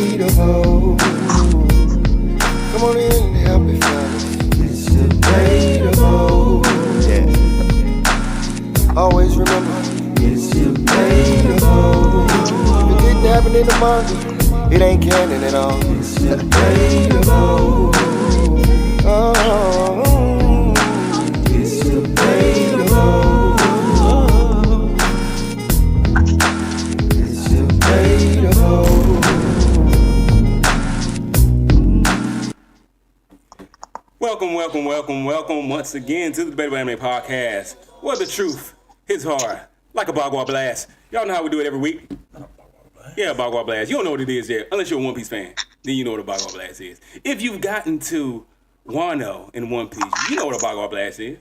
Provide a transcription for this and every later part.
debatable. Come on in and help me find it. It's debatable. Yeah. Always remember, it's debatable. If it didn't happen in the manga, it ain't canon at all. It's debatable. Oh, it's debatable. It's debatable. Welcome once again to the DebatableAnime podcast, where the truth hits hard like a Bagua blast. Y'all know how we do it every week. Yeah, Bagua blast. You don't know what it is yet, unless you're a One Piece fan. Then you know what a Bagua blast is. If you've gotten to Wano in One Piece, you know what a Bagua blast is.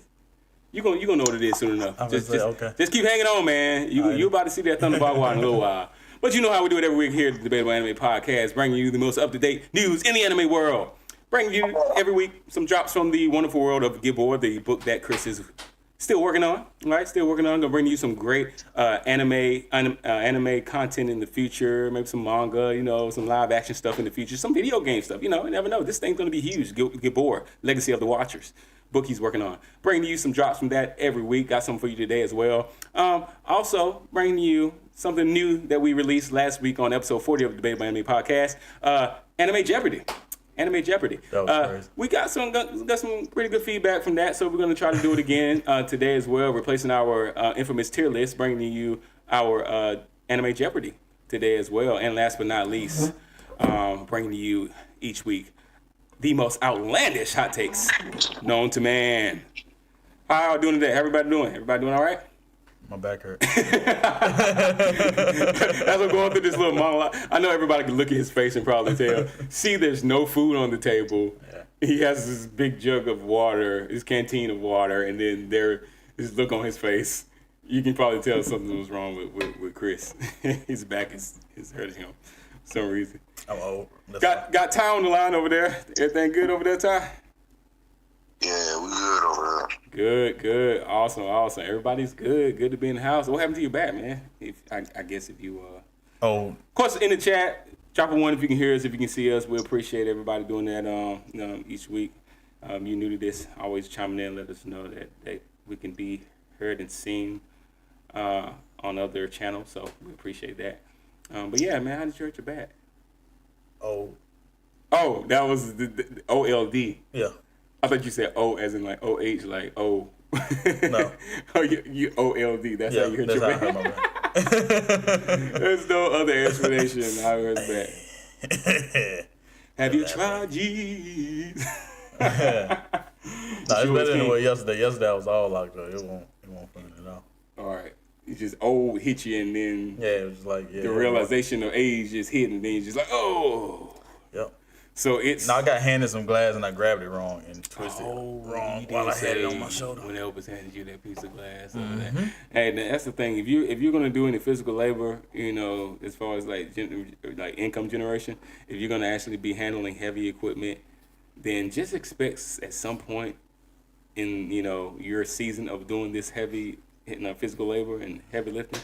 You gonna know what it is soon enough. Just keep hanging on, man. You about to see that Thunder Bagua in a little while. But you know how we do it every week here at the DebatableAnime podcast, bringing you the most up-to-date news in the anime world. Bringing you every week some drops from the wonderful world of Gibor, the book that Chris is still working on. Right, still working on. Gonna bring you some great anime content in the future. Maybe some manga, some live action stuff in the future. Some video game stuff. You never know. This thing's gonna be huge. Gibor, Legacy of the Watchers, book he's working on. Bringing you some drops from that every week. Got something for you today as well. Also bringing you something new that we released last week on episode 40 of the DebatableAnime podcast. Anime Jeopardy. Anime Jeopardy. That was crazy. We got some pretty good feedback from that, so we're going to try to do it again today as well, replacing our infamous tier list, bringing you our Anime Jeopardy today as well. And last but not least, bringing you each week the most outlandish hot takes known to man. How y'all doing today? Everybody doing all right? My back hurt. As I'm going through this little monologue, I know everybody can look at his face and probably tell. See, there's no food on the table. Yeah. He has this big jug of water, his canteen of water, and then there's this look on his face. You can probably tell something was wrong with Chris. His back is hurting him for some reason. I'm old. Got Ty on the line over there. Everything good over there, Ty? Yeah, we good over there. Good. Awesome. Everybody's good. Good to be in the house. What happened to your back, man? I guess if you... Of course, in the chat, drop a one if you can hear us, if you can see us. We appreciate everybody doing that each week. You new to this, always chiming in, let us know that we can be heard and seen on other channels. So we appreciate that. But yeah, man, how did you hurt your back? Oh, that was the OLD. Yeah. I thought you said O as in like OH, like O. No. Oh, you OLD. That's how you hurt your back. My back. There's no other explanation how it hurts back. Have you tried G's? No, it's better than what yesterday. Yesterday I was all locked up. It won't fun at all. All right. It's just O hit you and then it was just like the realization of age just hit and then you're just like, oh. Yep. So it's... No, I got handed some glass and I grabbed it wrong and twisted it wrong while I had it on my shoulder. When Elvis handed you that piece of glass. Mm-hmm. Hey, that's the thing. If you're gonna do any physical labor, as far as like income generation, if you're gonna actually be handling heavy equipment, then just expect at some point in your season of doing this heavy physical labor and heavy lifting,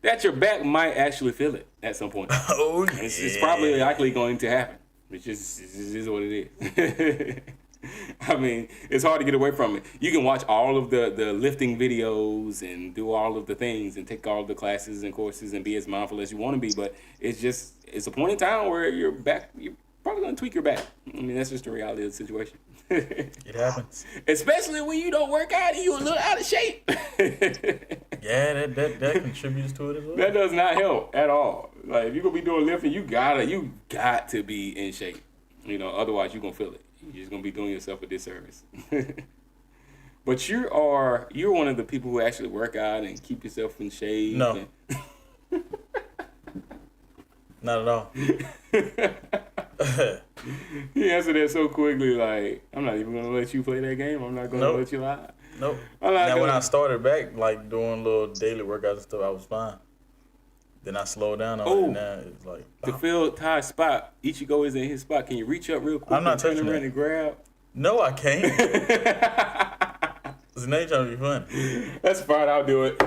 that your back might actually feel it at some point. Oh, yeah. It's probably likely going to happen. It is what it is. I mean, it's hard to get away from it. You can watch all of the lifting videos and do all of the things and take all of the classes and courses and be as mindful as you want to be, but it's a point in time where you're probably going to tweak your back. I mean, that's just the reality of the situation. It happens. Especially when you don't work out and you're a little out of shape. Yeah, that contributes to it as well. That does not help at all. Like, if you're going to be doing lifting, you got to be in shape. Otherwise you're going to feel it. You're just going to be doing yourself a disservice. But you're one of the people who actually work out and keep yourself in shape. No. Not at all. He answered that so quickly, like, I'm not even going to let you play that game. I'm not going to let you lie. Nope. Now, when I started back, like, doing little daily workouts and stuff, I was fine. Then I slowed down on it, and now it's like... To fill Ty's spot, Ichigo is in his spot. Can you reach up real quick? I'm not touching around and grab? No, I can't. Because now you're trying to be funny. That's fine. I'll do it.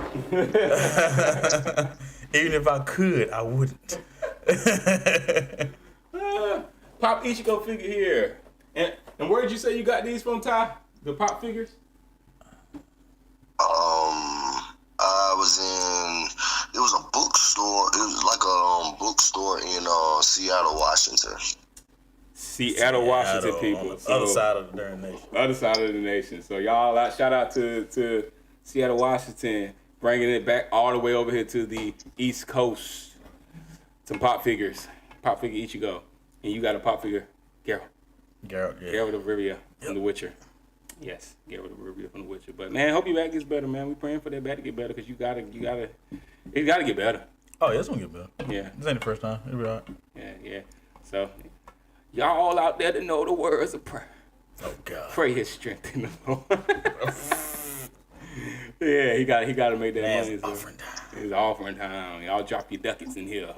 Even if I could, I wouldn't. Pop Ichigo figure here. And where did you say you got these from, Ty? The Pop figures? I was in. It was a bookstore. It was like a bookstore in Seattle, Washington. Seattle, Washington people. On the other side of the darn nation. Other side of the nation. So y'all, shout out to Seattle, Washington, bringing it back all the way over here to the East Coast. Some Pop figures. Pop figure Ichigo. And you got a Pop figure, Geralt. Geralt, yeah. Geralt of Rivia from The Witcher. Yes, Geralt of Rivia from The Witcher. But man, hope your back gets better, man. We praying for that back to get better because it gotta get better. Oh, yeah, it's gonna get better. Yeah. This ain't the first time. It'll be all right. Yeah. So y'all all out there to know the words of prayer. Oh God. Pray his strength in the Lord. Yeah, he got to make that money. It's offering time. It's offering time. Y'all drop your ducats in here.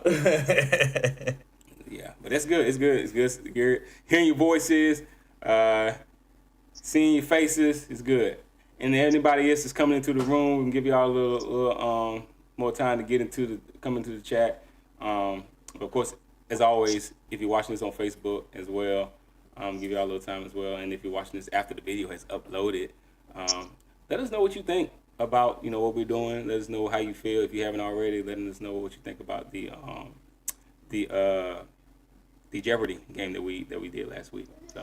Yeah, but that's good. It's good. Hearing your voices, seeing your faces is good. And anybody else that's coming into the room, we can give y'all a little more time to come into the chat. Of course, as always, if you're watching this on Facebook as well, give y'all a little time as well. And if you're watching this after the video has uploaded, let us know what you think about what we're doing. Let us know how you feel if you haven't already. Letting us know what you think about the Jeopardy game that we did last week. So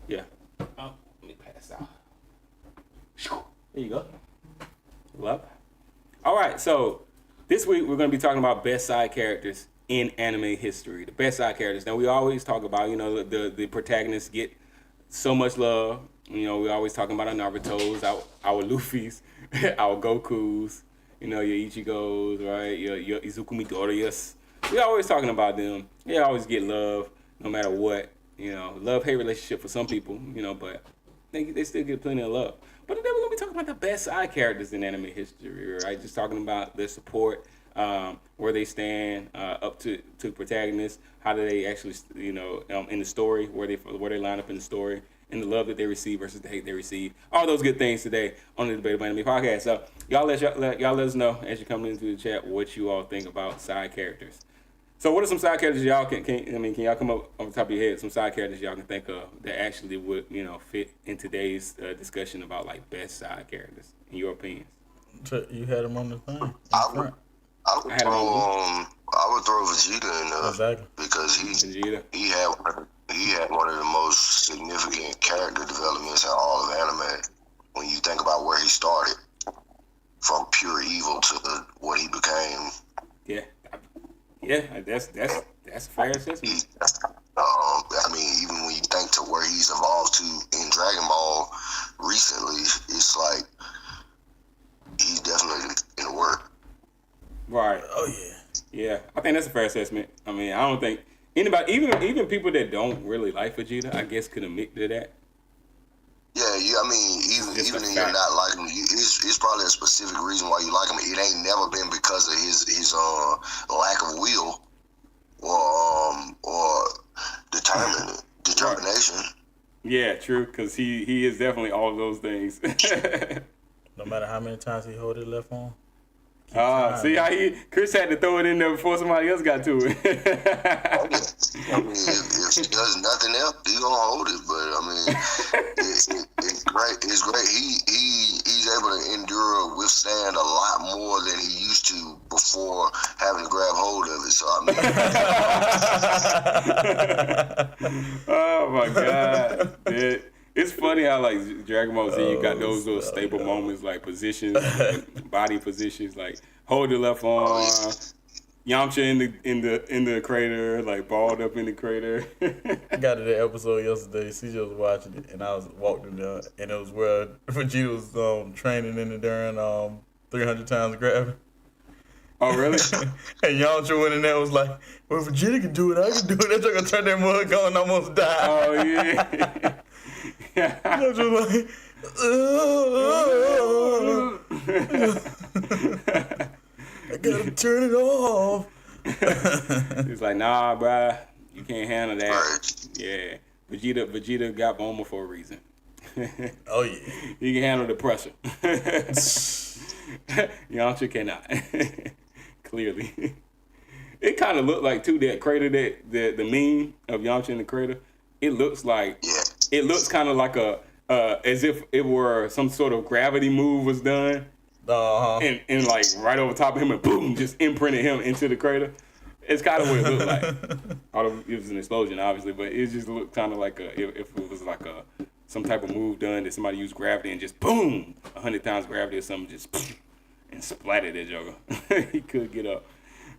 yeah. Let me pass out. There you go. Love. All right, so this week we're going to be talking about best side characters in anime history. The best side characters. Now we always talk about the protagonists get so much love. We always talking about our Naruto's, our Luffy's, our Goku's, your Ichigo's, right? Your Izuku Midoriyas. We always talking about them. They always get love, no matter what. Love-hate relationship for some people, but they still get plenty of love. But today we're going to be talking about the best side characters in anime history, right? Just talking about their support, where they stand up to protagonists, how do they actually, in the story, where they line up in the story, and the love that they receive versus the hate they receive. All those good things today on the DebatableAnime podcast. So y'all let us know as you're coming into the chat what you all think about side characters. So what are some side characters y'all can y'all come up off the top of your head, some side characters y'all can think of that actually would, fit in today's discussion about like best side characters in your opinions? You had them on the thing. I would throw Vegeta in there. Exactly. Because he had one of the most significant character developments in all of anime. When you think about where he started, from pure evil to what he became. Yeah, that's a fair assessment. Even when you think to where he's evolved to in Dragon Ball recently, it's like he's definitely in the work. Right. Oh yeah. Yeah, I think that's a fair assessment. I don't think anybody, even people that don't really like Vegeta, I guess could admit to that. Yeah, even if you're not liking him, it's probably a specific reason why you like him. It ain't never been because of his lack of will or determination. Yeah, true, because he is definitely all of those things. No matter how many times he hold it left arm. See how Chris had to throw it in there before somebody else got to it. If he does nothing else, he gonna hold it. But it's great. It's great. He's able to endure, withstand a lot more than he used to before having to grab hold of it. So oh my God, dude. It's funny how like Dragon Ball Z, you got those little staple moments like positions, body positions, like hold the left arm, Yamcha in the crater, like balled up in the crater. I got to the episode yesterday. CJ was watching it, and I was walking there, and it was where Vegeta was training in the during 300 times gravity. Oh really? And Yamcha went in there and was like, "Well, if Vegeta can do it, I can do it." That took gonna turn that mug on and almost die. Oh yeah. I was just like, I gotta turn it off. He's like, nah, bruh, you can't handle that. Yeah, Vegeta got Bulma for a reason. Oh yeah, he can handle the pressure. Yamcha cannot. Clearly. it kind of looked like too that crater that the meme of Yamcha in the crater. It looks like it looks kind of like a as if it were some sort of gravity move was done, and like right over top of him and boom, just imprinted him into the crater. It's kind of what it looked like. Although it was an explosion, obviously, but it just looked kind of like if it was like some type of move done that somebody used gravity and just boom, 100 times gravity or something, just and splattered that Joker. He could get up.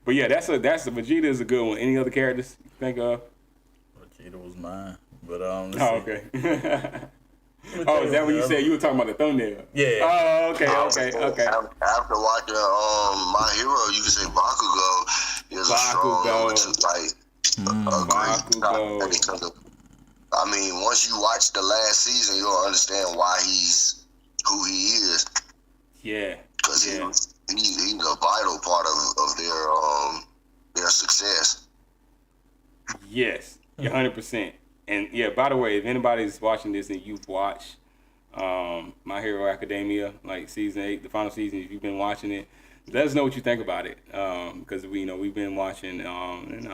But yeah, that's Vegeta is a good one. Any other characters you think of? Vegeta was mine, but okay. Oh, is that what you said? You were talking about the thumbnail. Yeah. Oh, okay. After watching My Hero, you can say Bakugo is a strong number two, like Bakugo. I mean, once you watch the last season, you'll understand why he's who he is. Yeah. Because he's a vital part of their success. Yes, 100%. And yeah, by the way, if anybody's watching this and you've watched My Hero Academia, like season 8, the final season, if you've been watching it, let us know what you think about it. Because we've been watching, and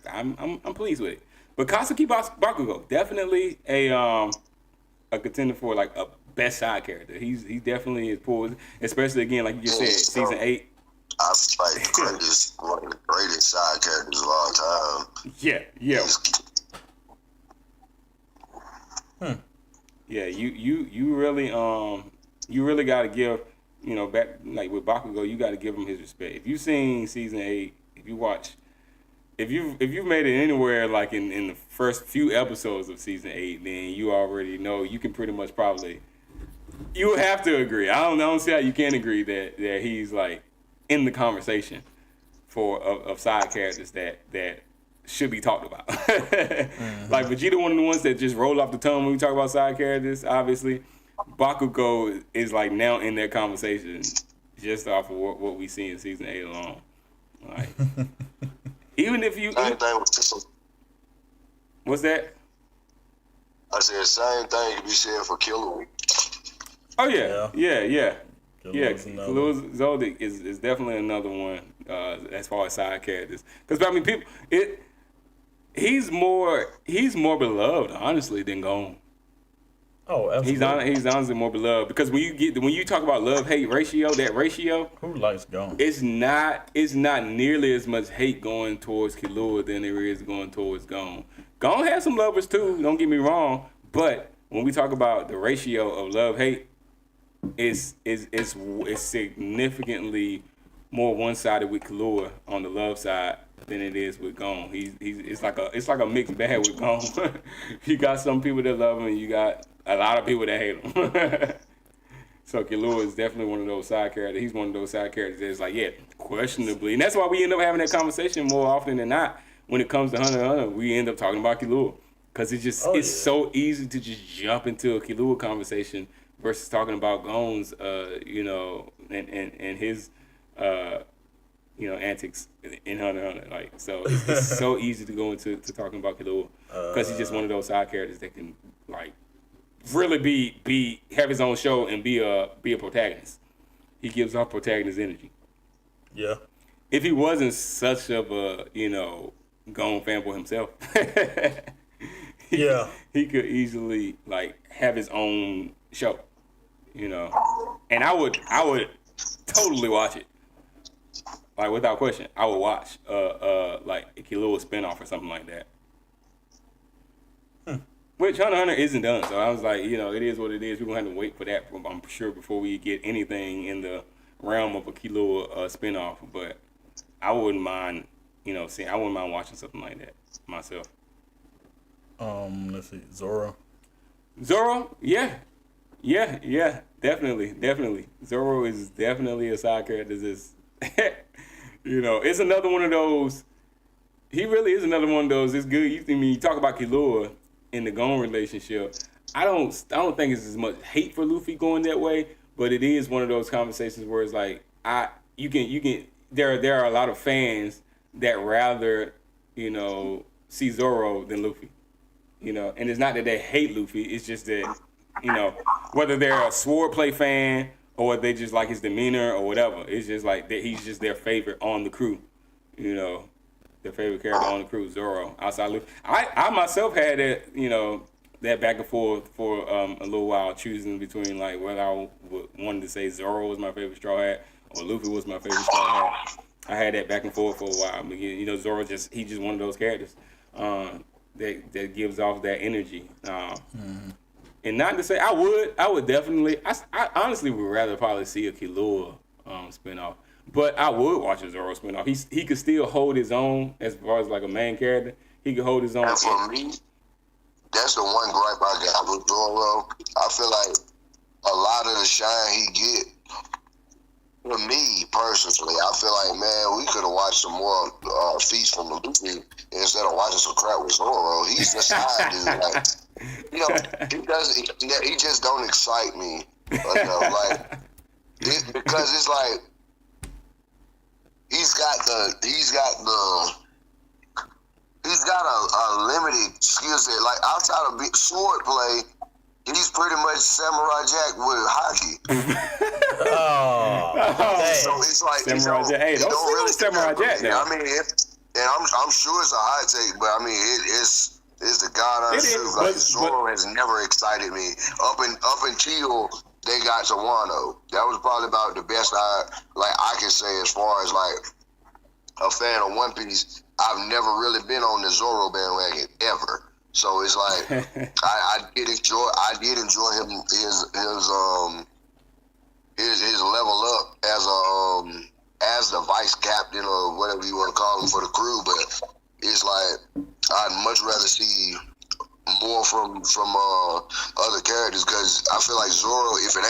I'm pleased with it. But Katsuki Bakugo, definitely a contender for like a best side character. He definitely is pulled, especially again like you just said, season 8. I feel like one of the greatest side characters of all time. Yeah. Yeah, you really got to give, back like with Bakugo, you got to give him his respect. If you've seen season 8, if you've made it anywhere like in the first few episodes of season 8, then you already know you can pretty much probably, you would have to agree. I don't see how you can agree that he's like in the conversation of side characters that should be talked about. Like Vegeta, one of the ones that just roll off the tongue when we talk about side characters. Obviously, Bakugo is like now in that conversation just off of what we see in season 8 alone. Like, even if you, what's that? I said same thing can be said for Killer. Oh yeah. Killua Zoldyck is definitely another one as far as side characters. Because I mean, he's more beloved honestly than Gon. Oh, absolutely. He's honestly more beloved because when you talk about love-hate ratio, that ratio, who likes Gon? It's not nearly as much hate going towards Killua than there is going towards Gon. Gon has some lovers too. Don't get me wrong, but when we talk about the ratio of love-hate, it's significantly more one-sided with Killua on the love side than it is with Gon. It's like a mixed bag with Gon. You got some people that love him, and you got a lot of people that hate him. So Killua is definitely one of those side characters. He's one of those side characters that's like, yeah, questionably, and that's why we end up having that conversation more often than not. When it comes to Hunter x Hunter, we end up talking about Killua because it's so easy to just jump into a Killua conversation versus talking about Gon's, and his, antics in Hunter x Hunter. Like, so it's so easy to go into talking about Killua because he's just one of those side characters that can like really have his own show and be a protagonist. He gives off protagonist energy. Yeah. If he wasn't such of a Gon fanboy himself, he could easily like have his own show, and I would totally watch it, like without question. I would watch like a Killua spinoff or something like that. Which Hunter x Hunter isn't done, so I was like, it is what it is. We're gonna have to wait for that, I'm sure, before we get anything in the realm of a Killua spinoff. But I wouldn't mind, I wouldn't mind watching something like that myself. Let's see, Zoro, yeah, definitely. Zoro is definitely a side character. It's another one of those. He really is another one of those. It's good. You talk about Killua in the Gon relationship. I don't think it's as much hate for Luffy going that way, but it is one of those conversations where it's like there are a lot of fans that rather see Zoro than Luffy. And it's not that they hate Luffy, it's just that, whether they're a swordplay fan or they just like his demeanor or whatever, it's just like that he's just their favorite on the crew, the favorite character on the crew, Zoro. Outside Luffy, I myself had that, you know, that back and forth for a little while, choosing between like whether I wanted to say Zoro was my favorite Straw Hat or Luffy was my favorite Straw Hat. I had that back and forth for a while. But, you know, Zoro he's just one of those characters that gives off that energy. And not to say I would definitely. I honestly would rather probably see a Killua spinoff, but I would watch a Zoro spinoff. He could still hold his own as far as like a main character. He could hold his own. And for me, that's the one gripe I got with Zoro. I feel like a lot of the shine he get, for me personally, I feel like, man, we could have watched some more feats from Luffy instead of watching some crap with Zoro. He's the side dude. Like, you know, he just don't excite me enough. Like, because it's like he's got a limited skill set. Like, outside of big sword play, he's pretty much Samurai Jack with hockey. So it's like Samurai Jack. Hey, don't really Samurai Jack now. I mean, I'm sure it's a high take, but I mean, it's the god honest truth. Like, Zoro has never excited me up until they got to Wano. That was probably about the best I can say as far as like a fan of One Piece. I've never really been on the Zoro bandwagon ever. So it's like I did enjoy him his level up as the vice captain or whatever you want to call him for the crew. But it's like I'd much rather see more from other characters, because I feel like Zoro, if it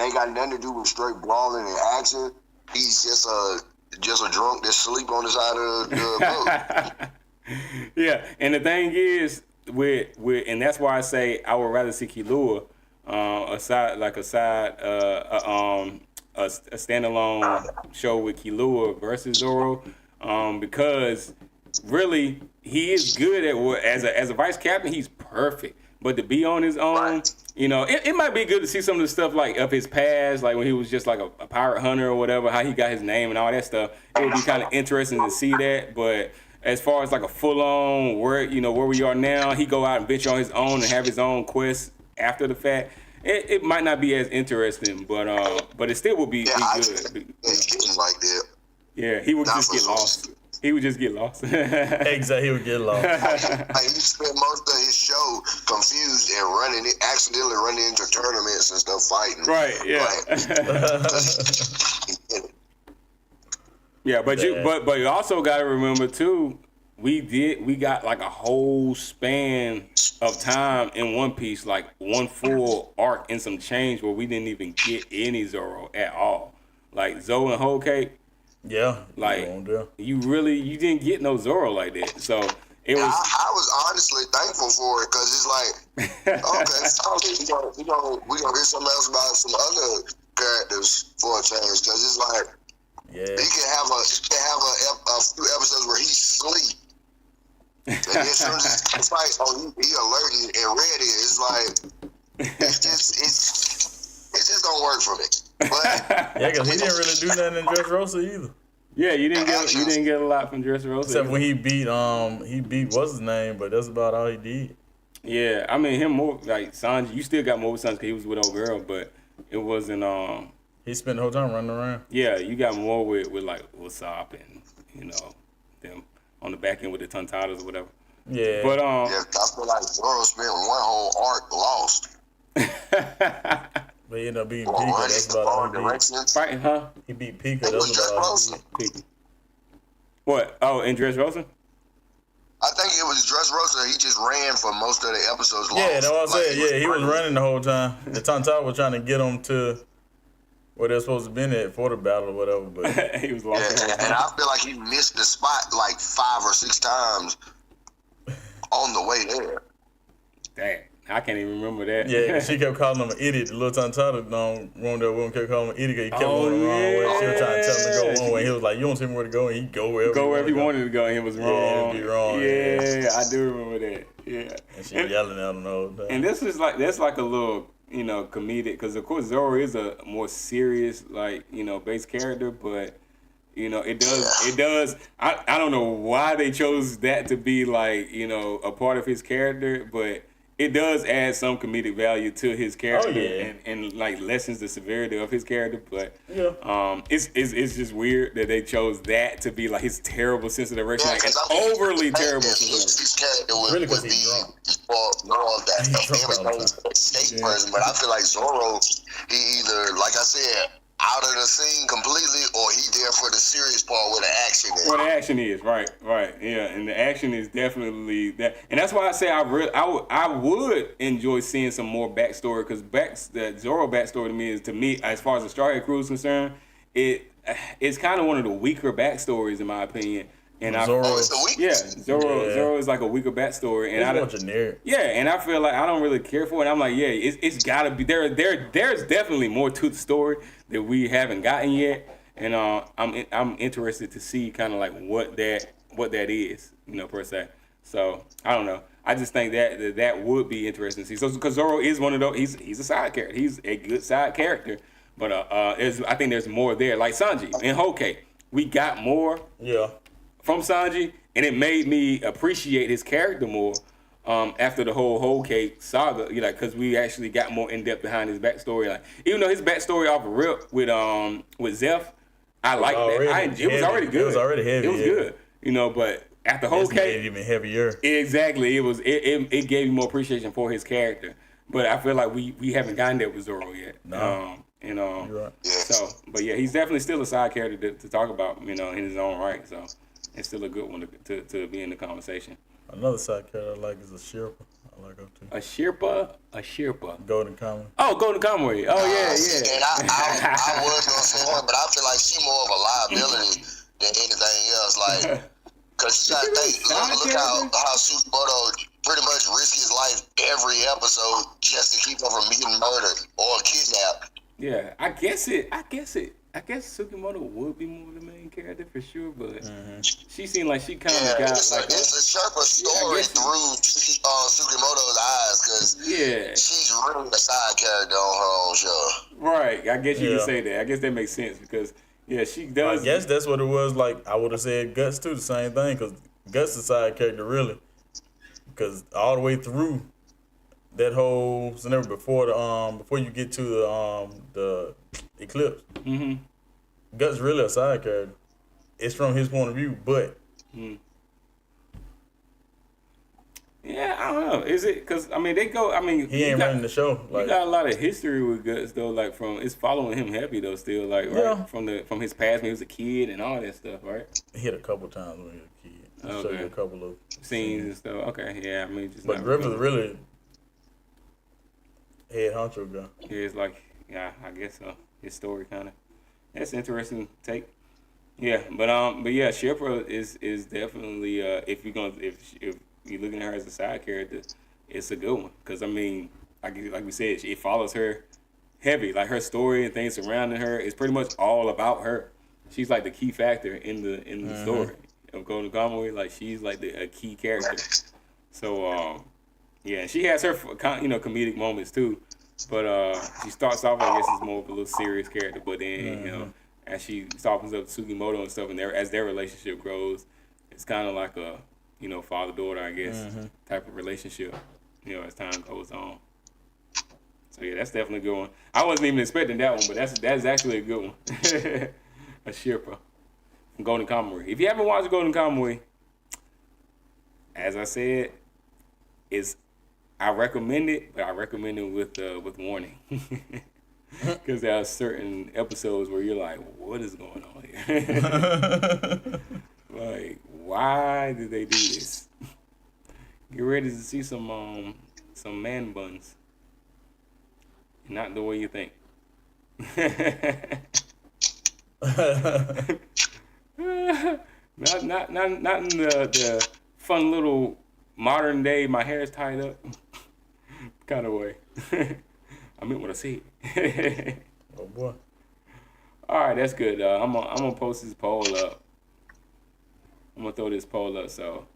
ain't got nothing to do with straight brawling and action, he's just a drunk that sleep on the side of the boat. Yeah, and the thing is, and that's why I say I would rather see Killua, a standalone show with Killua versus Zoro, because really he is good at what as a vice captain, he's perfect. But to be on his own, you know, it might be good to see some of the stuff like of his past, like when he was just like a pirate hunter or whatever, how he got his name and all that stuff. It would be kind of interesting to see that, but as far as like a full-on where we are now, he go out and venture on his own and have his own quest after the fact. It might not be as interesting, but it still would be good. Like that. Yeah, he would just get lost. He would just get lost. Exactly, he would get lost. He spent most of his show confused and accidentally running into tournaments and stuff fighting. Right. Yeah. Yeah, but you also got to remember too, we got like a whole span of time in One Piece, like one full arc and some change where we didn't even get any Zoro at all. Like Zoe and Whole Cake. Yeah. Like you didn't get no Zoro like that. So it was. I was honestly thankful for it, because it's like, okay, we gonna hear something else about some other characters for a change, because it's like. Yeah. He can have a few episodes where he sleep, and then as soon as he fights, he alert and ready. It's like it just don't work for me. But yeah, because he didn't really do nothing in Dressrosa either. Yeah, you didn't get a lot from Dressrosa. Except when he beat what's his name, but that's about all he did. Yeah, I mean him more like Sanji. You still got more with Sanji because he was with old girl, but it wasn't He spent the whole time running around. Yeah, you got more with like Usopp and them on the back end with the Tontadas or whatever. Yeah. But I feel like Zoro spent one whole arc lost. But he ended up beating Pika. That's about all he beat. Fighting, huh? He beat Pika. That's about all he beat. Pika. What? Oh, in Dressrosa? I think it was Dressrosa. He just ran for most of the episodes. Yeah, that's what I'm saying. Yeah, he was running the whole time. The Tontada was trying to get him to where they're supposed to be at for the battle or whatever, but he was lost. Yeah, and I feel like he missed the spot like 5 or 6 times on the way there. Dang, I can't even remember that. Yeah, she kept calling him an idiot. The little Tontada one that woman kept calling him an idiot. He kept going the wrong way. She was trying to tell him to go one way. He was like, "You don't tell me where to go," and he'd go wherever he wanted to go, and he was wrong. Yeah, it'd be wrong. Yeah, I do remember that. Yeah, and she yelling at him the whole time. And that's like a little. Comedic, because of course Zoro is a more serious, base character, but You know, it does. I don't know why they chose that to be like, you know, a part of his character, but it does add some comedic value to his character and like lessens the severity of his character. But it's just weird that they chose that to be like his terrible sense of direction, like an overly terrible sense of direction. His character would be more of that escape person, but I feel like Zoro, he either, like I said, out of the scene completely, or he there for the serious part where the action is. Where the action is, right, yeah, and the action is definitely that, and that's why I say I would enjoy seeing some more backstory, because the Zoro backstory to me, as far as the Straw Hat Crew is concerned, it's kind of one of the weaker backstories in my opinion. And Zoro is like a weaker backstory, and it's more generic. Yeah, and I feel like I don't really care for it. I'm like, yeah, it's gotta be there's definitely more to the story that we haven't gotten yet, and I'm interested to see kind of like what that is, you know, per se. So I don't know. I just think that would be interesting to see. So because Zoro is one of those, he's a side character. He's a good side character, but I think there's more there. Like Sanji and Hokage, we got more. Yeah. From Sanji, and it made me appreciate his character more after the whole Hokage saga, you know, because we actually got more in depth behind his backstory. Like, even though his backstory off the rip with Zeph, I liked that. It was already good. It was already heavy. It was good, you know. But after Hokage, made it even heavier. Exactly. It gave me more appreciation for his character. But I feel like we haven't gotten there with Zoro yet. No. You know. You're right. So, but yeah, he's definitely still a side character to talk about, you know, in his own right. So. It's still a good one to be in the conversation. Another side character I like is a Sherpa. I like her too. A Sherpa. Golden Kamuy. Oh, Golden Kamuy. Oh yeah. And I was gonna say her, but I feel like she more of a liability than anything else. Like, cause you gotta think, look how Tsukumoto pretty much risk his life every episode just to keep her from being murdered or kidnapped. Yeah, I guess Tsukimoto would be more the main character for sure, but she seemed like she kind of got it's like it's a sharper story through Tsukimoto's eyes, because she's really a side character on her own show. Right, I guess you can say that. I guess that makes sense because she does. I guess that's what it was. Like I would have said Guts too, the same thing, because Guts is a side character really, because all the way through that whole scenario before you get to the eclipse. Mm-hmm. Guts really a side character. It's from his point of view, but yeah, I don't know. Is it because they go? I mean, he ain't running the show. Like, you got a lot of history with Guts though. Like it's following him heavy though. Still right from his past when he was a kid and all that stuff, right? He hit a couple times when he was a kid. I'll show you a couple of scenes and stuff. Okay, yeah, I mean, but Rivers really head honcho guy. Yeah, it's like I guess so. His story kind of. That's an interesting take. Yeah, but yeah, Sherpa is definitely if you're looking at her as a side character, it's a good one because I mean, like we said, it follows her heavy. Like her story and things surrounding her is pretty much all about her. She's like the key factor in the story of Golden Kamuy. Like she's like a key character. So yeah, she has her comedic moments too. But she starts off, I guess, as more of a little serious character. But then, as she softens up Tsukimoto and stuff, and as their relationship grows, it's kind of like a, father-daughter, I guess, type of relationship, as time goes on. So, yeah, that's definitely a good one. I wasn't even expecting that one, but that's actually a good one. A Sherpa from Golden Kamuy. If you haven't watched Golden Kamuy, as I said, I recommend it, but I recommend it with warning, because there are certain episodes where you're like, "What is going on here? Like, why did they do this?" Get ready to see some man buns, not the way you think. not in the fun little modern day. My hair's tied up. Kind of way. I meant what I said. Oh boy. All right, that's good. I'm gonna post this poll up. I'm gonna throw this poll up. So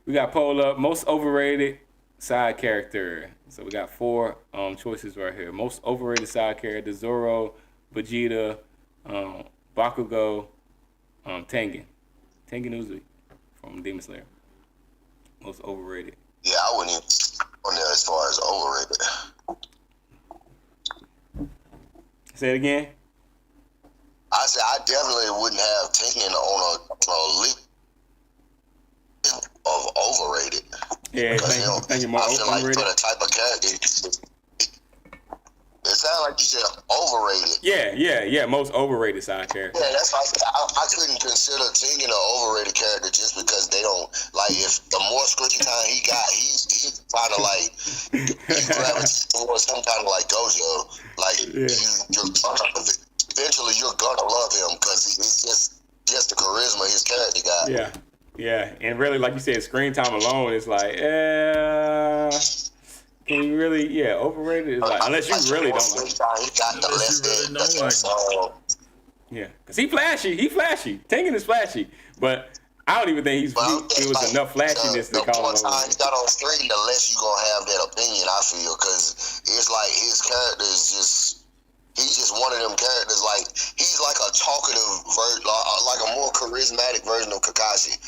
we got poll up. Most overrated side character. So we got 4 choices right here. Most overrated side character: Zoro, Vegeta, Bakugo, Tengen Uzui from Demon Slayer. Most overrated. Yeah, I wouldn't even on there as far as overrated. Say it again. I said I definitely wouldn't have Tengen on a list of overrated. Yeah, thank you more I feel like overrated. for the type of character, it sounds like you said overrated. Yeah, most overrated side character. Yeah, that's why I couldn't consider Tengen an overrated character just because they don't, like, if the more screen time he got, he's kind of like, he gravitates towards some kind of like Gojo. Like, eventually you're gonna love him because it's just the charisma his character got. Yeah, and really, like you said, screen time alone is like, can you really, overrated? Is like, unless you really don't like it. Yeah, because he flashy. Tengen is flashy, but I don't even think it was enough flashiness to call him overrated. The more time he got on screen, the less you gonna have that opinion, I feel, because it's like his character is just, he's just one of them characters, like, he's like a talkative, like a more charismatic version of Kakashi.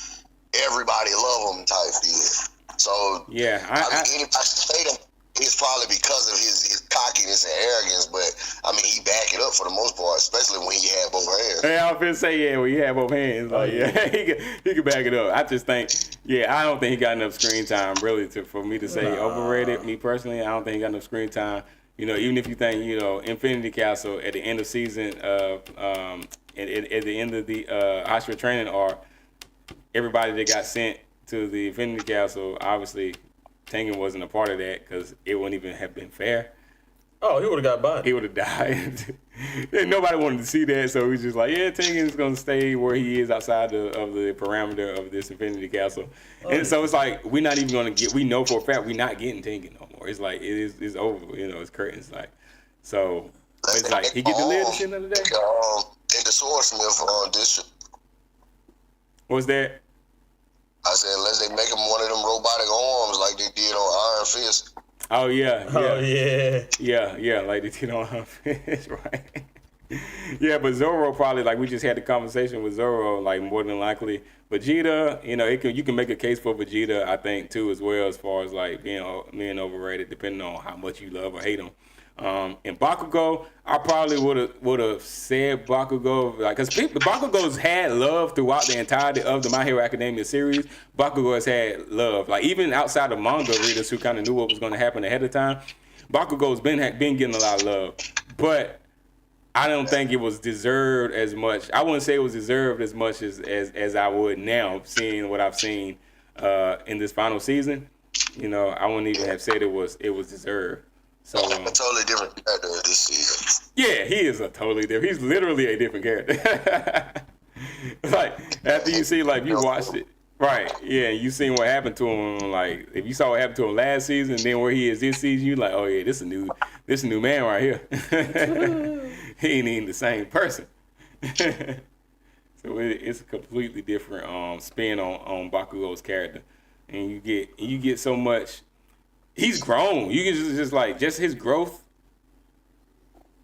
Everybody love him type deal. So, yeah, I mean, anybody say that, it's probably because of his cockiness and arrogance, but I mean, he back it up for the most part, especially when he had both hands. Yeah, I was gonna say, when he had both hands, like, he could back it up. I just think, I don't think he got enough screen time really for me to say overrated. Me personally, I don't think he got enough screen time. Even if you think, Infinity Castle at the end of season, at the end of the Ashura training arc, everybody that got sent to the Infinity Castle, obviously, Tengen wasn't a part of that because it wouldn't even have been fair. Oh, he would have got bodied. He would have died. And nobody wanted to see that, so we just like, Tengen's going to stay where he is outside of the parameter of this Infinity Castle. And so it's like, we're not even going to we know for a fact we're not getting Tengen no more. It's like, it's over, it's curtains. Like, so it's like, he get to live at the end of the day. In the Swordsmith district. What's that? I said, unless they make him one of them robotic arms like they did on Iron Fist. Oh, yeah. Yeah, like they did on Iron Fist, right? Yeah, but Zoro probably, like, we just had the conversation with Zoro, like, more than likely. Vegeta, you can make a case for Vegeta, I think, too, as well, as far as, like, being overrated, depending on how much you love or hate him. In Bakugo, I probably would have said Bakugo, like, because Bakugo's had love throughout the entirety of the My Hero Academia series. Bakugo has had love, like, even outside of manga readers who kind of knew what was going to happen ahead of time. Bakugo's been getting a lot of love, but I don't think it was deserved as much. I wouldn't say it was deserved as much as I would now, seeing what I've seen in this final season. I wouldn't even have said it was deserved. So a totally different character this season. Yeah, he is a totally different. He's literally a different character. Like, after you see, like, you watched it, right? Yeah, you seen what happened to him. Like, if you saw what happened to him last season, then where he is this season, you like, oh yeah, this is a new man right here. He ain't even the same person. So it's a completely different spin on Bakugo's character, and you get so much. He's grown. You can just his growth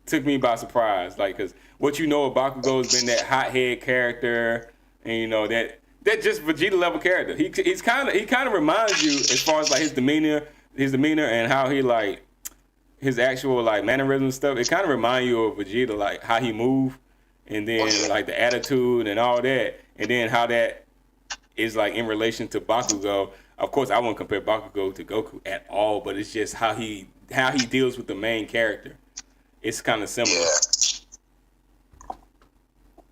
took me by surprise. Like, because what of Bakugo has been that hothead character, and that just Vegeta level character. He kind of reminds you, as far as like his demeanor and how he, like, his actual, like, mannerisms and stuff. It kind of reminds you of Vegeta, like how he move, and then like the attitude and all that, and then how that is like in relation to Bakugo. Of course, I wouldn't compare Bakugo to Goku at all, but it's just how he deals with the main character. It's kind of similar. Yeah.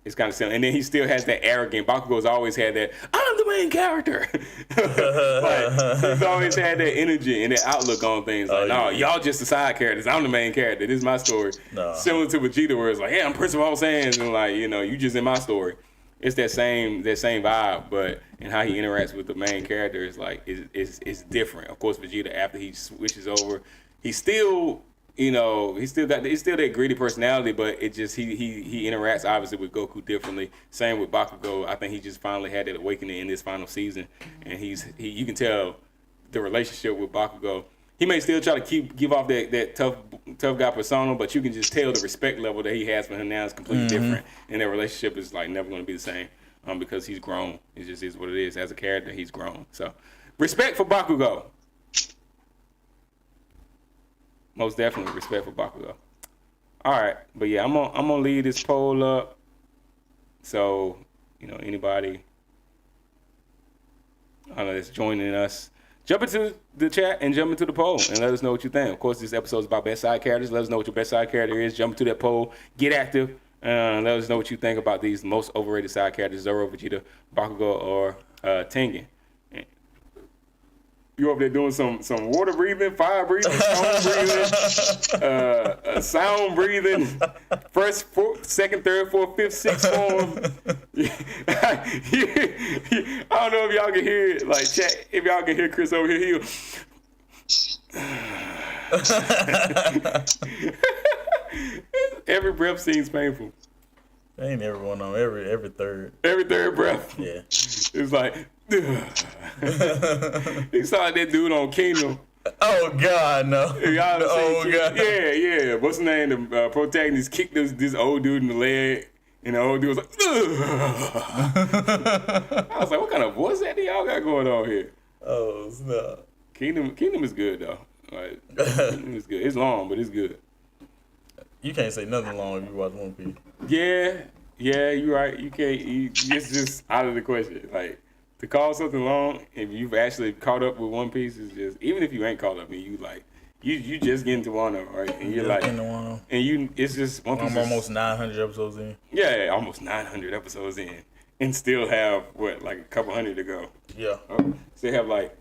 It's kind of similar. And then he still has that arrogant. Bakugo's always had that, I'm the main character. Like, he's always had that energy and that outlook on things. Like, no, y'all just the side characters. I'm the main character. This is my story. No. Similar to Vegeta, where it's like, I'm Prince of All Saiyans, and like, you just in my story. It's that same vibe, but and how he interacts with the main character is like is different. Of course, Vegeta, after he switches over, he's still he's still that greedy personality, but it just he interacts obviously with Goku differently. Same with Bakugo. I think he just finally had that awakening in this final season, and you can tell the relationship with Bakugo. He may still try to give off that tough guy persona, but you can just tell the respect level that he has for him now is completely different, and their relationship is like never going to be the same. because he's grown. It just is what it is. As a character, he's grown. So, respect for Bakugo. Most definitely respect for Bakugo. All right, but yeah, I'm gonna leave this poll up. So, anybody that's joining us, jump into the chat and jump into the poll and let us know what you think. Of course, this episode is about best side characters. Let us know what your best side character is. Jump into that poll. Get active. Let us know what you think about these most overrated side characters: Zoro, Vegeta, Bakugo, or Tengen. You over there doing some water breathing, fire breathing, stone breathing, sound breathing, first, fourth, second, third, fourth, fifth, sixth form. I don't know if y'all can hear it, like chat. If y'all can hear Chris over here, every breath seems painful. Ain't everyone on every third. Every third breath. Yeah. It's like. You saw that dude on Kingdom. Oh God, no! Y'all Oh God. Yeah. What's his name? The protagonist kicked this old dude in the leg, and the old dude was like, I was like, what kind of voice that y'all got going on here? Oh snap! Kingdom is good though. Like, Kingdom is good. It's long, but it's good. You can't say nothing long if you watch One Piece. Yeah, you're right. You can't. It's just out of the question. Like. To call something long, if you've actually caught up with One Piece, is just, even if you ain't caught up, you just get into Wano, right? And you're like, and it's just One Piece. I'm almost 900 episodes in. Yeah, almost 900 episodes in, and still have like a couple hundred to go. Yeah. Still have like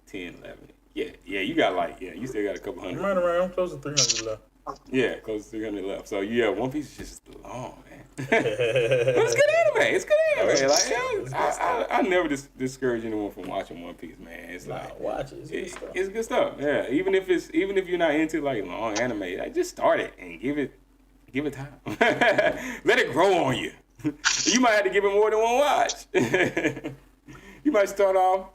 10, 11. Yeah, you got you still got a couple hundred. I'm close to 300 left. Yeah, close to 300 left. So yeah, One Piece is just long, man. But it's good anime. Like I never discourage anyone from watching One Piece, man. It's like watch it. It's good stuff. It's good stuff. Yeah, even if you're not into like long anime, just start it and give it time. Let it grow on you. You might have to give it more than one watch. You might start off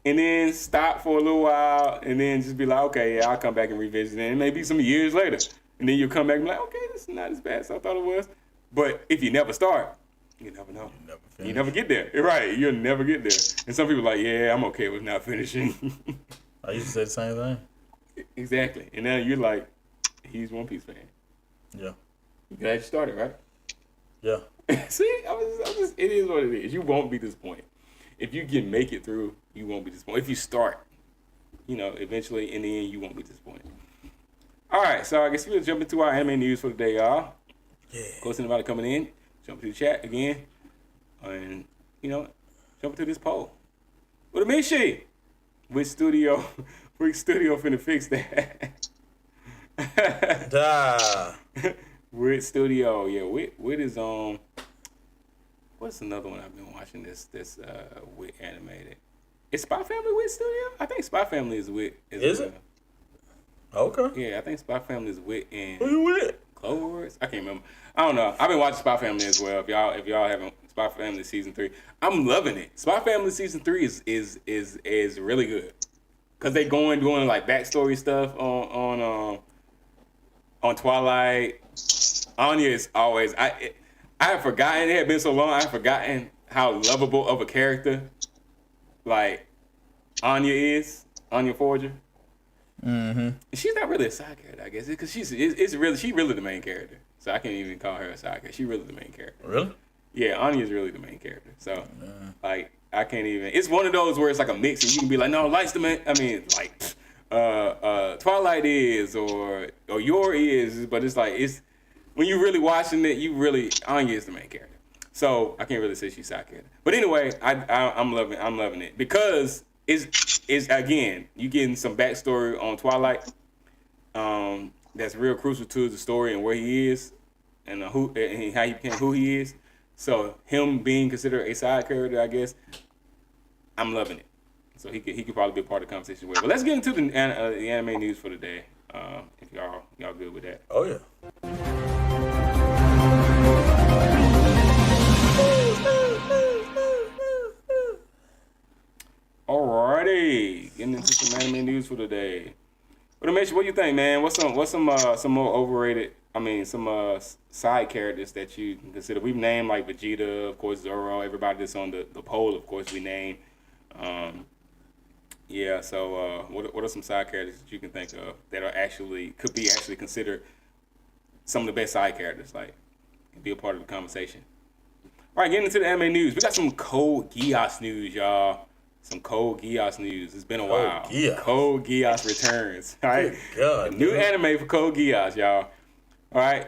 and then stop for a little while and then just be like, okay, yeah, I'll come back and revisit it. And maybe some years later, and then you'll come back and be like, okay, this is not as bad as I thought it was. But if you never start, you never know. You never get there. You're right. You'll never get there. And some people are like, yeah, I'm okay with not finishing. I used to say the same thing. Exactly. And now you're like, he's One Piece fan. Yeah. You glad you started, right? Yeah. See, it is what it is. You won't be disappointed. If you can make it through, you won't be disappointed. If you start, eventually in the end, you won't be disappointed. All right, so I guess we'll jump into our anime news for the day, y'all. Yeah. Of course, anybody coming in, jump into the chat again, and jump into this poll. What a mission! Which studio finna fix that? Which studio? Yeah, Wit is on. What's another one I've been watching? This Wit animated. Is Spy Family Wit Studio? I think Spy Family is Wit. Is it? Okay. Yeah, I think Spy Family is Wit and Who you with? Cloverworks. I can't remember. I don't know. I've been watching Spy Family as well. If y'all haven't, Spy Family season 3, I'm loving it. Spy Family season 3 is really good because they doing like backstory stuff on Twilight. Anya is always I have forgotten. It had been so long. I have forgotten how lovable of a character like Anya Forger. Mm-hmm. She's not really a side character, I guess, because she's really the main character. So I can't even call her a side character. She's really the main character. Really? Yeah, Anya's really the main character. So like I can't even. It's one of those where it's like a mix, and you can be like, no, Light's the main. I mean, like Twilight is or Yor is, but it's like when you're really watching it, Anya is the main character. So I can't really say she's side character. But anyway, I'm loving it because is again, you getting some backstory on Twilight that's real crucial to the story and where he is and how he became who he is. So him being considered a side character, I guess, I'm loving it. So he could probably be a part of the conversation with. But let's get into the anime news for the day. If y'all good with that. Oh yeah. Alrighty, getting into some anime news for the day. What do you think, man? What's some more overrated some side characters that you can consider. We've named like Vegeta, of course, Zoro, everybody that's on the poll, of course, we named. So what are some side characters that you can think of that are could be considered some of the best side characters, like be a part of the conversation? All right, getting into the anime news. We got some Code Geass news, y'all. Some Code Geass news. It's been a while. Code Geass returns. All right, God, new anime for Code Geass, y'all. All right,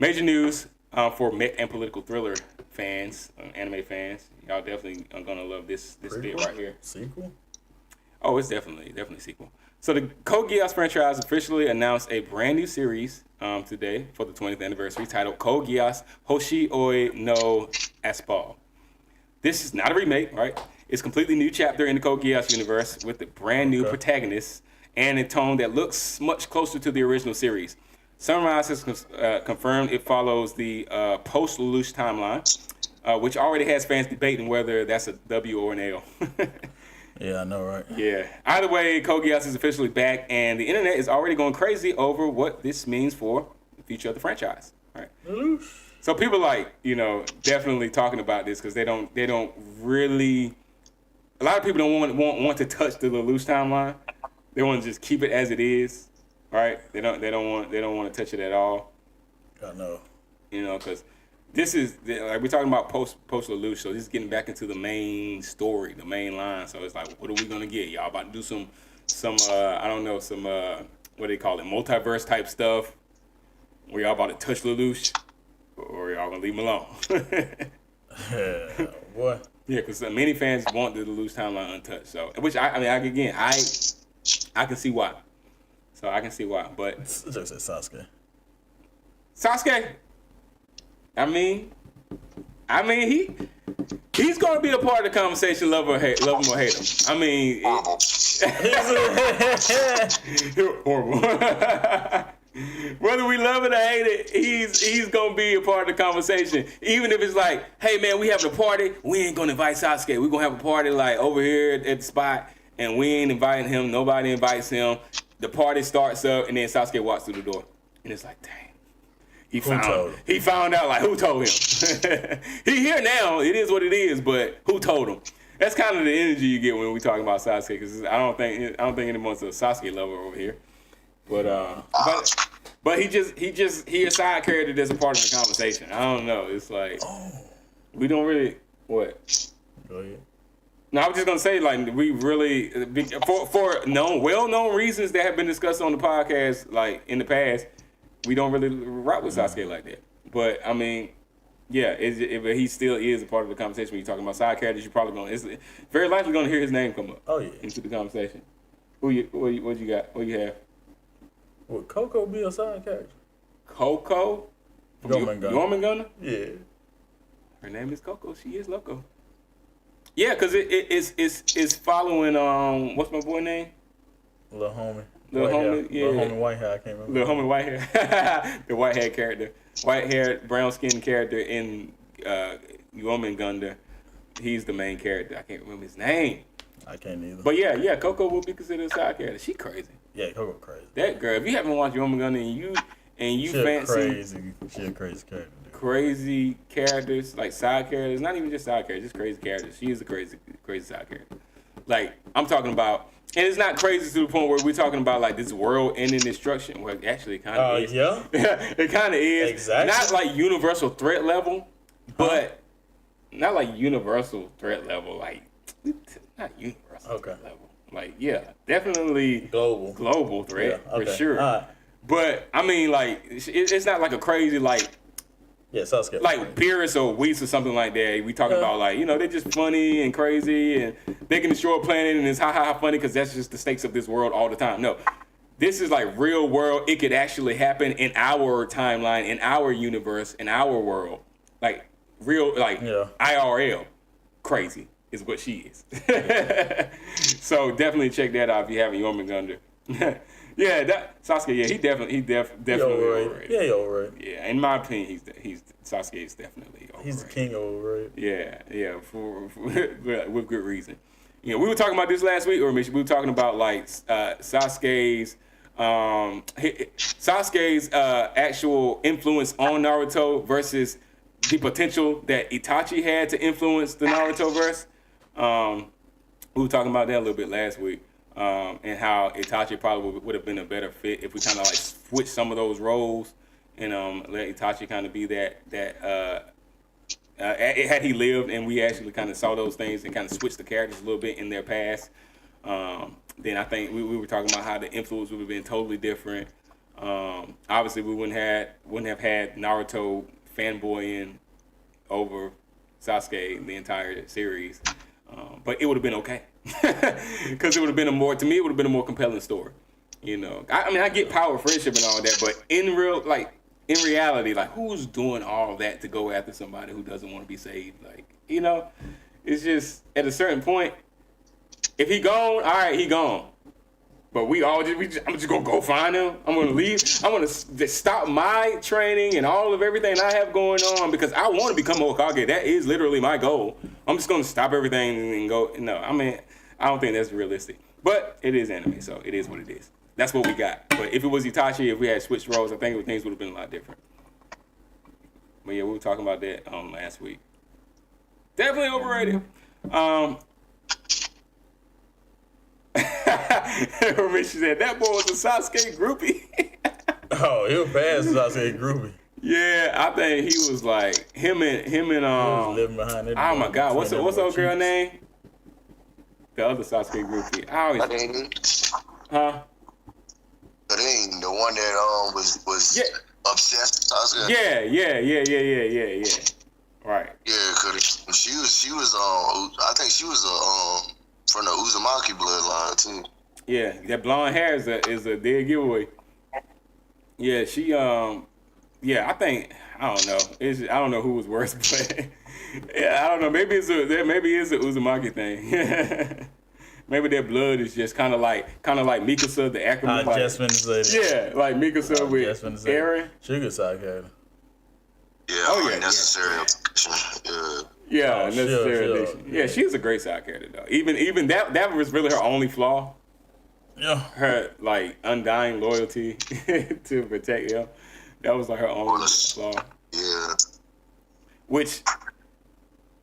major news for mech and political thriller fans, anime fans. Y'all definitely are gonna love this bit right here. Sequel? Oh, it's definitely sequel. So the Code Geass franchise officially announced a brand new series today for the 20th anniversary titled Code Geass Hoshioi no Aspal. This is not a remake, right? It's a completely new chapter in the Code Geass universe with a brand new protagonist and a tone that looks much closer to the original series. Sunrise has confirmed it follows the post-Lelouch timeline, which already has fans debating whether that's a W or an L. Yeah, I know, right? Yeah. Either way, Code Geass is officially back, and the internet is already going crazy over what this means for the future of the franchise. Right. So people definitely talking about this because they don't really. A lot of people don't want to touch the Lelouch timeline. They want to just keep it as it is. Right? They don't want to touch it at all. I know. Because this is like we're talking about post Lelouch, so this is getting back into the main story, the main line. So it's like, what are we gonna get? Y'all about to do some I don't know, some what do they call it, multiverse type stuff? Where y'all about to touch Lelouch, or y'all gonna leave him alone? Boy. Yeah, because many fans want the Lelouch timeline untouched. So, which I can see why. So I can see why, but Just say Sasuke. I mean, he's gonna be a part of the conversation, love him or hate him. I mean, horrible. Whether we love it or hate it, he's gonna be a part of the conversation. Even if it's like, hey man, we having a party, we ain't gonna invite Sasuke. We gonna have a party like over here at the spot, and we ain't inviting him. Nobody invites him. The party starts up, and then Sasuke walks through the door, and it's like, dang. He found out, like, who told him? He here now. It is what it is, but who told him? That's kind of the energy you get when we talking about Sasuke, because I don't think anyone's a Sasuke lover over here. But he a side character that's a part of the conversation. I don't know. It's like we don't really what. Go ahead. No, I was just gonna say, like, we really for well-known reasons that have been discussed on the podcast, like in the past. We don't really rock with Sasuke like that. But, I mean, yeah, but he still is a part of the conversation. When you're talking about side characters, you're probably it's very likely going to hear his name come up into the conversation. What you got? What you have? Would Coco be a side character? Coco? Jormungandr? Yeah. Her name is Coco. She is loco. Yeah, because it's following, what's my boy name? Little homie. Little homie white hair, I can't remember. Little homie white hair. The white hair character. White haired, brown skinned character in Jormungandr. He's the main character. I can't remember his name. I can't either. But yeah, Coco will be considered a side character. She crazy. Yeah, Coco crazy. That girl, if you haven't watched Jormungandr and you fancy she a crazy character. Dude. Crazy characters, like side characters, not even just side characters, just crazy characters. She is a crazy side character. Like, I'm talking about. And it's not crazy to the point where we're talking about like this world-ending destruction. Well, actually, it kind of is. Yeah. It kind of is. Exactly. Not like universal threat level, but not like universal threat level. Like not universal threat level. Like definitely global threat for sure. Right. But I mean, like it's not like a crazy like. Yeah, Sasuke. Like Beerus or Whis or something like that. We talking about like, they're just funny and crazy and they can destroy a planet and it's ha funny because that's just the stakes of this world all the time. No, this is like real world. It could actually happen in our timeline, in our universe, in our world. Like real, like IRL. Crazy is what she is. So definitely check that out if you haven't Jormungandr. Sasuke. He definitely overrated. Yeah, he overrated. Yeah, in my opinion, Sasuke is definitely overrated. He's the king of overrated. Yeah, for with good reason. We were talking about this last week, or we were talking about like Sasuke's Sasuke's actual influence on Naruto versus the potential that Itachi had to influence the Naruto verse. We were talking about that a little bit last week, and how Itachi probably would have been a better fit if we kind of like switch some of those roles and let Itachi kind of be that had he lived and we actually kind of saw those things and kind of switched the characters a little bit in their past. Then I think we were talking about how the influence would have been totally different. Obviously, we wouldn't have had Naruto fanboying over Sasuke the entire series, but it would have been okay because it would have been a more compelling story. You know, I mean, I get power, friendship, and all that, but in reality, like, who's doing all of that to go after somebody who doesn't want to be saved? Like, you know, it's just at a certain point. If he gone, all right, he gone. But I'm just gonna go find him. I'm gonna leave. I'm gonna stop my training and all of everything I have going on because I want to become Hokage. That is literally my goal. I'm just gonna stop everything and go. No, I mean, I don't think that's realistic. But it is anime, so it is what it is. That's what we got. But if it was Itachi, if we had switched roles, I think things would have been a lot different. But yeah, we were talking about that last week. Definitely overrated. Rich said that boy was a Sasuke groupie. Oh, he was past Sasuke groupie. Yeah, I think he was like him and living behind it. Oh my God, what's the old girl name? The other Sasuke groupie. I always huh? Kadeen, the one that was obsessed with Sasuke. Yeah. Right. Yeah, cause she was I think she was from the Uzumaki bloodline too. Yeah, that blonde hair is a dead giveaway. Yeah, she I don't know. I don't know who was worse, but yeah, I don't know. Maybe it's a Uzumaki thing. Maybe their blood is just kind of like Mikasa, the Ackerman. Just been to say that. Yeah, like Mikasa with Eren. Sugar side character. Yeah, unnecessary. Yeah, unnecessary addiction. Yeah, she's a great side character though. Even that was really her only flaw. Yeah. Her like undying loyalty to protect him. That was like her only flaw. Yeah. Which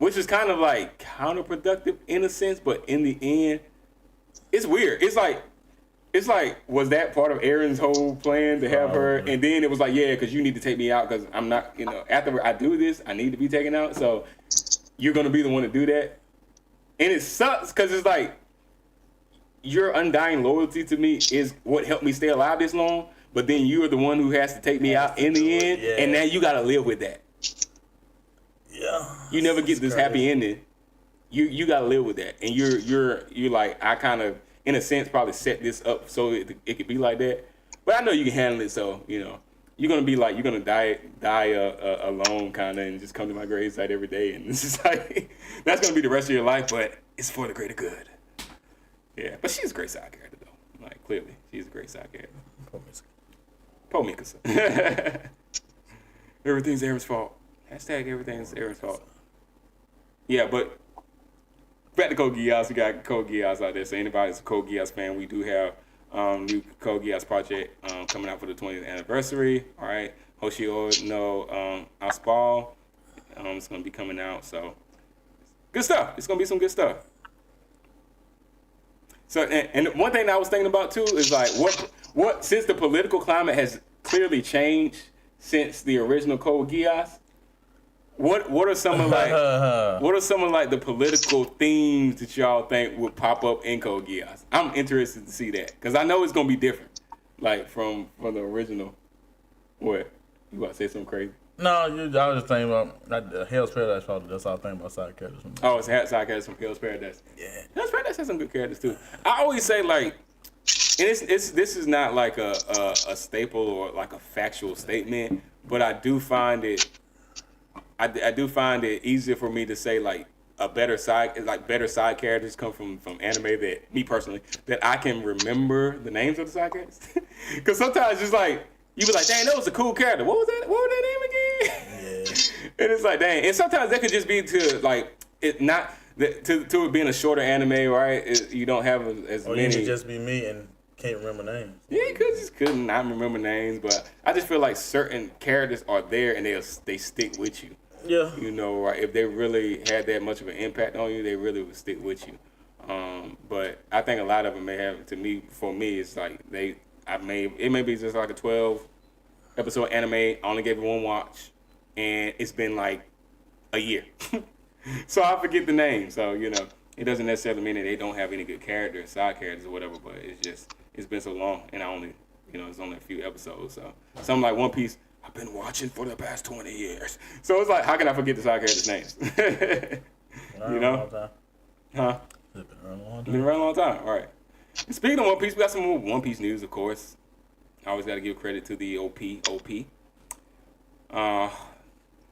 is kind of like counterproductive in a sense, but in the end, it's weird. It's like, was that part of Eren's whole plan to have her? And then it was like, yeah, because you need to take me out because I'm not, after I do this, I need to be taken out. So you're going to be the one to do that. And it sucks because it's like, your undying loyalty to me is what helped me stay alive this long. But then you're the one who has to take me out in the end. Yeah. And now you got to live with that. Yeah. You never get this happy ending. You got to live with that. And you're like, I kind of, in a sense, probably set this up so it could be like that. But I know you can handle it, so, you're going to be like, you're going to die alone, kind of, and just come to my gravesite every day. And it's just like, that's going to be the rest of your life, but it's for the greater good. Yeah, but she's a great side character, though. Like, clearly, she's a great side character. Poor Mikasa. Everything's Eren's fault. Hashtag everything's Eren's fault. Yeah, but back to Code Geass, we got Code Geass out there. So anybody's a Code Geass fan, we do have new Code Geass project coming out for the 20th anniversary. All right, Hoshio no Aspal. It's gonna be coming out. So good stuff. It's gonna be some good stuff. So and one thing that I was thinking about too is like what since the political climate has clearly changed since the original Code Geass. What are some of like the political themes that y'all think would pop up in Code Geass? I'm interested to see that because I know it's gonna be different, like from the original. What you about to say something crazy? No, I was just thinking about Hell's Paradise. Probably that's all I think about side characters. Oh, it's side characters from Hell's Paradise. Yeah, Hell's Paradise has some good characters too. I always say like, and this is not like a staple or like a factual statement, but I do find it easier for me to say like better side characters come from anime that me personally that I can remember the names of the side characters. Because sometimes it's like you be like, dang, that was a cool character. What was that name again? Yeah. And it's like, dang. And sometimes that could just be to like it not to it being a shorter anime, right? You don't have as or many. You could just be me and Can't remember names. Yeah, you couldn't not remember names, but I just feel like certain characters are there and they stick with you. Yeah. You know, right? If they really had that much of an impact on you, they really would stick with you. But I think a lot of them may have. For me, it's like it may be just like a 12 episode anime. I only gave it one watch, and it's been like a year, so I forget the name. So you know, it doesn't necessarily mean that they don't have any good characters, side characters or whatever. But it's been so long, and it's only a few episodes. So something like One Piece, I've been watching for the past 20 years. So it's like, how can I forget the side characters' names? You know? Huh? It's been around a long time. Been around a long time. All right. And speaking of One Piece, we got some more One Piece news, of course. I always got to give credit to the OP.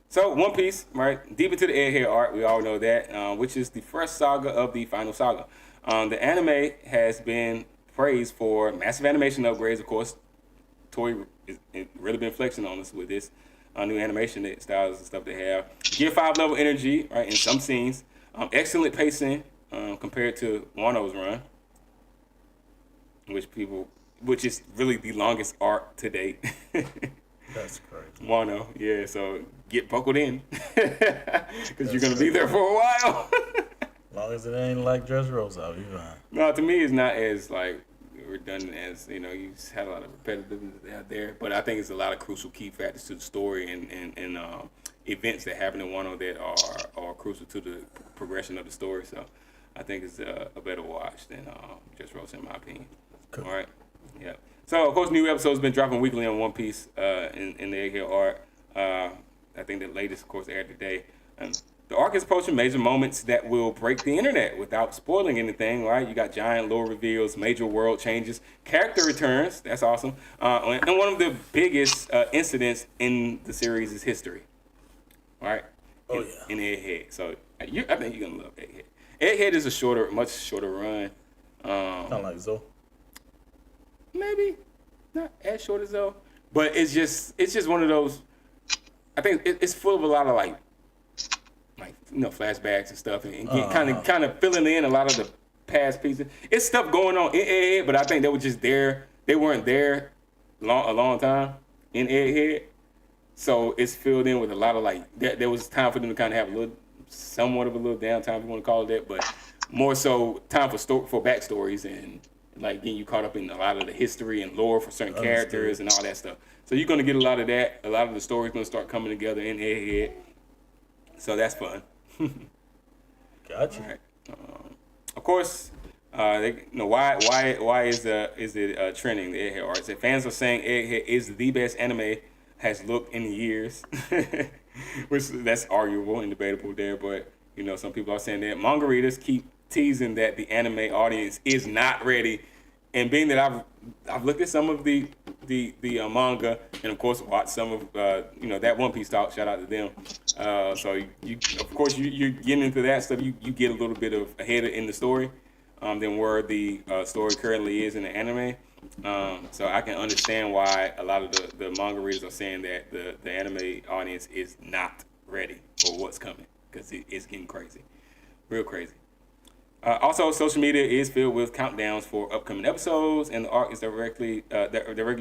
So One Piece, right? Deep into the Egghead arc, we all know that, which is the first saga of the final saga. The anime has been praised for massive animation upgrades, of course. Toei has really been flexing on us with this new animation styles and stuff they have. Gear 5 level energy, right, in some scenes. Excellent pacing compared to Wano's run, which is really the longest arc to date. That's crazy. Wano, yeah, so get buckled in because you're going to be there for a while. As long as it ain't like Dressrosa, I'll be fine. No, to me, it's not as like redundant as you had a lot of repetitiveness out there, but I think it's a lot of crucial key factors to the story and events that happen in Wano that are crucial to the progression of the story. So I think it's a better watch than Dressrosa, in my opinion. Cool. All right, yeah. So of course, new episodes been dropping weekly on One Piece in the Egghead arc. I think the latest, of course, aired today. The arc is approaching major moments that will break the internet without spoiling anything, right? You got giant lore reveals, major world changes, character returns. That's awesome. And one of the biggest incidents in the series is history, right? In Egghead. So I think you're going to love Egghead. Egghead is much shorter run. Kind of like Zoe. Maybe not as short as Zoe, but it's just one of those. I think it's full of a lot of like flashbacks and stuff, and kind of filling in a lot of the past pieces. It's stuff going on in Egghead, but I think they were just there. They weren't there a long time in Egghead, so it's filled in with a lot of like. There was time for them to kind of have somewhat of a little downtime, if you want to call it that, but more so time for backstories and like getting you caught up in a lot of the history and lore for certain characters and all that stuff. So you're gonna get a lot of that. A lot of the stories gonna start coming together in Egghead. So that's fun. Gotcha. Right. Of course, why is it trending the Egghead art? So fans are saying Egghead is the best anime has looked in years, which that's arguable and debatable there. But some people are saying that manga readers keep teasing that the anime audience is not ready, and being that I've looked at some of the manga and of course watched some of that One Piece talk. Shout out to them. So you're getting into that stuff. You get a little bit of ahead in the story than where the story currently is in the anime. So I can understand why a lot of the manga readers are saying that the anime audience is not ready for what's coming because it's getting crazy, real crazy. Also, social media is filled with countdowns for upcoming episodes, and the arc is directly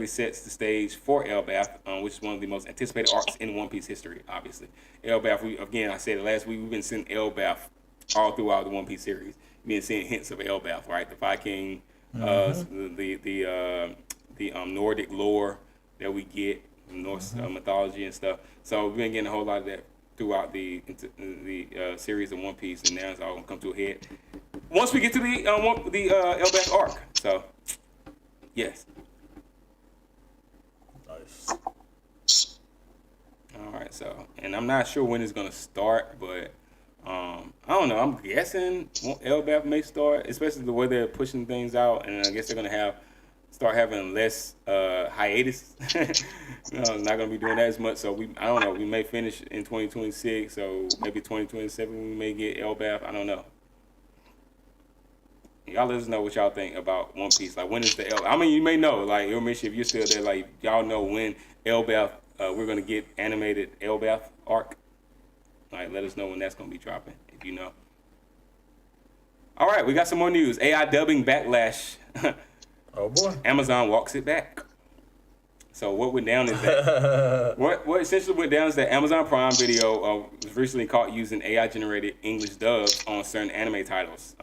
sets the stage for Elbaf, which is one of the most anticipated arcs in One Piece history. Obviously, Elbaf. I said it last week. We've been seeing Elbaf all throughout the One Piece series. We've been seeing hints of Elbaf, right? The Viking, the Nordic lore that we get, Norse mythology and stuff. So we've been getting a whole lot of that throughout the series of One Piece, and now it's all gonna come to a head once we get to the Elbaf arc. So, yes. Nice. All right. So, and I'm not sure when it's gonna start, but I don't know. I'm guessing Elbaf may start, especially the way they're pushing things out, and I guess they're gonna start having less hiatus. Not gonna be doing that as much. So I don't know. We may finish in 2026, so maybe 2027 we may get Elbaf. I don't know. Y'all let us know what y'all think about One Piece. Like, when is the Elbaf? I mean, you may know. Like, if you're still there, like, y'all know when Elbaf, we're gonna get animated Elbaf arc. Like, let us know when that's gonna be dropping, if you know. All right, we got some more news. AI dubbing backlash. Oh boy. Amazon walks it back. So what went down is that what essentially went down is that Amazon Prime Video was recently caught using AI-generated English dubs on certain anime titles.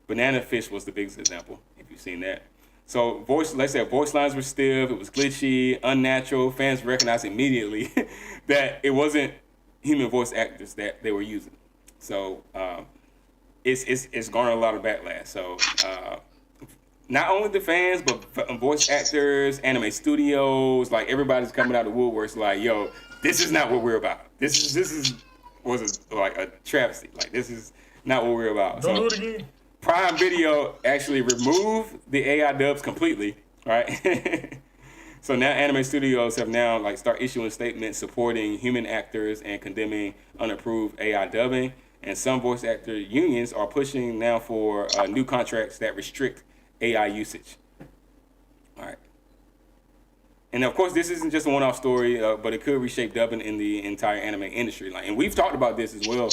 Banana Fish was the biggest example, if you've seen that. So voice lines were stiff, it was glitchy, unnatural. Fans recognized immediately that it wasn't human voice actors that they were using. So it's garnered a lot of backlash. So not only the fans, but voice actors, anime studios, like everybody's coming out of the woodworks like, yo, this is not what we're about. This was a travesty. Like, this is not what we're about. Don't So, do it again. Prime Video actually removed the AI dubs completely, right? So now anime studios have now start issuing statements supporting human actors and condemning unapproved AI dubbing. And some voice actor unions are pushing now for new contracts that restrict AI usage. All right. And of course, this isn't just a one-off story, but it could reshape dubbing in the entire anime industry. And we've talked about this as well,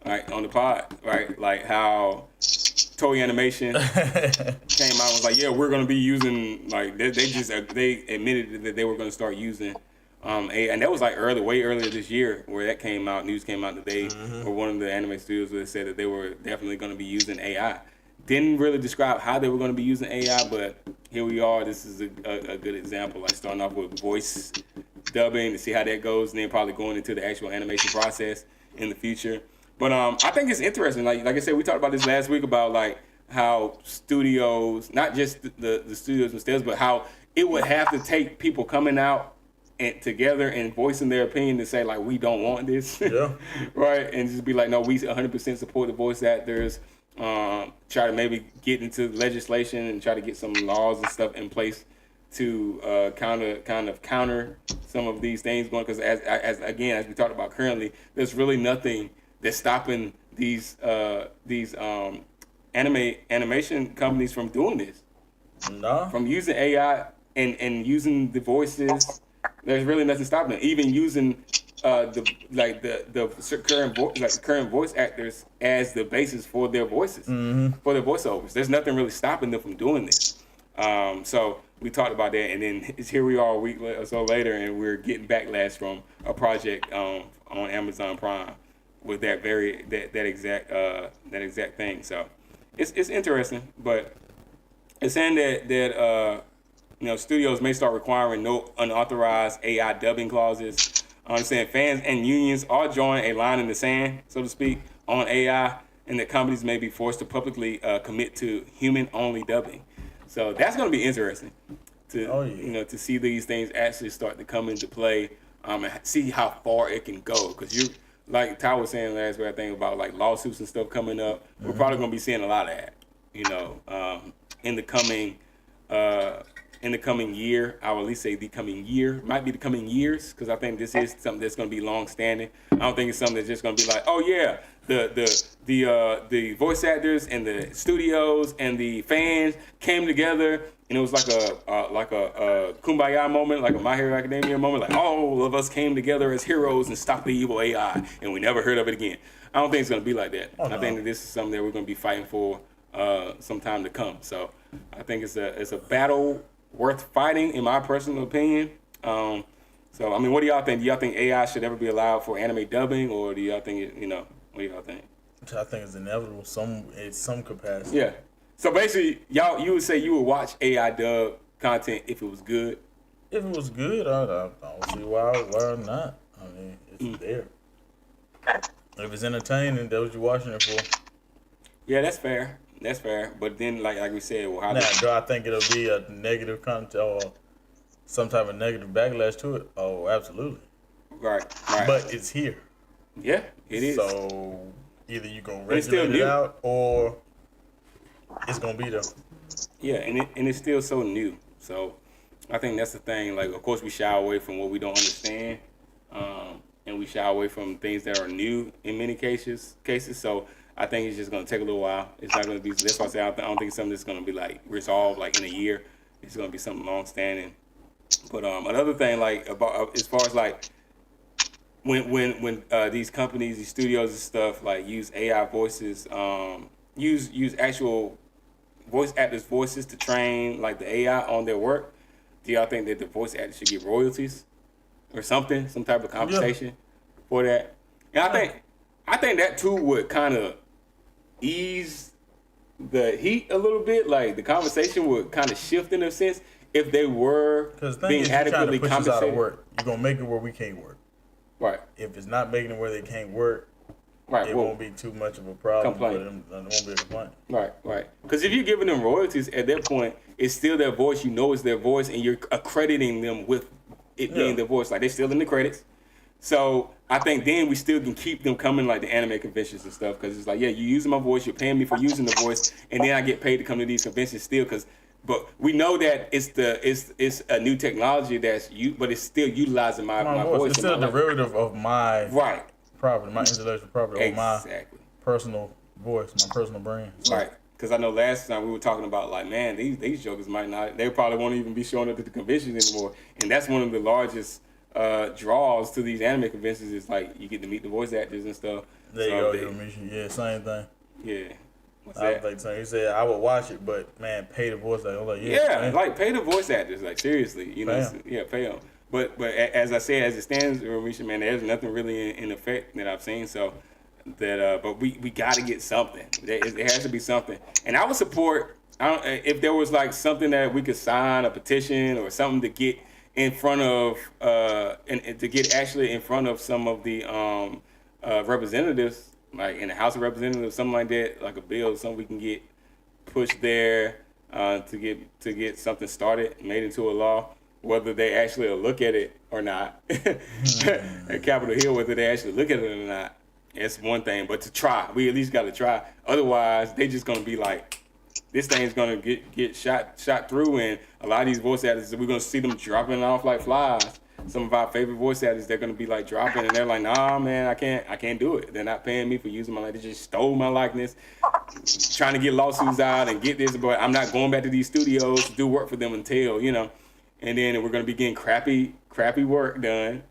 right, on the pod, right? Like how Toei Animation came out and was like, yeah, we're going to be using, they admitted that they were going to start using AI. And that was way earlier this year where that came out, news came out that they were one of the anime studios that said that they were definitely going to be using AI. Didn't really describe how they were going to be using AI, but here we are. This is a good example, starting off with voice dubbing to see how that goes, and then probably going into the actual animation process in the future. But I think it's interesting. Like I said, we talked about this last week about how studios, not just the studios themselves, but how it would have to take people coming out and together and voicing their opinion to say we don't want this, Yeah. right? And just be like, no, we 100% support the voice actors. Try to maybe get into legislation and try to get some laws and stuff in place to counter some of these things going, because as we talked about currently, there's really nothing that's stopping these animation companies from doing this. No. From using AI and using the voices. There's really nothing stopping them. Even using the current voice actors as the basis for their voices, for their voiceovers. There's nothing really stopping them from doing this. So we talked about that, and then here we are a week or so later, and we're getting backlash from a project on Amazon Prime with that exact thing. So it's interesting, but it's saying that studios may start requiring no unauthorized AI dubbing clauses. I understand fans and unions are drawing a line in the sand, so to speak, on AI, and that companies may be forced to publicly commit to human-only dubbing. So that's going to be interesting to to see these things actually start to come into play, and see how far it can go. Because like Ty was saying last week, I think about lawsuits and stuff coming up. We're probably going to be seeing a lot of that, in the coming year. I would at least say the coming year, might be the coming years, because I think this is something that's going to be long-standing. I don't think it's something that's just going to be like, oh yeah, the voice actors and the studios and the fans came together, and it was like a kumbaya moment, like a My Hero Academia moment, like all of us came together as heroes and stopped the evil AI, and we never heard of it again. I don't think it's going to be like that. I think that this is something that we're going to be fighting for some time to come. So I think it's a battle worth fighting, in my personal opinion. So I mean, what do y'all think? Do y'all think AI should ever be allowed for anime dubbing, or do y'all think what do y'all think? I think it's inevitable in some capacity. Yeah. So basically, you would say you would watch AI dub content if it was good. If it was good, I don't see why not. I mean, it's there. If it's entertaining, that's what you're watching it for. Yeah, that's fair. That's fair. But then, like we said, well, do I think it'll be a negative content or some type of negative backlash to it? Oh, absolutely. Right. But it's here. Yeah, it is. So either you're going to regulate it out or it's going to be there. Yeah, and it's still so new. So I think that's the thing. Of course, we shy away from what we don't understand. And we shy away from things that are new in many cases. So I think it's just going to take a little while. It's not going to be, that's why I say I don't think it's something that's going to be resolved in a year. It's going to be something long-standing. But another thing, about as far as when these companies, these studios and stuff use AI voices, use actual voice actors' voices to train like the AI on their work, do y'all think that the voice actors should get royalties or something, some type of compensation for that? And I think that too would kind of ease the heat a little bit. Like the conversation would kind of shift in a sense if they were being adequately push compensated. us out of work. You're gonna make it where we can't work. Right. If it's not making it where they can't work, Right. it won't be too much of a problem. It won't be a complaint. Right. Because if you're giving them royalties at that point, it's still their voice. You know it's their voice, and you're accrediting them with it being their voice. Like they're still in the credits. So I think then we still can keep them coming like the anime conventions and stuff, because it's like, yeah, you're using my voice, you're paying me for using the voice, and then I get paid to come to these conventions still. But we know that it's a new technology but it's still utilizing my voice. It's still a derivative of my property, my intellectual property, or my personal voice, my personal brand. So. Right. Because I know last time we were talking about like, man, these jokers might not, they probably won't even be showing up at the conventions anymore, and that's one of the largest draws to these anime conventions is like you get to meet the voice actors and stuff. There you go, yeah, same thing. Yeah. What's I that? think so. He said I would watch it, but man, pay the voice actors. I'm like, like pay the voice actors, like seriously, you know, pay them. But as I said, as it stands, Ramisha, man, there's nothing really in effect that I've seen. So that, but we got to get something. There has to be something, and I would support. If there was like something that we could sign a petition or something to get in front of and to get actually in front of some of the representatives, like in the House of Representatives, something like that, like a bill, something we can get pushed there to get something started, made into a law. Whether they actually will look at it or not, at Capitol Hill, whether they actually look at it or not, it's one thing. But to try, we at least got to try. Otherwise, they just gonna be like, this thing's gonna get shot through, and a lot of these voice actors, we're gonna see them dropping off like flies. Some of our favorite voice actors, they're gonna be like dropping, and they're like, nah, man, I can't do it. They're not paying me for using my likeness. They just stole my likeness, trying to get lawsuits out and get this, but I'm not going back to these studios to do work for them until, you know. And then we're gonna be getting crappy work done.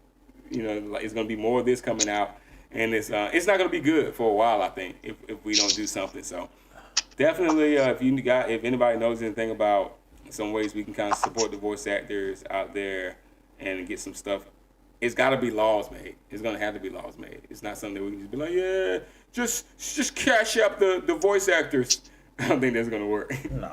You know, like it's gonna be more of this coming out, and it's not gonna be good for a while. I think if we don't do something. So definitely, if anybody knows anything about some ways we can kind of support the voice actors out there and get some stuff, it's got to be laws made. It's gonna have to be laws made. It's not something that we can just be like, yeah, just cash up the voice actors. I don't think that's gonna work. No,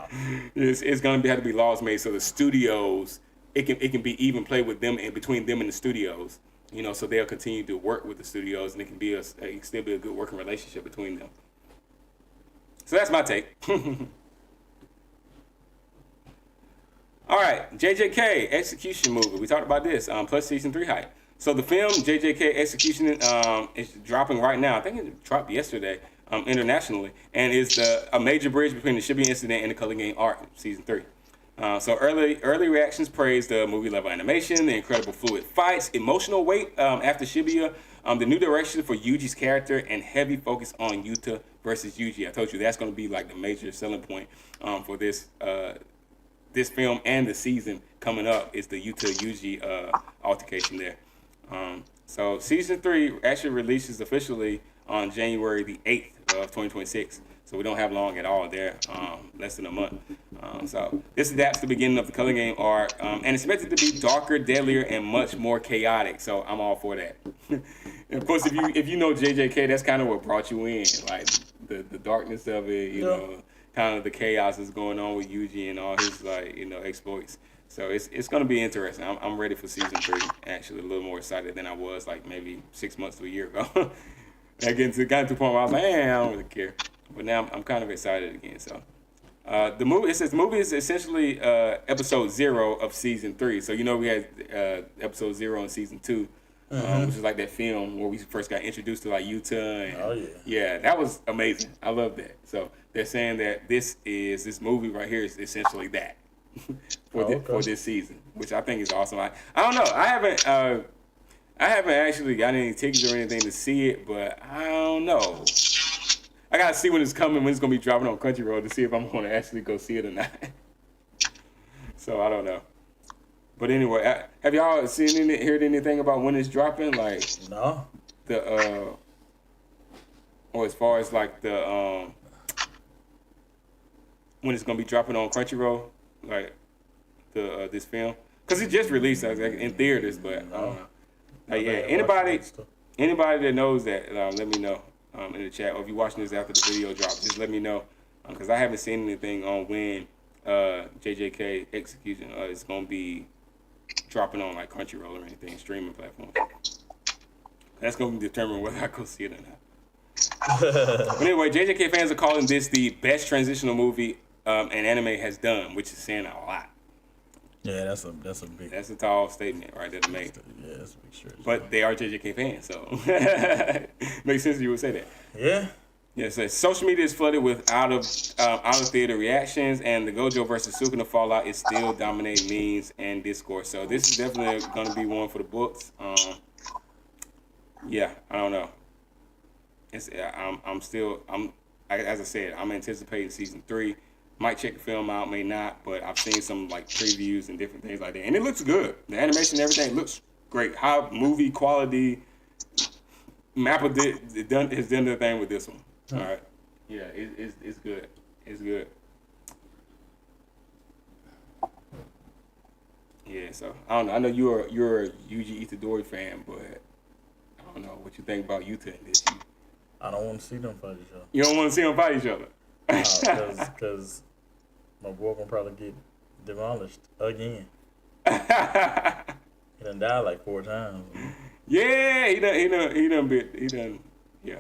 it's gonna have to be laws made so the studios it can be even play with them and between them and the studios, you know, so they'll continue to work with the studios and it can still be a good working relationship between them. So that's my take. All right, JJK Execution movie. We talked about this plus season 3 hype. So the film JJK Execution is dropping right now. I think it dropped yesterday. Internationally, and is a major bridge between the Shibuya incident and the Color Game arc, season 3. So early reactions praised the movie level animation, the incredible fluid fights, emotional weight after Shibuya, the new direction for Yuji's character, and heavy focus on Yuta versus Yuji. I told you that's going to be like the major selling point for this film and the season coming up is the Yuta Yuji altercation there. So season 3 actually releases officially on January the 8th of 2026. So we don't have long at all there, less than a month. So this adapts the beginning of the Color Game arc, and it's expected to be darker, deadlier, and much more chaotic. So I'm all for that. And of course, if you know JJK, that's kind of what brought you in, like the darkness of it, you know, kind of the chaos that's going on with Yuji and all his exploits. So it's going to be interesting. I'm ready for season 3. Actually, a little more excited than I was like maybe 6 months to a year ago. I got to the point where I was like, I don't really care. But now I'm kind of excited again. So the movie is essentially episode 0 of season 3. So you know we had episode 0 in season 2, which is like that film where we first got introduced to like Yuta. And, yeah, that was amazing. I love that. So they're saying that this movie right here is essentially that for this season, which I think is awesome. I don't know. I haven't actually got any tickets or anything to see it, but I don't know. I gotta see when it's coming, when it's gonna be dropping on Crunchyroll to see if I'm gonna actually go see it or not. So I don't know. But anyway, have y'all heard anything about when it's dropping? Like no. Or as far as like the when it's gonna be dropping on Crunchyroll, like the this film, because it just released like, in theaters, but I don't know. Like, yeah, anybody that knows that, let me know in the chat, or if you're watching this after the video drops, just let me know, because I haven't seen anything on when JJK Execution is gonna be dropping on like Crunchyroll or anything streaming platform. That's gonna determine whether I go see it or not. But anyway, JJK fans are calling this the best transitional movie an anime has done, which is saying a lot. Yeah, that's a big. That's a tall statement right there to make. Yeah, that's a big stretch. But they are JJK fans, so makes sense you would say that. Yeah. Yeah, so social media is flooded with out of theater reactions, and the Gojo versus Sukuna fallout is still dominating memes and discourse. So this is definitely going to be one for the books. Yeah, I don't know. It's as I said, I'm anticipating season 3. Might check the film out, may not, but I've seen some like previews and different things like that, and it looks good. The animation and everything looks great. High movie quality. Mappa has done their thing with this one. All right. Yeah, it's good. It's good. Yeah, so I don't know. I know you're a Yuji Itadori fan, but I don't know what you think about Yuta in this. I don't want to see them fight each other. You don't want to see them fight each other? Because my boy gonna probably get demolished again. He done died like 4 times. Yeah, he done. Yeah.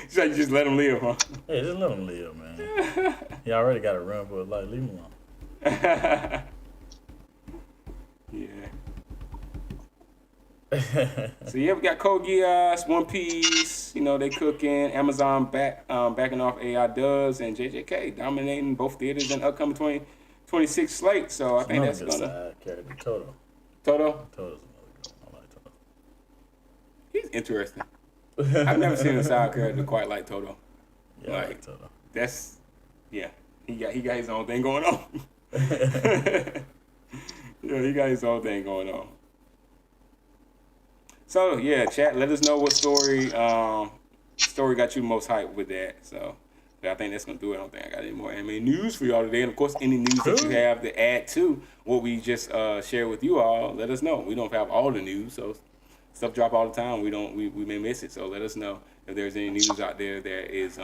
So you just let him live, huh? Yeah, just let him live, man. He already got to run for his life. Leave him alone. Yeah. So yeah, we got Code Geass, One Piece. You know they cooking. Amazon backing off AI Dubs, and JJK dominating both theaters in upcoming 2026 slate. So I think that's gonna. Side character, Toto. Toto. Toto's another girl. I like Toto. He's interesting. I've never seen a side character quite like Toto. Yeah, I like Toto. That's yeah. He got his own thing going on. Yeah, he got his own thing going on. So yeah, chat. Let us know what story got you most hyped with that. So I think that's gonna do it. I don't think I got any more anime news for y'all today. And of course, any news that you have to add to what we just shared with you all, let us know. We don't have all the news, so stuff drop all the time. We may miss it. So let us know if there's any news out there that is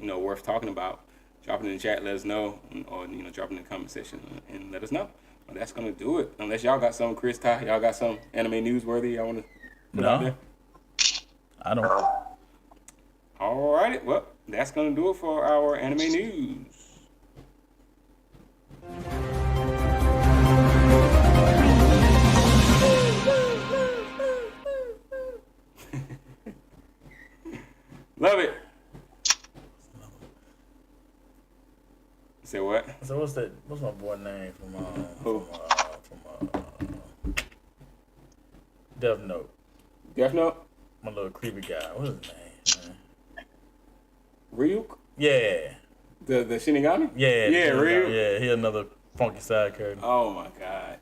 worth talking about. Drop it in the chat. Let us know, or drop it in the comment section and let us know. Well, that's gonna do it. Unless y'all got something, Chris, Ty, y'all got some anime newsworthy y'all want to put out there? I don't. All right. Well, that's gonna do it for our anime news. Love it. Say what? So what's my boy name from Death Note? Death Note? My little creepy guy. What's his name, man? Ryuk? Yeah. The Shinigami? Yeah. Ryuk. Yeah, he another funky side character. Oh my god.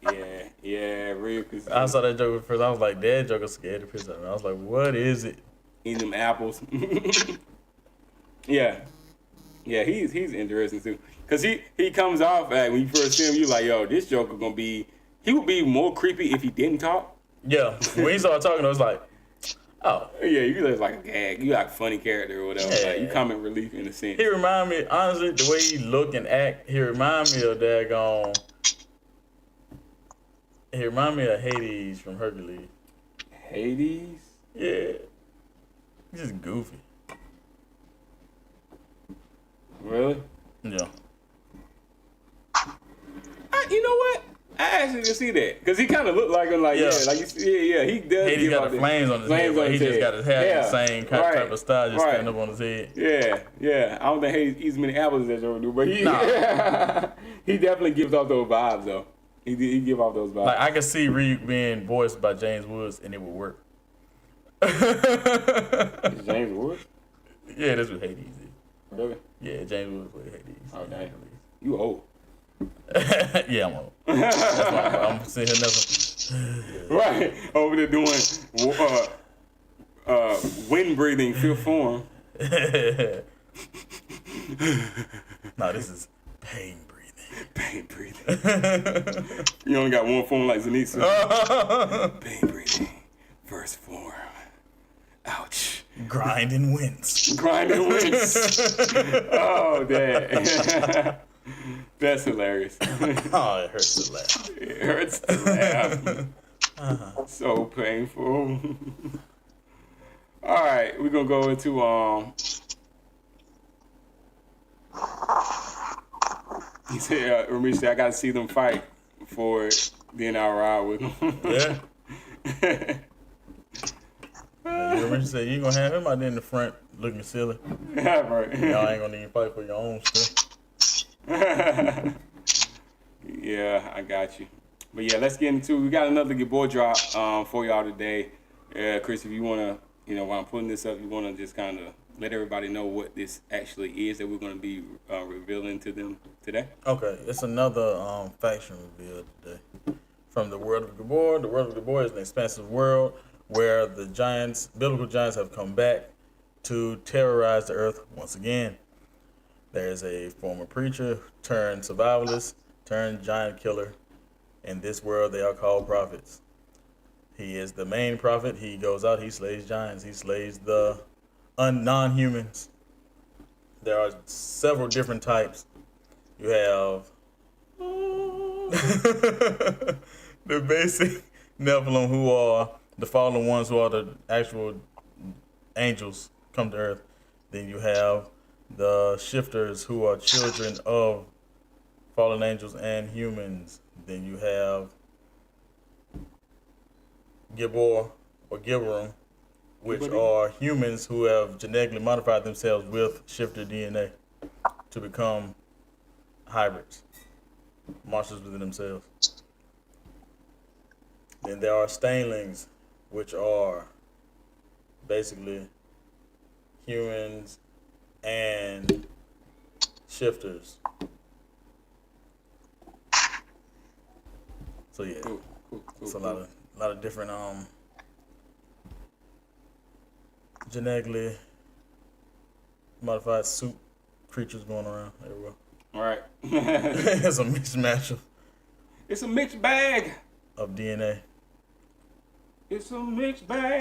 Yeah, Ryuk is. I saw that joke first. I was like, that joker scared the piss out of me. I was like, what is it? Eating them apples. Yeah, he's interesting too. Cause he comes off when you first see him, you like, yo, this Joker he would be more creepy if he didn't talk. Yeah, when he started talking, I was like, oh. Yeah, you look like a gag. You like a funny character or whatever. Yeah. Like, you comic relief in a sense. He remind me, honestly, the way he look and act, he remind me of daggone. He remind me of Hades from Hercules. Hades? Yeah. He's just goofy. Really? Yeah. You know what? I actually can see that because he kind of looked like him. Like he does. Hades got the flames on his head, but he just got his hair the same type of style, just standing up on his head. Yeah. I don't think Hades eats many apples as Joker do, but he he definitely gives off those vibes though. He give off those vibes. Like I could see Ryuk being voiced by James Woods, and it would work. Is James Woods? Yeah, that's what Hades is. Really? Yeah, James Woods played Hades. Oh, damn. You old. Yeah, I'm old. That's why I'm sitting here never. Right. Over there doing wind breathing fifth form. No, this is pain breathing. Pain breathing. You only got one form like Zenitsu. Pain breathing. First form. Ouch. Grind and wince. Grind and wince. Oh, dang. That's hilarious. Oh, it hurts to laugh. It hurts to laugh. So painful. All right, we're gonna go into He said, Ramesh said, I gotta see them fight before then I'll ride with them. Yeah. You remember said you ain't gonna have him out there in the front looking silly. Yeah, right. Y'all ain't gonna even fight for your own stuff. Yeah, I got you. But yeah, let's get into. We got another good boy drop for y'all today. Chris, if you wanna, while I'm putting this up, you wanna just kind of let everybody know what this actually is that we're gonna be revealing to them today. Okay, it's another faction reveal today from the world of Gabor. The world of Gabor is an expansive world where the biblical giants have come back to terrorize the earth once again. There's a former preacher turned survivalist turned giant killer. In this world, they are called prophets. He is the main prophet. He goes out, he slays giants, he slays the non-humans. There are several different types. You have the basic Nephilim, who are the fallen ones, who are the actual angels come to earth. Then you have the shifters, who are children of fallen angels and humans. Then you have Gibor or Giborim, which are humans who have genetically modified themselves with shifter DNA to become hybrids, monsters within themselves. Then there are Stainlings, which are basically humans and shifters. So yeah, Cool. it's a lot of different genetically modified soup creatures going around everywhere. All right. It's a mismatch It's a mixed bag. of DNA. It's a mixed bag.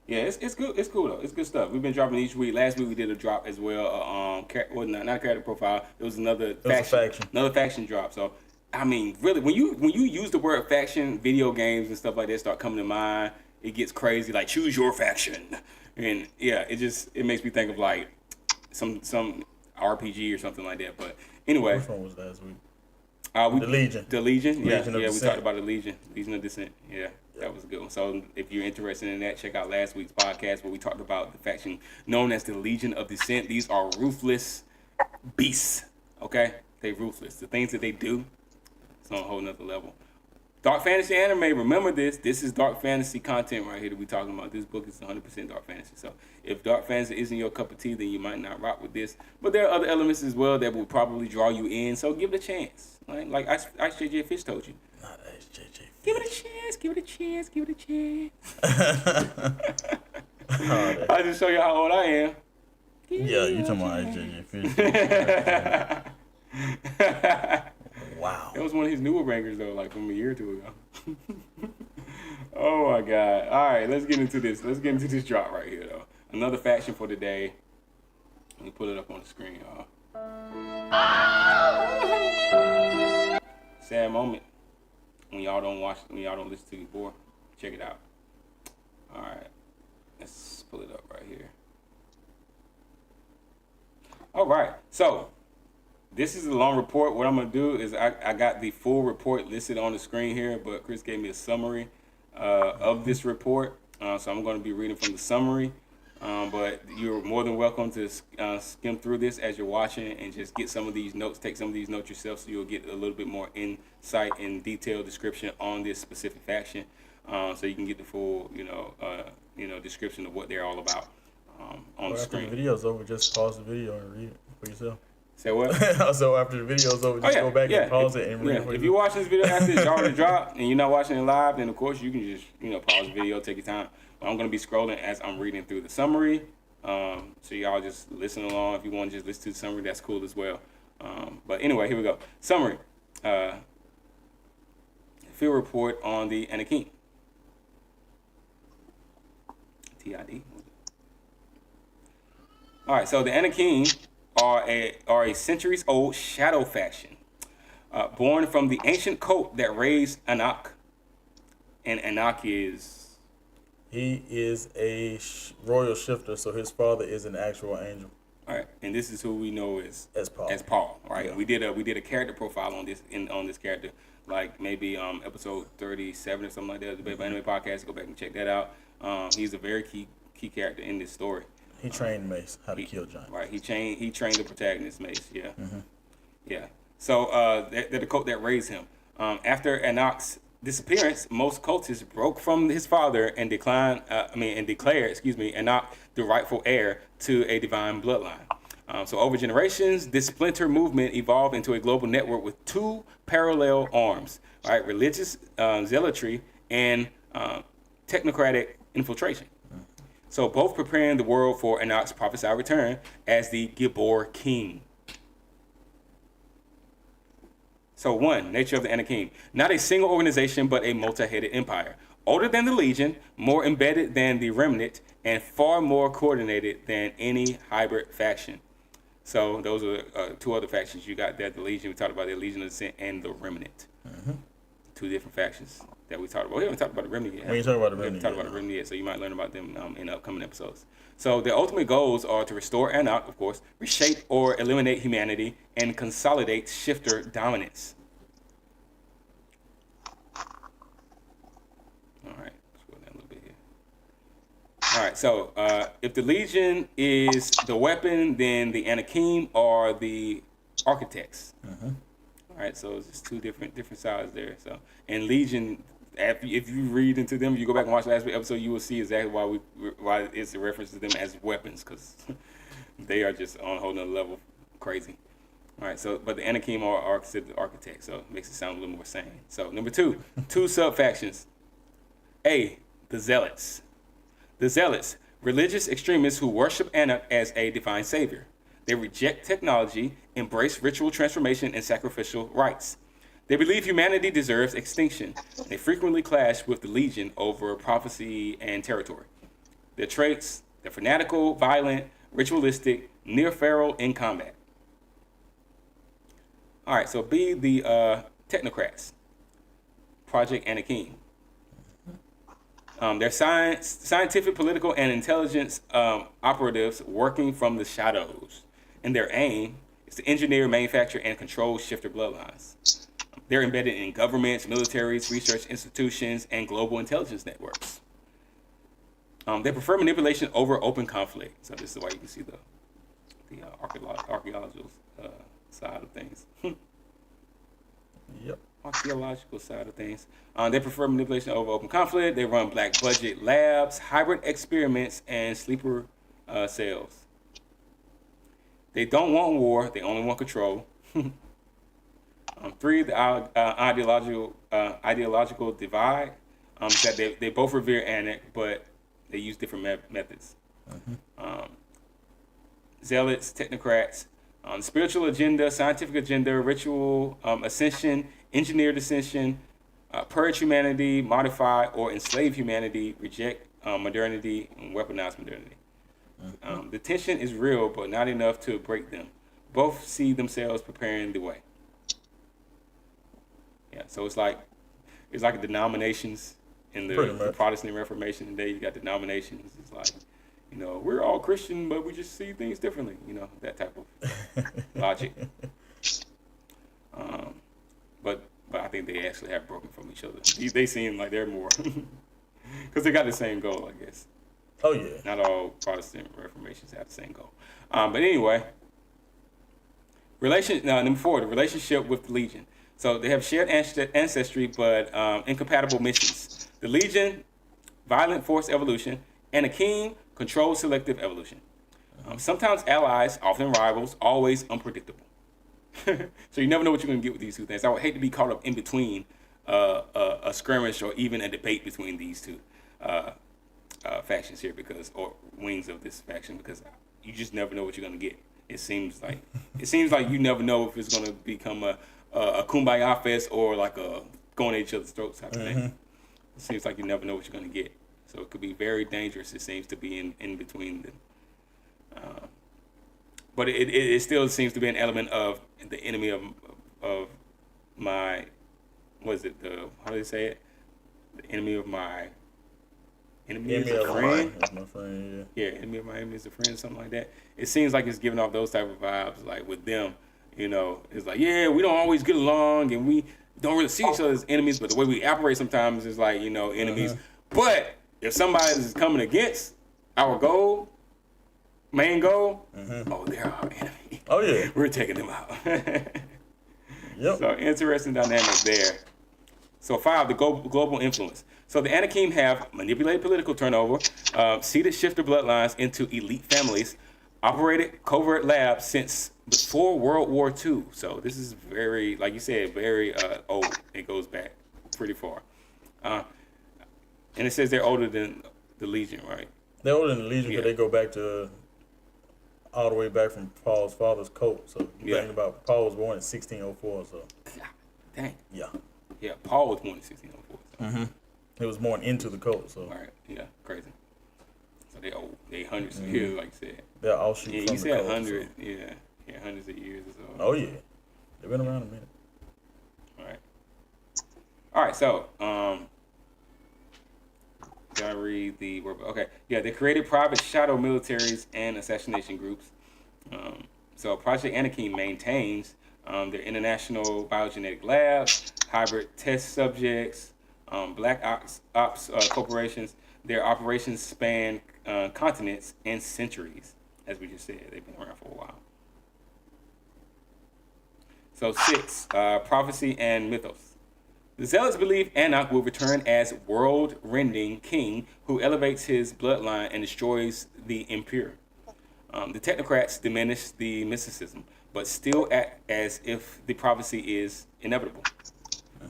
Yeah, it's good. It's cool though. It's good stuff. We've been dropping each week. Last week we did a drop as well. Not a character profile. It was another faction. Another faction drop. So, I mean, really, when you use the word faction, video games and stuff like that start coming to mind. It gets crazy. Like, choose your faction, and yeah, it makes me think of like some RPG or something like that. But anyway, Which one was last week? The Legion. The Legion. Legion of we Descent. talked about the Legion of Descent. Yeah. That was a good one. So if you're interested in that, check out last week's podcast where we talked about the faction known as the Legion of Descent. These are ruthless beasts, okay? They ruthless. The things that they do, it's on a whole nother level. Dark Fantasy Anime, remember this. This is dark fantasy content right here that we're talking about. This book is 100% dark fantasy. So if dark fantasy isn't your cup of tea, then you might not rock with this. But there are other elements as well that will probably draw you in. So give it a chance. Like Ice JJ Fish told you. Not HJJ. Give it a chance, give it a chance, give it a chance. Oh, I'll just show you how old I am. yeah, you talking about HJJ Fish. Wow. That was one of his newer bangers, though, like from a year or two ago. Oh, my God. All right, let's get into this. Let's get into this drop right here, though. Another faction for the day. Let me pull it up on the screen, y'all. Sad moment. When y'all don't listen to Gabor, check it out. All right, let's pull it up right here. All right, so this is a long report. What I'm gonna do is I got the full report listed on the screen here, but Chris gave me a summary of this report, so I'm gonna be reading from the summary. But you're more than welcome to skim through this as you're watching and just get some of these notes, take some of these notes yourself so you'll get a little bit more insight and detailed description on this specific faction, so you can get the full, description of what they're all about on the screen. After the video's over, just pause the video and read it for yourself. Say what? So after the video's over, just go back and pause it and read it for yourself. If you watch this video after it's already dropped and you're not watching it live, then of course you can just, pause the video, take your time. I'm going to be scrolling as I'm reading through the summary, So y'all just listen along. If you want to just listen to the summary, that's cool as well. But anyway, here we go. Summary. Field report on the Anakim. TID. All right, so the Anakim are a centuries-old shadow faction, born from the ancient cult that raised Anak. And Anak is... He is a royal shifter, so his father is an actual angel. All right, and this is who we know as Paul. All right, Yeah. we did a character profile on this character, like maybe episode 37 or something like that. The DebatableAnime podcast. Go back and check that out. He's a very key character in this story. He trained Mace how to kill giants. Right, he trained the protagonist Mace. Yeah, yeah. So they're the cult that raised him. After Anak's disappearance, most cultists broke from his father and declared, Anak the rightful heir to a divine bloodline. So over generations, this splinter movement evolved into a global network with two parallel arms, right? Religious zealotry and technocratic infiltration. So both preparing the world for Anak's prophesied return as the Gibor King. So one, nature of the Anakim. Not a single organization, but a multi-headed empire. Older than the Legion, more embedded than the Remnant, and far more coordinated than any hybrid faction. So those are two other factions you got there. The Legion, we talked about the Legion of Descent, and the Remnant. Two different factions that we talked about. We haven't talked about the Remnant yet. We ain't talking about the Remnant We haven't talked about the Remnant yet, so you might learn about them in upcoming episodes. So their ultimate goals are to restore Anak, of course, reshape or eliminate humanity, and consolidate shifter dominance. All right, let's go down a little bit here. All right, so if the Legion is the weapon, then the Anakim are the architects. All right, so it's just two different sides there. So, and Legion, if you read into them, you go back and watch last week's episode, you will see exactly why it's a reference to them as weapons, because they are just on a whole nother level crazy. All right, so but the Anakim are considered the architects, so it makes it sound a little more sane. So number two sub-factions. A, the Zealots. The Zealots, religious extremists who worship Anak as a divine savior. They reject technology, embrace ritual transformation and sacrificial rites. They believe humanity deserves extinction. They frequently clash with the Legion over prophecy and territory. Their traits, they're fanatical, violent, ritualistic, near-feral in combat. All right, so B, the technocrats. Project Anakim. They're scientific, political, and intelligence operatives working from the shadows. And their aim is to engineer, manufacture, and control shifter bloodlines. They're embedded in governments, militaries, research institutions, and global intelligence networks. They prefer manipulation over open conflict. So this is why you can see the archaeological side of things. Yep. Archaeological side of things. They prefer manipulation over open conflict. They run black budget labs, hybrid experiments, and sleeper cells. They don't want war. They only want control. 3, the ideological divide. That they both revere Anak, but they use different methods. Zealots, technocrats, spiritual agenda, scientific agenda, ritual ascension, engineered ascension, purge humanity, modify or enslave humanity, reject modernity, and weaponize modernity. The tension is real, but not enough to break them. Both see themselves preparing the way. Yeah, so it's like denominations in the Protestant Reformation today. You got denominations. It's like, we're all Christian, but we just see things differently. That type of logic. But I think they actually have broken from each other. They seem like they're more because they got the same goal, I guess. Oh yeah. Not all Protestant Reformations have the same goal. But anyway, number 4, the relationship with the Legion. So they have shared ancestry, but incompatible missions. The Legion, violent force evolution, and Anakim, controlled selective evolution. Sometimes allies, often rivals, always unpredictable. So you never know what you're going to get with these two things. I would hate to be caught up in between a skirmish or even a debate between these two. factions here or wings of this faction, because you just never know what you're gonna get. It seems like you never know if it's gonna become a kumbaya fest or like a going at each other's throats type of thing. It seems like you never know what you're gonna get. So it could be very dangerous. It seems to be in between them. But it still seems to be an element of the enemy of my, what is it? How do they say it? The enemy of my enemy is a friend. That's my friend, yeah. Yeah, enemy of my enemy is a friend, something like that. It seems like it's giving off those type of vibes. Like with them, it's like, yeah, we don't always get along and we don't really see each other as enemies, but the way we operate sometimes is like, enemies. But if somebody is coming against our main goal, oh, they're our enemy. Oh, yeah. We're taking them out. Yep. So interesting dynamic there. So 5, the global influence. So the Anakim have manipulated political turnover, seeded shifter bloodlines into elite families, operated covert labs since before World War II. So this is very, like you said, very old. It goes back pretty far. And it says they're older than the Legion, right? They're older than the Legion because they go back to all the way back from Paul's father's cult. So you think about Paul was born in 1604. So dang. Yeah. Yeah, Paul was born in 1604. So. He was born into the cult. So right. Yeah, crazy. So they old. They hundreds of years, like you said. They're offshoot from the cult. You said 100. So. Yeah, hundreds of years or so. Oh yeah, they've been around a minute. All right. So gotta read the word. Okay. Yeah, they created private shadow militaries and assassination groups. So Project Anakim maintains their international biogenetic labs, hybrid test subjects, black ops corporations. Their operations span continents and centuries. As we just said, they've been around for a while. So 6, prophecy and mythos. The Zealots believe Anak will return as world-rending king who elevates his bloodline and destroys the impure. The technocrats diminish the mysticism, but still act as if the prophecy is inevitable.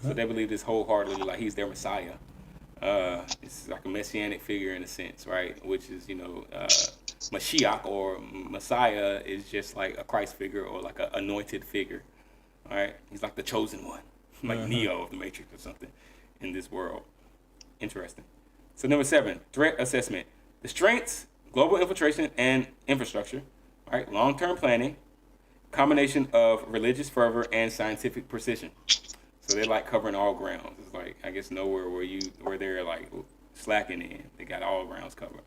So they believe this wholeheartedly, like he's their Messiah. It's like a messianic figure in a sense, right? Which is, Mashiach or Messiah is just like a Christ figure or like an anointed figure, all right? He's like the chosen one, like Neo of the Matrix or something in this world. Interesting. So number 7, threat assessment. The strengths, global infiltration and infrastructure, all right? Long-term planning, combination of religious fervor and scientific precision. So they like covering all grounds. It's like, I guess nowhere where they're like slacking in. They got all grounds covered.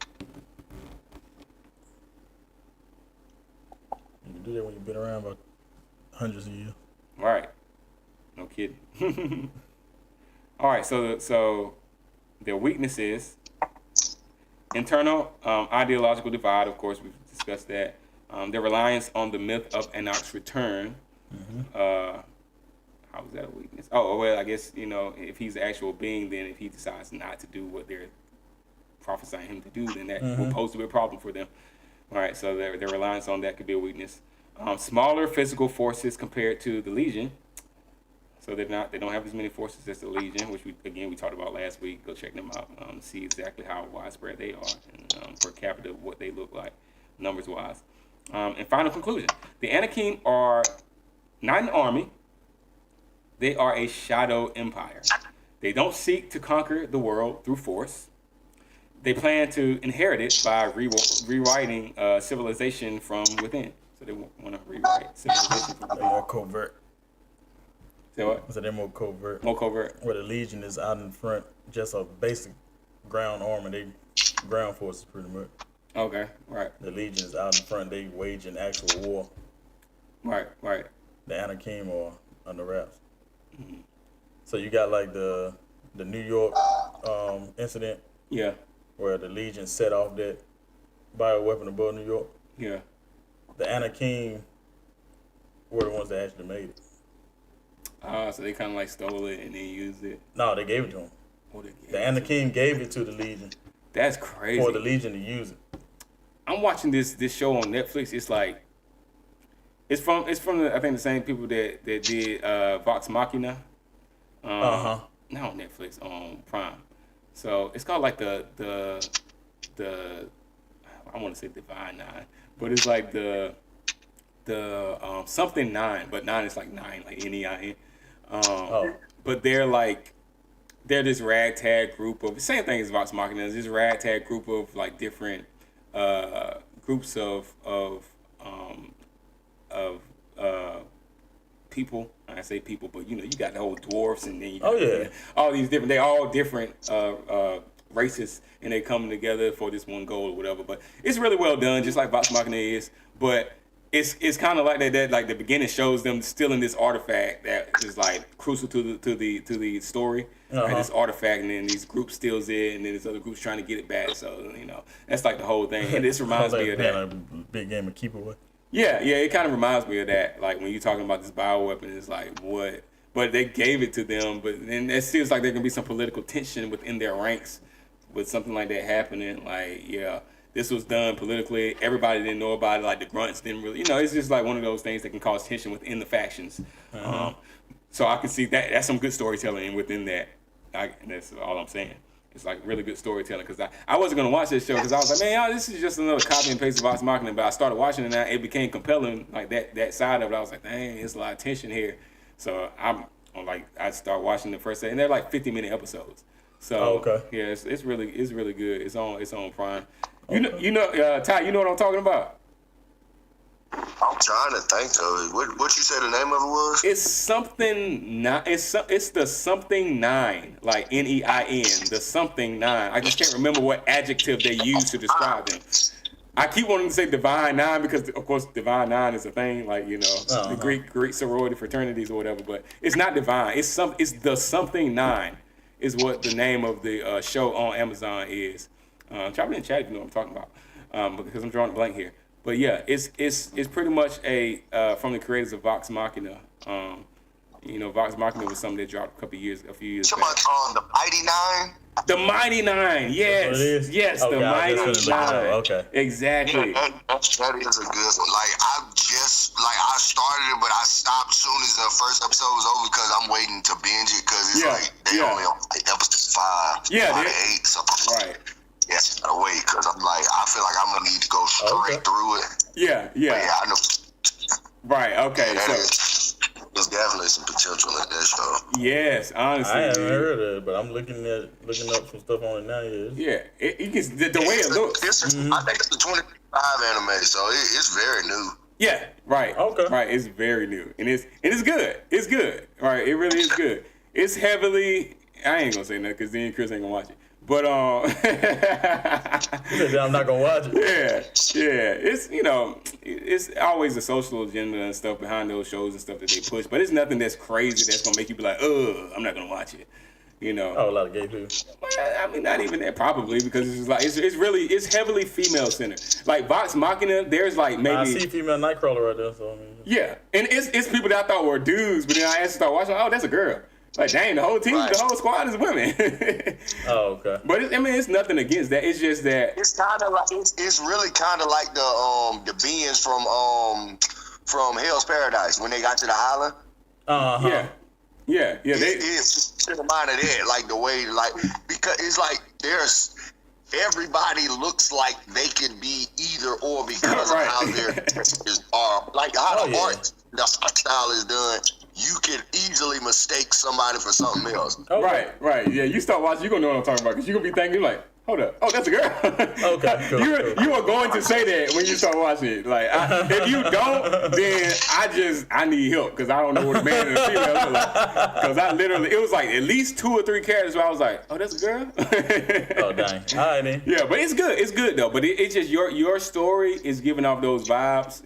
You can do that when you've been around about hundreds of years. Right. No kidding. All right, so their weakness is internal ideological divide. Of course, we've discussed that. Their reliance on the myth of Anak's return. How is that a weakness? Oh, well, I guess, if he's the actual being, then if he decides not to do what they're prophesying him to do, then that will pose to be a problem for them. All right, so their reliance on that could be a weakness. Smaller physical forces compared to the Legion. So they don't have as many forces as the Legion, which we talked about last week. Go check them out, see exactly how widespread they are, and per capita what they look like, numbers wise. And final conclusion: the Anakim are not an army. They are a shadow empire. They don't seek to conquer the world through force. They plan to inherit it by rewriting civilization from within. So they want to rewrite civilization from within. They're more covert. Say what? So they're more covert. More covert. Where the Legion is out in front, just a basic ground army. They ground forces pretty much. Okay, right. The Legion is out in front. They wage an actual war. Right. The Anakim are on the wraps. So you got like the New York incident. Yeah. Where the Legion set off that bioweapon above New York. Yeah. The Anakim were the ones that actually made it. So they kind of like stole it and then used it. No, they gave it to them. The Anakim gave it to the Legion. That's crazy. For the Legion to use it. I'm watching this show on Netflix. It's like it's from I think the same people that did Vox Machina. Not on Netflix, on Prime. So it's called like the I want to say Divine Nine, but it's like the something nine, but nine is like nine, like NEIN. But they're this ragtag group of same thing as Vox Machina. This ragtag group of like different groups of people. I say people, but you got the whole dwarfs and then you got all these different. They all different races, and they come together for this one goal or whatever. But it's really well done, just like Vox Machina is. But it's kind of like that. Like the beginning shows them stealing this artifact that is like crucial to the story. Right? This artifact, and then these groups steals it, and then this other group's trying to get it back. So that's like the whole thing. And this reminds me of that. A big game of keep away. Yeah, it kind of reminds me of that. Like when you're talking about this bioweapon, it's like what? But they gave it to them, but then it feels like there can be some political tension within their ranks with something like that happening. Like, this was done politically. Everybody didn't know about it. Like the grunts didn't really, it's just like one of those things that can cause tension within the factions. So I can see that. That's some good storytelling within that. That's all I'm saying. It's like really good storytelling, because I wasn't going to watch this show because I was like, man, this is just another copy and paste of Vox Machina. But I started watching it and it became compelling, like that side of it. I was like, dang, there's a lot of tension here. So I start watching the first, and they're like 50-minute episodes. So yeah, it's really good. It's on Prime. Okay. Ty, you know what I'm talking about? I'm trying to think of it. What you said the name of it was? It's something nine. It's the something nine, like NEIN. The something nine. I just can't remember what adjective they use to describe them. I keep wanting to say Divine Nine because, of course, Divine Nine is a thing, like the Greek sorority fraternities or whatever. But it's not divine. It's the something nine is what the name of the show on Amazon is. Drop it in the chat if you know what I'm talking about, because I'm drawing a blank here. But yeah, it's pretty much from the creators of Vox Machina. Vox Machina was something that dropped a few years back. The Mighty Nine? The Mighty Nine, yes. Yes, okay, the Mighty Nine. Okay. Exactly. Yeah, that is a good one. Like, I started it, but I stopped as soon as the first episode was over because I'm waiting to binge it because it's they only on episode 5. Yeah, 5 to 8. So right. Yes, I gotta wait because I feel like I'm gonna need to go straight through it. Yeah. But yeah, I know. Right. Okay. There's definitely some potential in that show. Yes, honestly. I haven't heard of it, but I'm looking up some stuff on it now. Yeah. The way it looks. I think it's the 25 anime, so it's very new. Yeah. Right. Okay. Right. It's very new, and it's good. It's good. Right. It really is good. It's heavily. I ain't gonna say nothing because then Chris ain't gonna watch it. But I'm not gonna watch it. Yeah. It's always a social agenda and stuff behind those shows and stuff that they push. But it's nothing that's crazy that's gonna make you be like, I'm not gonna watch it. Oh, a lot of gay people. I mean, not even that probably, because it's like it's heavily female centered. Like Vox Machina, there's like maybe I see female Nightcrawler right there. So I mean, yeah, and it's people that I thought were dudes, but then I actually start watching. Oh, that's a girl. Like, dang, the whole team, the whole squad is women. Oh, okay. But it's nothing against that. It's just that it's kind of like it's really kind of like the beings from Hell's Paradise when they got to the island. Yeah. It's reminded of that, like the way, like, because it's like everybody looks like they could be either or because of how their dresses are, like how the art style is done. You can easily mistake somebody for something else. Okay. Right. Yeah, you start watching, you're going to know what I'm talking about, because you're going to be thinking, like, hold up. Oh, that's a girl. Okay, cool, You are going to say that when you start watching it. Like, if you don't, then I need help, because I don't know what a man and a female look like. Because it was like at least 2 or 3 characters where I was like, oh, that's a girl? Oh, dang. All right, then. Yeah, but it's good. It's good, though. But it's just your story is giving off those vibes,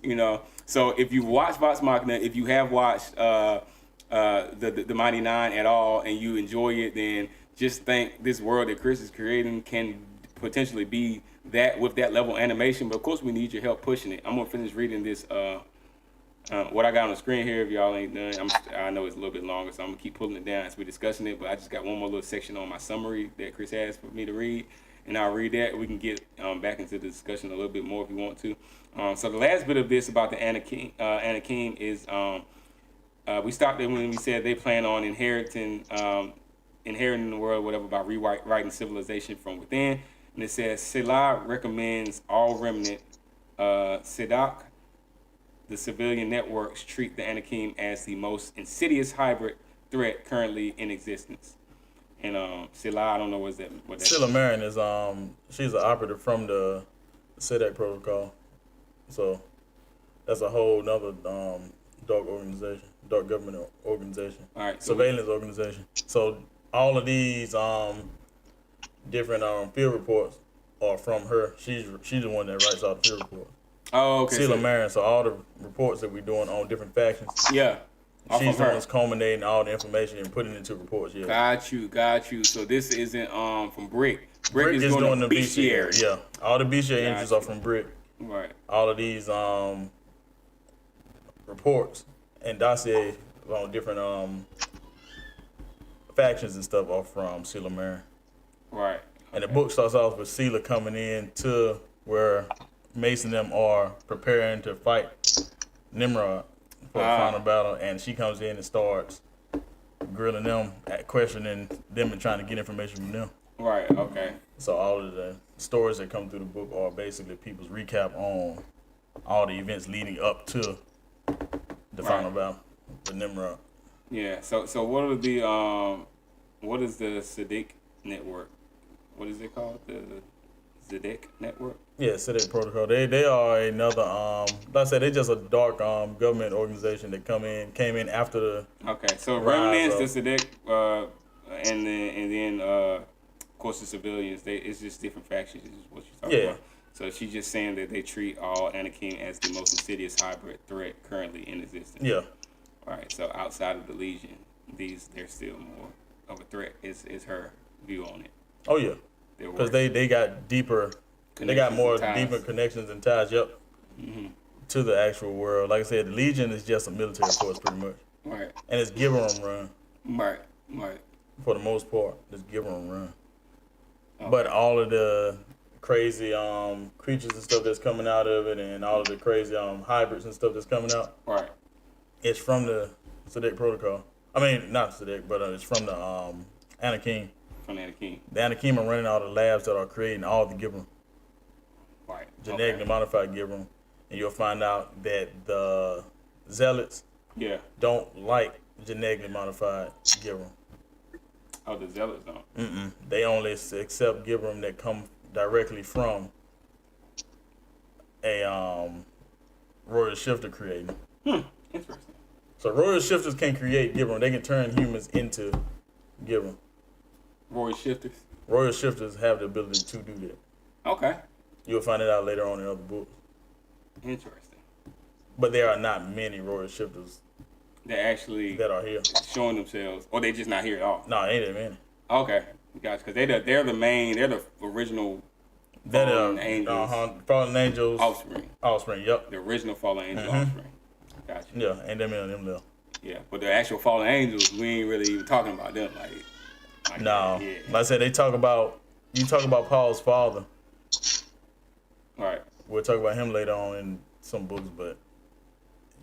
So if you watch Vox Machina, if you have watched the Mighty Nine at all and you enjoy it, then just think this world that Chris is creating can potentially be that with that level of animation. But of course, we need your help pushing it. I'm gonna finish reading this. What I got on the screen here, if y'all ain't done, I know it's a little bit longer, so I'm gonna keep pulling it down as we're discussing it. But I just got one more little section on my summary that Chris has for me to read, and I'll read that. We can get back into the discussion a little bit more if you want to. So the last bit of this about the Anakim is we stopped it when we said they plan on inheriting the world, whatever, by rewriting civilization from within. And it says, Sila recommends all remnant Sidak. The civilian networks treat the Anakim as the most insidious hybrid threat currently in existence. And Sila, I don't know what that. Sila Marin is she's an operative from the SIDAC protocol, so that's a whole nother dark government organization, All right, surveillance organization. So all of these different field reports are from her. She's the one that writes all the field reports. Oh, okay. Sila Marin. So all the reports that we're doing on different factions. Yeah. She's the one that's culminating all the information and putting it into reports. Yeah. Got you. So this isn't from Brick. Brick is doing the bestiary. Yeah. All the bestiary entries are from Brick. Right. All of these reports and dossiers on different factions and stuff are from Sila Marin. Right. And the book starts off with Sila coming in to where Mason and them are preparing to fight Nimrod for the final battle, and she comes in and starts grilling them, questioning them, and trying to get information from them. Right. Okay. So all of the stories that come through the book are basically people's recap on all the events leading up to the final battle with Nimrod. Yeah. So what are the what is the Sadiq network? What is it called? The Sadiq network? Yeah, SIDAC protocol. They are another like I said, they're just a dark government organization that came in after the Okay. So remnants, the Sadiq, and then of course the civilians. It's just different factions. Is what you're talking about. So she's just saying that they treat all Anakim as the most insidious hybrid threat currently in existence. Yeah. All right. So outside of the Legion, they're still more of a threat. Is her view on it? Oh yeah. Because they got deeper. They got more deeper connections and ties. Yep. Mm-hmm. To the actual world. Like I said, the Legion is just a military force, pretty much. Right. And it's give 'em run. Right. For the most part, just give 'em run. Okay. But all of the crazy creatures and stuff that's coming out of it, and all of the crazy hybrids and stuff that's coming out. Right. It's from the SIDAC protocol. I mean, not SIDAC, but it's from the Anakim. From the Anakim. The Anakim are running all the labs that are creating all the Gibram. Right. Genetically modified Gibram. And you'll find out that the Zealots don't like genetically modified Gibram. Oh, the Zealots don't? Mm-mm. They only accept Gibram that come directly from a royal shifter creating. Interesting. So royal shifters can create Gibram. They can turn humans into Gibram. Royal shifters? Royal shifters have the ability to do that. Okay. You'll find it out later on in other books. Interesting. But there are not many royal shifters that are here showing themselves, or they just not here at all. No, ain't that many. Okay, guys, because they're the original fallen angels. Fallen angels offspring. Yep. The original fallen angel offspring. Gotcha. Yeah, ain't that many of them left. Yeah, but the actual fallen angels, we ain't really even talking about them. Like no, like I said, you talk about Paul's father. Right. We'll talk about him later on in some books, but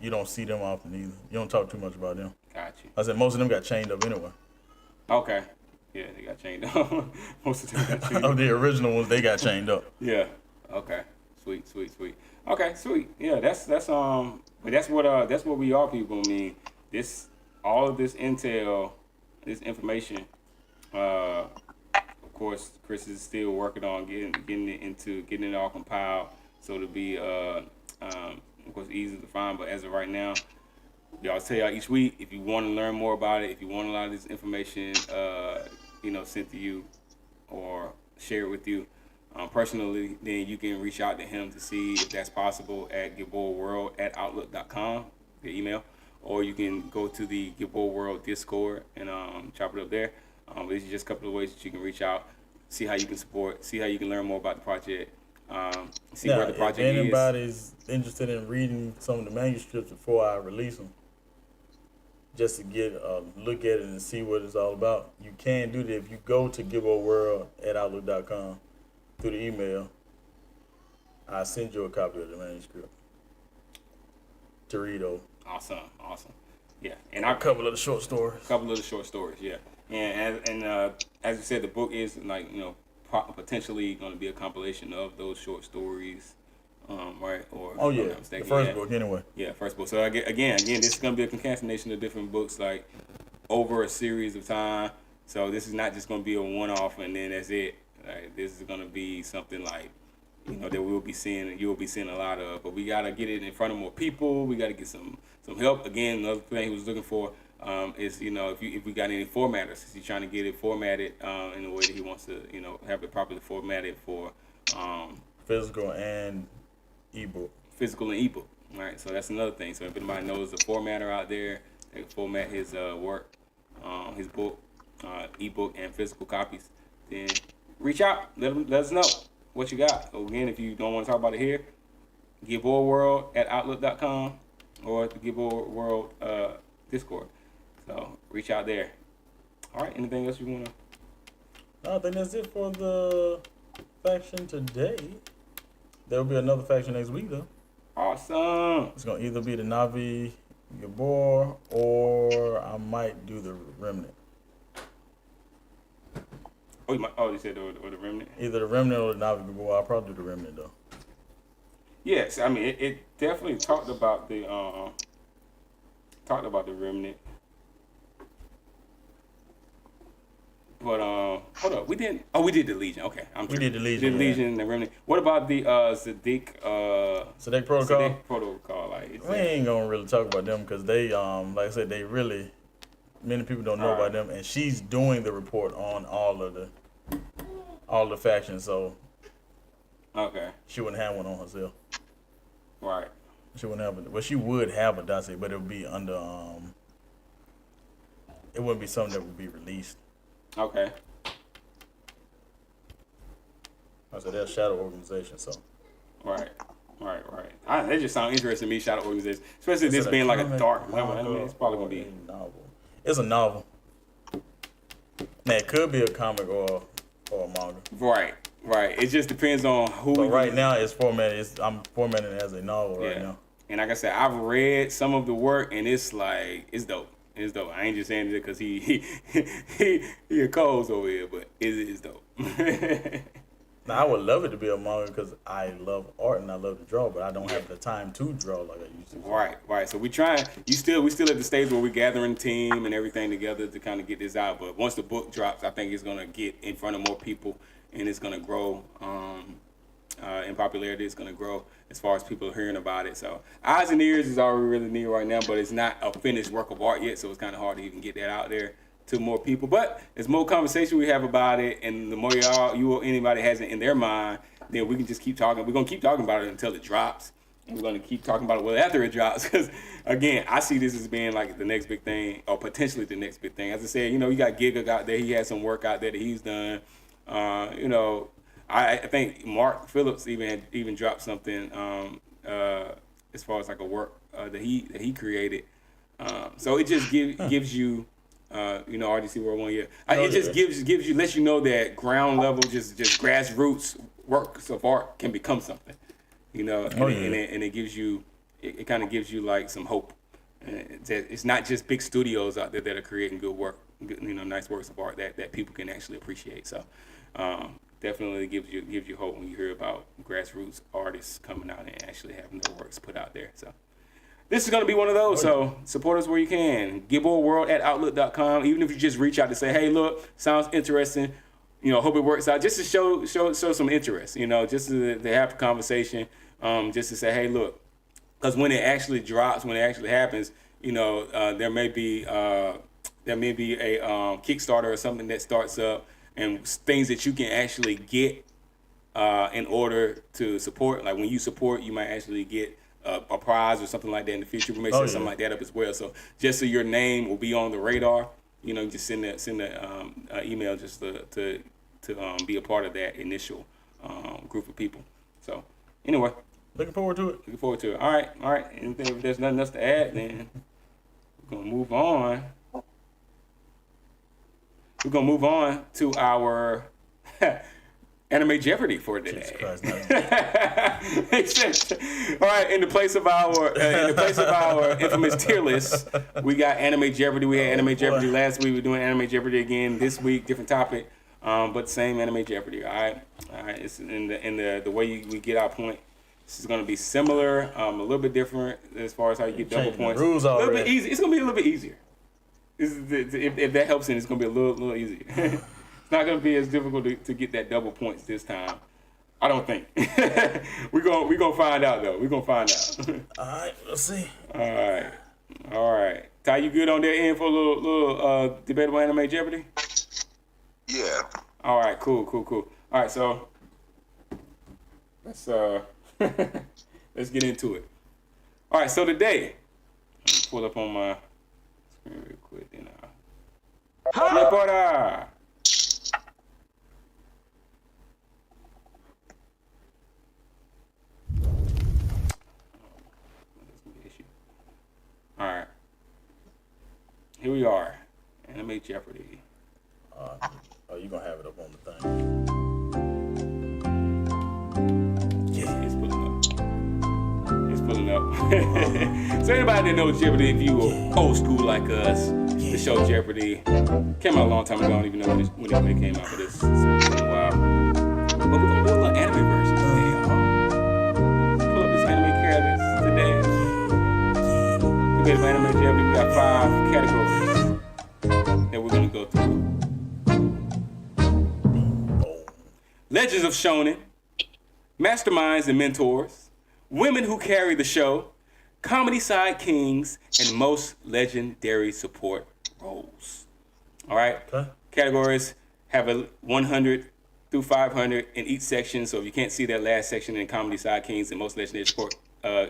you don't see them often either. You don't talk too much about them. Gotcha. I said most of them got chained up anyway. Okay. Yeah, they got chained up. Most of them got chained up. Of the original ones, they got chained up. Yeah. Okay. Sweet. Okay, sweet. Yeah, that's but that's what we are, people. I mean, all of this intel, this information, of course, Chris is still working on getting it all compiled so it'll be of course easy to find. But as of right now, y'all tell y'all each week if you want to learn more about it, if you want a lot of this information sent to you or shared with you personally, then you can reach out to him to see if that's possible at GibourWorld@outlook.com, the email, or you can go to the Gibour World Discord and chop it up there. These are just a couple of ways that you can reach out, see how you can support, see how you can learn more about the project, see where the project is. If anybody's interested in reading some of the manuscripts before I release them, just to get a look at it and see what it's all about, you can do that if you go to GibourWorld@outlook.com through the email. I'll send you a copy of the manuscript to read over. Awesome. Yeah, and a couple of the short stories. Yeah. And as you said, the book is potentially going to be a compilation of those short stories, right? Or Oh yeah, the first book anyway. Yeah, first book. So again, this is going to be a concatenation of different books, like over a series of time. So this is not just going to be a one-off and then that's it. Like, this is going to be something like, that you'll be seeing a lot of. But we got to get it in front of more people. We got to get some help. Again, another thing he was looking for is, if we got any formatters. He's trying to get it formatted in the way that he wants to, have it properly formatted for physical and ebook. Physical and ebook, right? So that's another thing. So if anybody knows a formatter out there that can format his work, his book, ebook, and physical copies, then reach out. Let us know what you got. So again, if you don't want to talk about it here, giveawarworld@outlook.com or the giveawarworld Discord. So reach out there. All right. Anything else you want to? No, I think that's it for the faction today. There will be another faction next week, though. Awesome. It's going to either be the Navi Gabor or I might do the Remnant. You said or the Remnant? Either the Remnant or the Navi Gabor. I'll probably do the Remnant, though. Yes. I mean, it definitely talked about the Remnant. But hold up, we didn't. Oh, we did the Legion. Okay, we did the Legion. The Legion and the Remnant. What about the Sadiq Protocol? Sadiq Protocol. We ain't gonna really talk about them because they, like I said, many people don't know about them, and she's doing the report on all the factions. So, okay, she wouldn't have one on herself. Right. She wouldn't have it. Well, she would have a dossier, but it would be under. It wouldn't be something that would be released. Okay. I said they're a shadow organization, so. Right. That just sounds interesting to me, shadow organization, especially this being like a dark level. I mean, it's probably gonna be novel. It's a novel. Now it could be a comic or a manga. Right. It just depends on who. But right now it's formatted. I'm formatting it as a novel right now. And like I said, I've read some of the work, and it's dope. It's dope. I ain't just saying it because he a cold over here, but it is dope. Now I would love it to be a manga because I love art and I love to draw, but I don't have the time to draw like I used to. Right. So we still at the stage where we're gathering the team and everything together to kind of get this out. But once the book drops, I think it's gonna get in front of more people and it's gonna grow. In popularity, it's gonna grow as far as people hearing about it. So eyes and ears is all we really need right now, but it's not a finished work of art yet, so it's kind of hard to even get that out there to more people. But as more conversation we have about it, and the more anybody has it in their mind, then we can just keep talking. We're gonna keep talking about it until it drops, and we're gonna keep talking about it after it drops. Because again, I see this as being like the next big thing, or potentially the next big thing. As I said, you got Giga out there. He has some work out there that he's done. I think Mark Phillips even dropped something as far as like a work that he created. So it just gives you RDC World 1 year. It just gives you lets you know that ground level just grassroots works of art can become something. And it gives you it kind of gives you like some hope. It's not just big studios out there that are creating good work, nice works of art that people can actually appreciate. So. Definitely gives you hope when you hear about grassroots artists coming out and actually having their works put out there. So this is going to be one of those. So support us where you can. giveawarworld@outlook.com. Even if you just reach out to say, hey, look, sounds interesting. Hope it works out. Just to show some interest. Just to have a conversation. Just to say, hey, look, because when it actually drops, when it actually happens, there may be a Kickstarter or something that starts up. And things that you can actually get in order to support. Like when you support, you might actually get a prize or something like that in the future. We may set something like that up as well. So just so your name will be on the radar, just send the email just to be a part of that initial group of people. So anyway. Looking forward to it. All right. Anything, if there's nothing else to add, then we're going to move on. We're going to move on to our Anime Jeopardy for today. Jesus Christ, no. All right, in the place of our infamous tier list, we got Anime Jeopardy. We had Anime Jeopardy last week. We're doing Anime Jeopardy again this week, different topic. but same Anime Jeopardy. All right. It's in the way we get our point. This is going to be similar, a little bit different as far as how you get double points. Rules a little already. bit easy. It's going to be a little bit easier. If that helps, it's going to be a little easier. It's not going to be as difficult to get that double points this time. I don't think. We're gonna find out though. We're gonna find out. All right, let's see. All right. Ty, you good on that end for a little debatable anime Jeopardy? Yeah. All right, cool. All right, so let's let's get into it. All right, so today, let me pull up on my screen real quick. Then reporter. All right, here we are, Anime Jeopardy. You gonna have it up on the thing? Yeah, it's pulling up. So anybody that knows Jeopardy, if you were old school like us, the show Jeopardy came out a long time ago. I don't even know when it came out, but it's been a while. But we're gonna do a little anime version today, y'all. Pull up this anime characters today. Debatable Anime Jeopardy, we got 5 categories that we're gonna go through. Legends of Shonen, masterminds and mentors, women who carry the show, comedy side kings, and most legendary support roles. All right? Okay. Categories have a 100 through 500 in each section. So if you can't see that last section in comedy side kings and most legendary support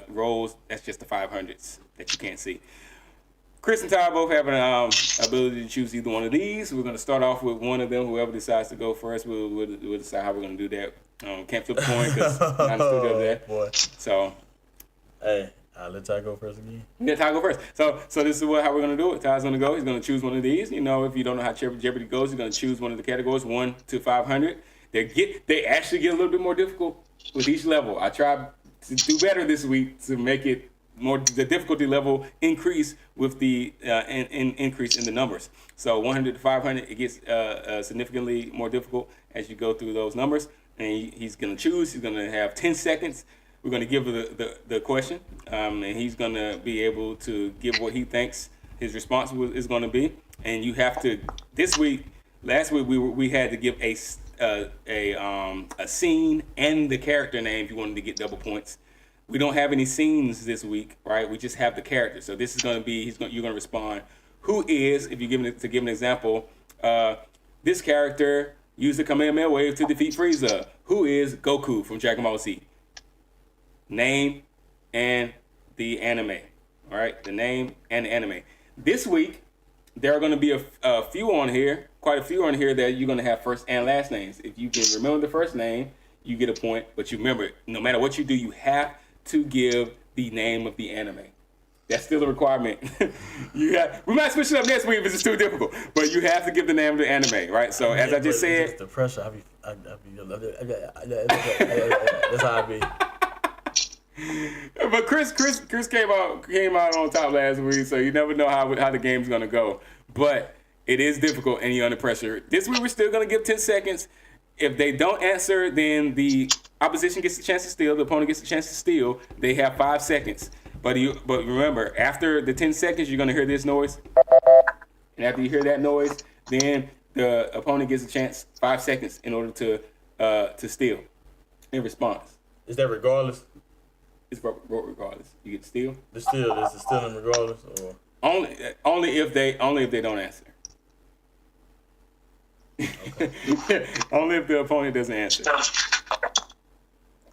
roles, that's just the 500s that you can't see. Chris and Ty both have an ability to choose either one of these. We're going to start off with one of them. Whoever decides to go first, we'll decide how we're going to do that. Can't flip a coin because I'm not in the studio there. Boy. So, Hey, I'll let Ty go first again. let Ty go first. So this is how we're going to do it. Ty's going to go. He's going to choose one of these. You know, if you don't know how Jeopardy goes, you're going to choose one of the categories, 1 to 500. They actually get a little bit more difficult with each level. I tried to do better this week to make it more, the difficulty level increase with the increase in the numbers. So 100 to 500, it gets significantly more difficult as you go through those numbers. And he's going to choose. He's going to have 10 seconds. We're going to give the question, and he's going to be able to give what he thinks his response is going to be. And you have to. Last week we had to give a scene and the character name if you wanted to get double points. We don't have any scenes this week, right? We just have the character. So this is going to be you're going to respond. Who is, if you give an example, this character used the Kamehameha wave to defeat Frieza. Who is Goku from Dragon Ball Z? Name and the anime. All right, the name and the anime. This week there are going to be a few on here, quite a few on here that you're going to have first and last names. If you can remember the first name, you get a point. But you remember, no matter what you do, you have to give the name of the anime. That's still a requirement. We might switch it up next week if it's too difficult, but you have to give the name of the anime, right? So as I just said, the pressure. That's how I be. But Chris came out on top last week, so you never know how the game's gonna go. But it is difficult, and you're under pressure. This week we're still gonna give 10 seconds. If they don't answer, then the opposition gets a chance to steal. The opponent gets a chance to steal. They have 5 seconds. But remember, after the 10 seconds, you're gonna hear this noise, and after you hear that noise, then the opponent gets a chance 5 seconds in order to steal in response. Is that regardless? It's regardless. You get to steal. Is the stealing regardless, or only if they don't answer. Okay. Only if the opponent doesn't answer.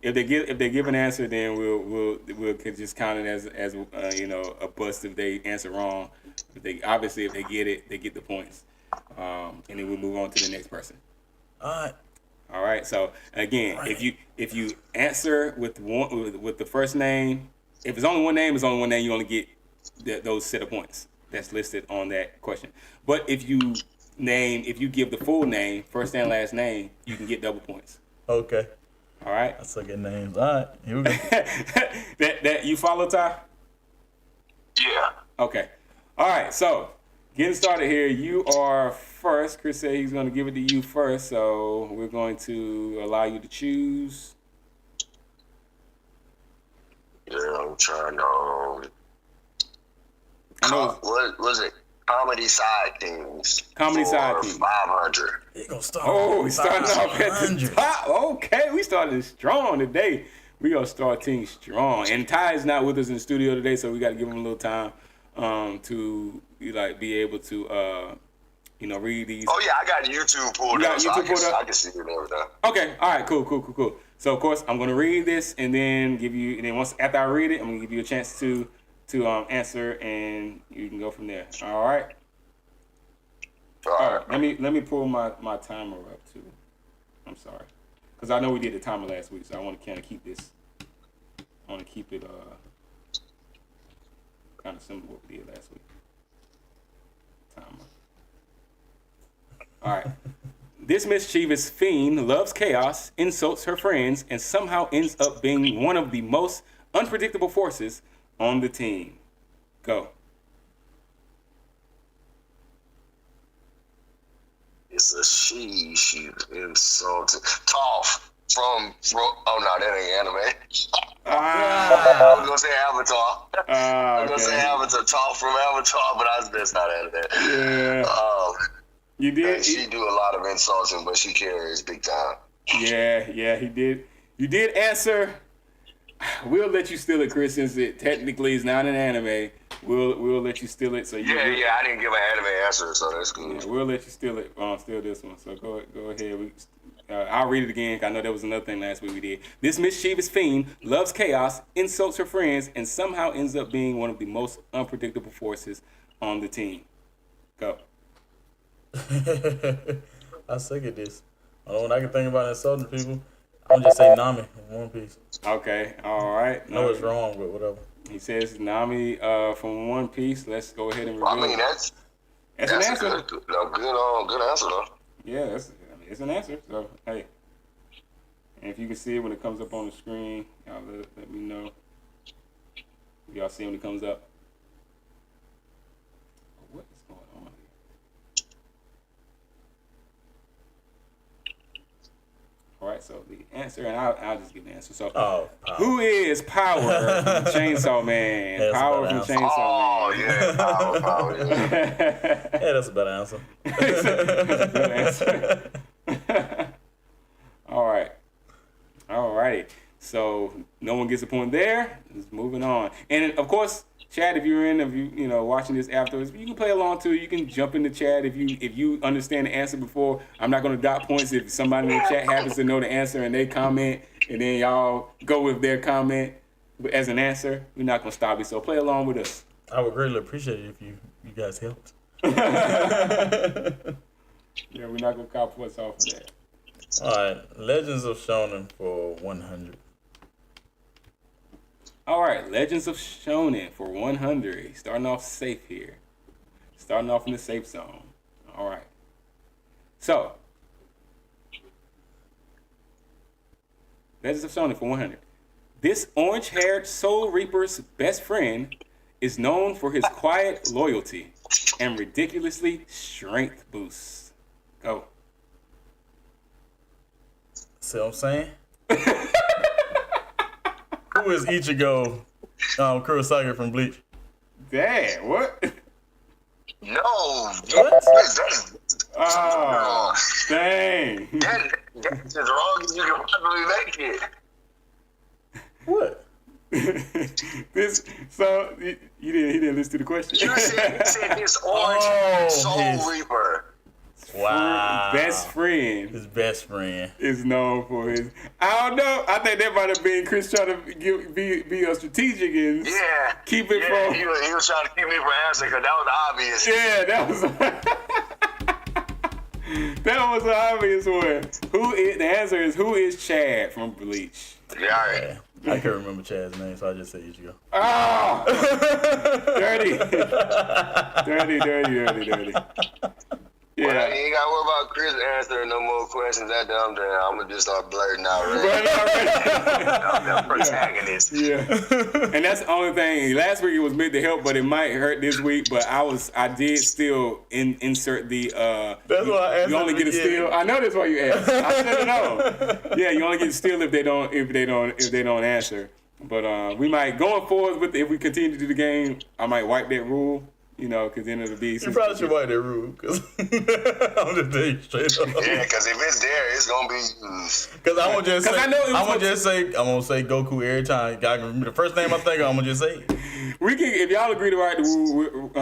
If they give an answer, then we'll just count it as a bust if they answer wrong. If they get it, they get the points, and then we'll move on to the next person. All right. So again, if you answer with the first name, if it's only one name, it's only one name. You only get those set of points that's listed on that question. But if you give the full name, first and last name, you can get double points. Okay. All right. I suck at names. All right. Here we go. that you follow, Ty? Yeah. Okay. All right. So getting started here. You are first. Chris said he's going to give it to you first, so we're going to allow you to choose. Yeah, I'm trying to. I know What was it? Comedy side teams. Comedy side teams. 500. He gonna start. Oh, we starting off at the top. Okay, we started strong today. We gonna start things strong. And Ty is not with us in the studio today, so we got to give him a little time to be able to read these. Oh yeah, I got YouTube pulled up. I can see it and everything. Okay, all right, cool. So of course I'm gonna read this and then once after I read it, I'm gonna give you a chance to answer, and you can go from there. All right. All right. Let me pull my timer up too. I'm sorry, because I know we did the timer last week, so I want to kind of keep this. I want to keep it kind of similar to what we did last week. Timer. All right. This mischievous fiend loves chaos, insults her friends, and somehow ends up being one of the most unpredictable forces on the team. Go. It's a she. She's insulted. Toph from. Oh no, that ain't anime. I was gonna say Avatar. I was gonna say Avatar. Toph from Avatar, but that's not anime. Yeah. You did. She do a lot of insulting, but she carries big time. Yeah, he did. You did answer. We'll let you steal it, Chris, since it technically is not an anime. We'll let you steal it. So you I didn't give an anime answer, so that's good. Yeah, we'll let you steal it. Steal this one. So go ahead. I'll read it again. I know there was another thing last week we did. This mischievous fiend loves chaos, insults her friends, and somehow ends up being one of the most unpredictable forces on the team. Go. I suck at this. When I can think about insulting people, I'm just say Nami in One Piece. Okay, all right. I know it's wrong, but whatever. He says Nami from One Piece. Let's go ahead and review. I mean, that's an answer. Good answer though. Yeah, it's an answer. So hey, and if you can see it when it comes up on the screen, y'all let me know. Y'all see when it comes up. What is going on here? All right, so the answer, and I'll just give the answer. So, who is Power from Chainsaw Man? That's Power from Chainsaw Man. Yeah, Power, yeah. Yeah, that's a better answer. That's a good answer. All right. So no one gets a point there. Just moving on. And of course, chat, if you're watching this afterwards, you can play along too. You can jump in the chat if you understand the answer before. I'm not going to dot points if somebody in the chat happens to know the answer and they comment, and then y'all go with their comment as an answer. We're not going to stop you. So play along with us. I would greatly appreciate it if you guys helped. Yeah, we're not going to cop what's off of that. All right, Legends of Shonen for 100. All right, Legends of Shonen for 100. Starting off safe here. Starting off in the safe zone. All right. So, Legends of Shonen for 100. This orange-haired Soul Reaper's best friend is known for his quiet loyalty and ridiculously strength boosts. Go. See what I'm saying? Who is Ichigo Kurosaki from Bleach? Dang, what? No. What? Oh, dang. That's as wrong as you can possibly make it. What? He didn't listen to the question. You said this orange Soul Reaper. Wow. Best friend. His best friend is known for his. I don't know. I think that might have been Chris trying to be strategic and keep it from. He was trying to keep me from answering because that was obvious. Yeah, that was. That was an obvious one. The answer is who is Chad from Bleach? Yeah, all right. I can't remember Chad's name, so I just say Ichigo. Oh! Dirty. Yeah. Well, you ain't got to worry about Chris answering no more questions at the I'm going to just start blurting out. I'm the protagonist. Yeah. And that's the only thing. Last week it was meant to help, but it might hurt this week. But I did still insert the. That's why I asked. You only get a steal. I know that's why you asked. I should have known. Yeah, you only get a steal if they don't answer. But we might going forward if we continue to do the game. I might wipe that rule. You know, because then it'll be. You probably should wipe that rule, because I'm just telling you straight up. Yeah, because if it's there, it's gonna be. Because I'm gonna say Goku every time. The first name I think of, I'm gonna just say it. We can, if y'all agree to write the rule,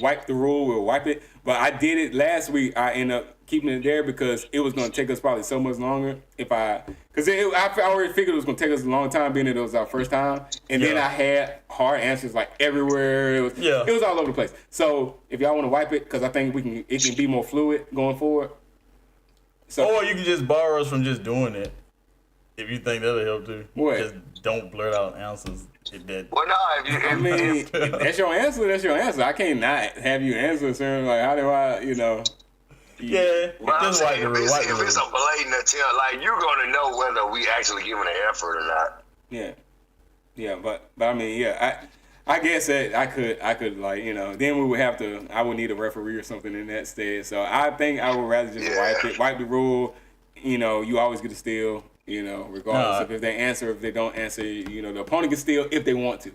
wipe the rule, we'll wipe it. But I did it last week. I ended up keeping it there because it was gonna take us probably so much longer I already figured it was gonna take us a long time, being that it was our first time, and then I had hard answers like everywhere. It was all over the place. So if y'all want to wipe it, because I think it can be more fluid going forward. So, or you can just borrow us from just doing it, if you think that'll help too. What? Just don't blurt out answers. Well, no, if that's your answer, that's your answer. I can't not have you answer, sir. Like, how do I, Yeah, well, just wipe the rule. If it's a blatant attempt, like, you're gonna know whether we actually giving an effort or not. Yeah, but I mean, yeah, I guess that I could like, then we would have to. I would need a referee or something in that stead. So I think I would rather just wipe the rule. You always get a steal. Regardless of if they answer, if they don't answer, the opponent can steal if they want to.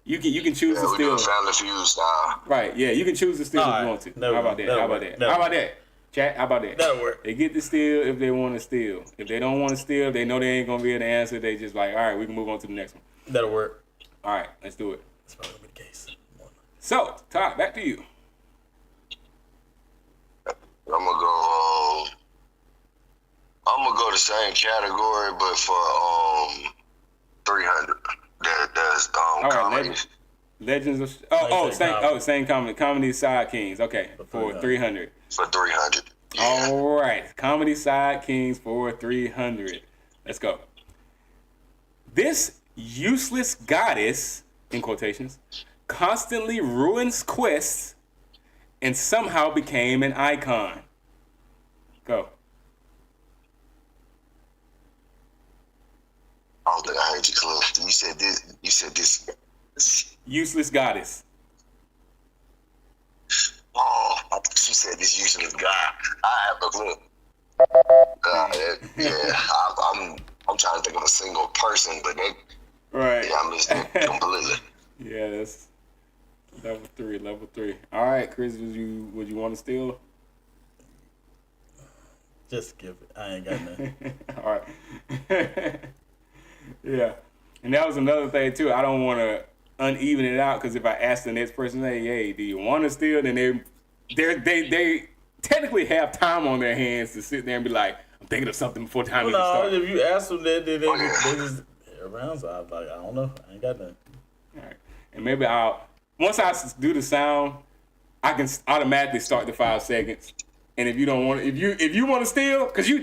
You can choose to steal. Family Feud style. Right, yeah, you can choose to steal if you want to. How about that? How about that? Chat, how about that? That'll work. They get to steal if they want to steal. If they don't want to steal, if they know they ain't going to be able to answer, they just like, all right, we can move on to the next one. That'll work. All right, let's do it. That's probably going to be the case. So, Todd, back to you. I'm gonna go the same category, but for 300. There's comedies. Legends of same comedy side kings. Okay, for 300. For 300. Yeah. All right, comedy side kings for 300. Let's go. This useless goddess, in quotations, constantly ruins quests and somehow became an icon. Go. I don't think I heard you close. You said this. Useless goddess. Oh, I thought you said this useless guy. I have a clue. I'm trying to think of a single person, but right. Yeah, I missed it completely. Yeah, that's level 3. All right, Chris, would you want to steal? Just give it. I ain't got nothing. All right. Yeah, and that was another thing too. I don't want to uneven it out, because if I ask the next person, hey, do you want to steal? Then they technically have time on their hands to sit there and be like, I'm thinking of something before time even starts. If you ask them, they just around. So I'm like, I don't know. I ain't got nothing. All right, and maybe once I do the sound, I can automatically start the 5 seconds. And if you don't want, if you want to steal, because you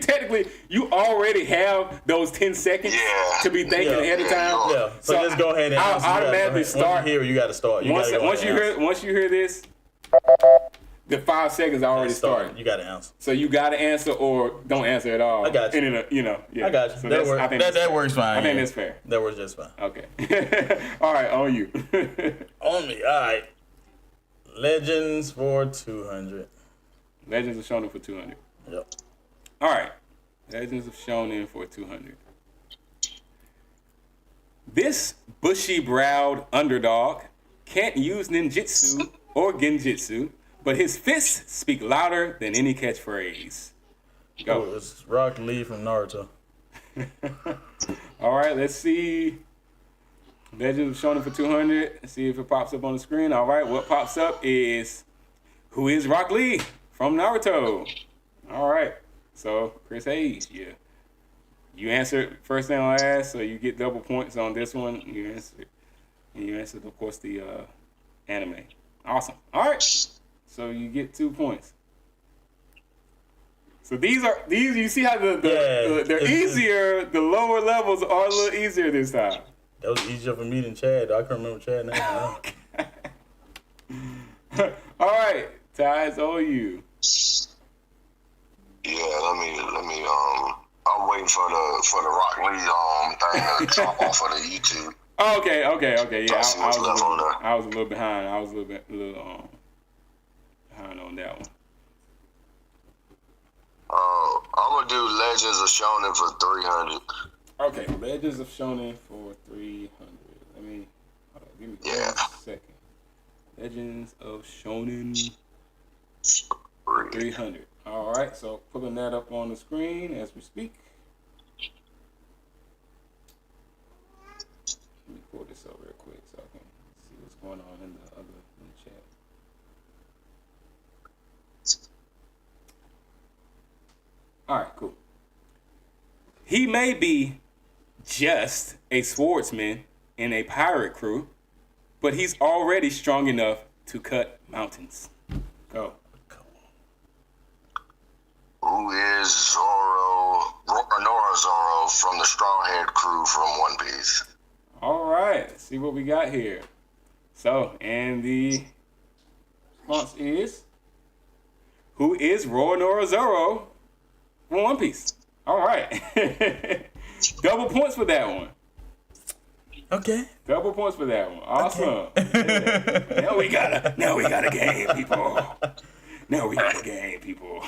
already have those 10 seconds to be thinking ahead of time. Yeah. So just go ahead and I'll automatically start. Once you hear, you got to start. Once you hear this, the 5 seconds already started. You got to answer. So you got to answer or don't answer at all. I got you. I got you. So that works fine. I think that's fair. That works just fine. Okay. All right, on you. On me. All right. Legends for 200. Legends of Shonen for 200. Yep. All right. Legends of Shonen for 200. This bushy-browed underdog can't use ninjutsu or genjutsu, but his fists speak louder than any catchphrase. Go. Oh, it's Rock Lee from Naruto. All right, let's see. Legends of Shonen for 200. Let's see if it pops up on the screen. All right, what pops up is, who is Rock Lee from Naruto? All right, so Chris Hayes, yeah. You answered first and last, so you get double points on this one. You answered, of course, the anime. Awesome. All right, so you get 2 points. So these you see how they're easier. The lower levels are a little easier this time. That was easier for me than Chad. I can't remember Chad's name. All right, Ty, it's on you. waiting for the Rock Lee thing to drop off of the YouTube. Oh, okay. Yeah, I was a little behind. I was a little behind on that one. I'm gonna do Legends of Shonen for 300. Okay, Legends of Shonen for 300. Give me 1 second. Legends of Shonen 300. All right, so pulling that up on the screen as we speak. Let me pull this up real quick so I can see what's going on in the chat. All right, cool. He may be just a swordsman in a pirate crew, but he's already strong enough to cut mountains. Go. Who is Zoro? Roronoa Zoro from the Strawhead crew from One Piece. All right, let's see what we got here. So, and the response is, who is Roronoa Zoro from One Piece? All right. Double points for that one. Okay. Double points for that one. Awesome. Okay. Yeah. Now we got a game, people.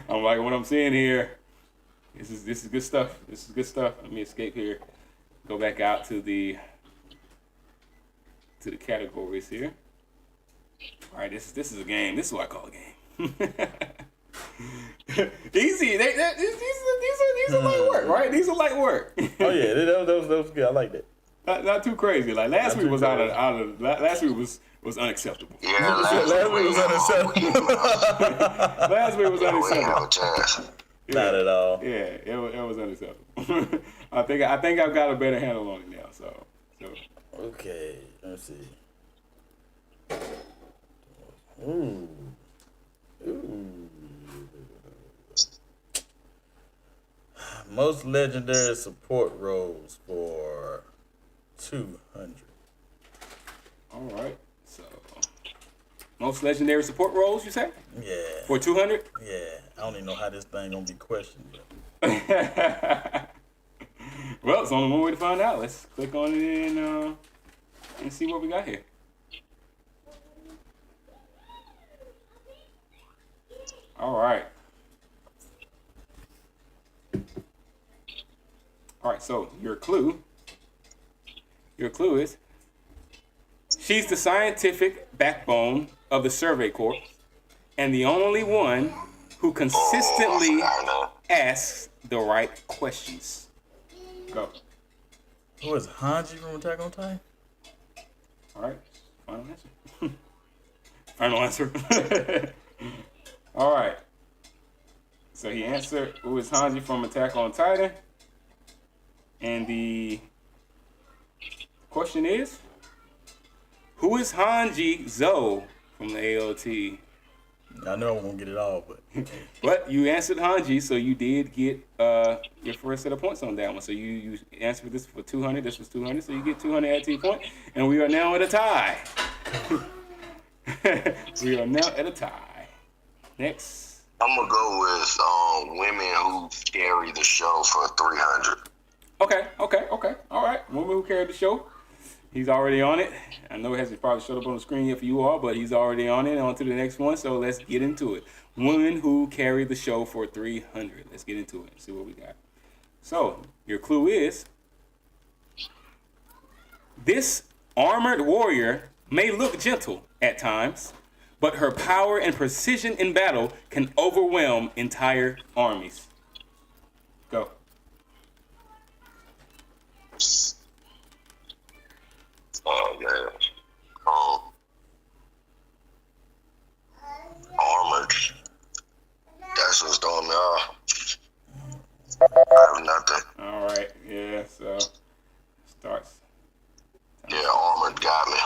I'm liking what I'm seeing here. This is good stuff. Let me escape here. Go back out to the categories here. All right, this is a game. This is what I call a game. Easy. These are light work, right? These are light work. Oh yeah, that was good. I like that. Not too crazy. Like last week was last week was unacceptable. Yeah, last week was unacceptable. Last week was unacceptable. Not at all. Yeah, it was unacceptable. I think I've got a better handle on it now. So. Okay, let's see. Ooh. Most legendary support roles for 200. All right. So, most legendary support roles, you say? Yeah. For 200? Yeah. I don't even know how this thing gonna be questioned. Well, it's only one way to find out. Let's click on it and see what we got here. All right. All right, so your clue is she's the scientific backbone of the Survey Corps and the only one who consistently asks the right questions. Go. Who is Hanji from Attack on Titan? All right, final answer. All right. So he answered, who is Hanji from Attack on Titan? And the question is, who is Hanji Zo from the AOT? I know I won't get it all, but... But you answered Hanji, so you did get your first set of points on that one. So you answered this for 200. This was 200, so you get 200 at 2 points. And we are now at a tie. We are now at a tie. Next. I'm gonna go with women who carry the show for 300. Okay. All right. Woman who carried the show. He's already on it. I know it hasn't probably showed up on the screen yet for you all, but he's already on it. On to the next one. So let's get into it. Woman who carried the show for 300. Let's get into it and see what we got. So your clue is, this armored warrior may look gentle at times, but her power and precision in battle can overwhelm entire armies. Go. Oh, yeah. Armored. That's what's throwing me off. I have nothing. All right. Yeah, so starts. Yeah, Armored got me.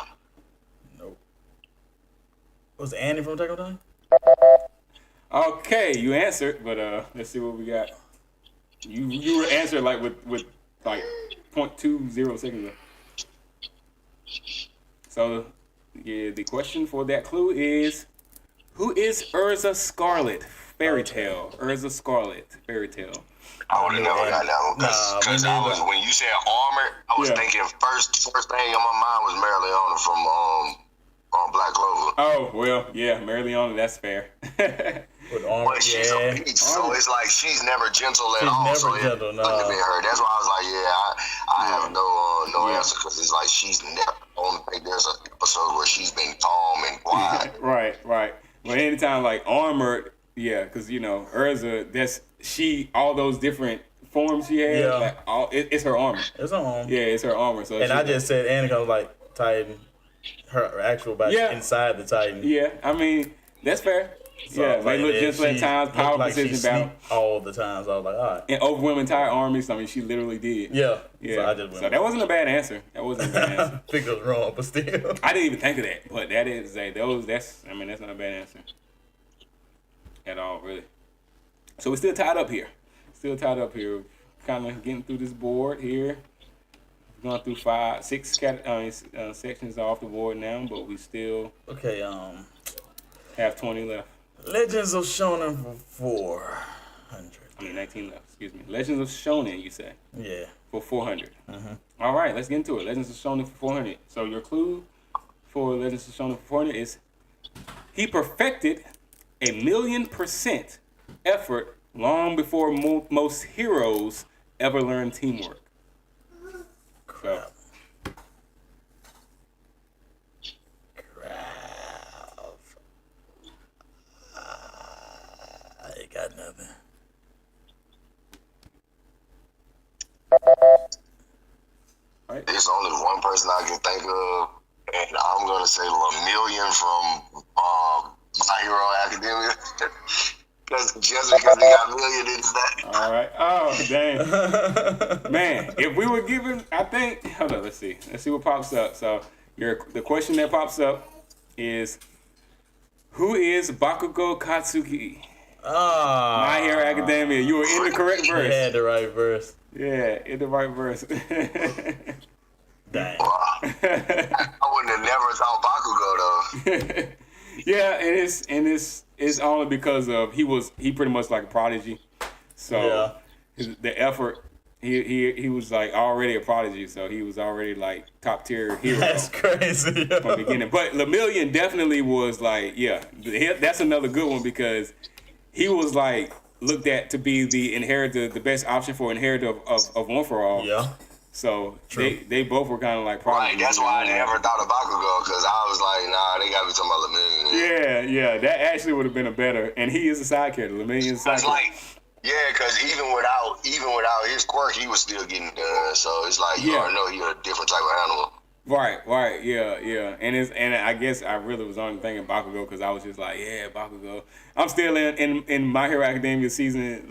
Nope. Was Annie from Attack on Titan? Okay, you answered, but let's see what we got. You were answered like with like 0.20 seconds left. So yeah, the question for that clue is, who is Urza Scarlet Fairy Tale. Urza Scarlet. Fairy Tale. I would have never got that one because I was when you said armored, I was thinking first thing on my mind was Mary Leona from Black Clover. Oh well, yeah, Mary Leona, that's fair. With armor, but she's a beast, so it's like she's never gentle at all. Never so gentle, no. Couldn't have been her. That's why I was like, I have no answer because it's like she's never. I don't think there's an episode where she's been calm and quiet. Right. But anytime like armored, yeah, because you know Urza, all those different forms she has. Yeah. Like, it's her armor. It's her armor. Yeah, it's her armor. So and I just said Anakin was like Titan, her actual body inside the Titan. Yeah, I mean that's fair. So, yeah, they look gentle at times, power position battle all the time. So I was like, all right. And overwhelming entire armies. I mean, she literally did. Yeah. So that wasn't a bad answer. I think it was wrong, but still. I didn't even think of that, but that is that's not a bad answer at all, really. So we're still tied up here. Kind of getting through this board here. We've gone through 6 sections off the board now, but we still have 20 left. Legends of Shonen for 400. 19 left. Excuse me. Legends of Shonen, you say? Yeah. For 400. All right, let's get into it. Legends of Shonen for 400. So your clue for Legends of Shonen for 400 is he perfected 1,000,000% effort long before most heroes ever learned teamwork. Crap. I ain't got nothing. Right. There's only one person I can think of, and I'm gonna say Lemillion from My Hero Academia. Just because he got million into that. All right. Oh, dang. Man, if we were given, I think, hold on, let's see what pops up. So the question that pops up is, who is Bakugo Katsuki? My Hero Academia. You were in the correct verse. You had the right verse. Yeah, in the right verse. Dang. I wouldn't have never thought Bakugo though. Yeah, and it's only because of he pretty much like a prodigy. So the effort he was like already a prodigy, so he was already like top tier hero. That's crazy. From the beginning. But Lemillion definitely was like, that's another good one because he was like looked at to be the best option for inheritor of One for All. Yeah. So they both were kind of like prodigies. Right, that's why I never thought of Bakugo because I was like, nah, they gotta be talking about Lemillion. Yeah, that actually would have been a better. And he is a side character. Lemillion is a side character. Because even without his quirk, he was still getting done. So it's like you already know he's a different type of animal. Right, yeah. And I guess I really was only thinking Bakugo because I was just like, Bakugo. I'm still in My Hero Academia season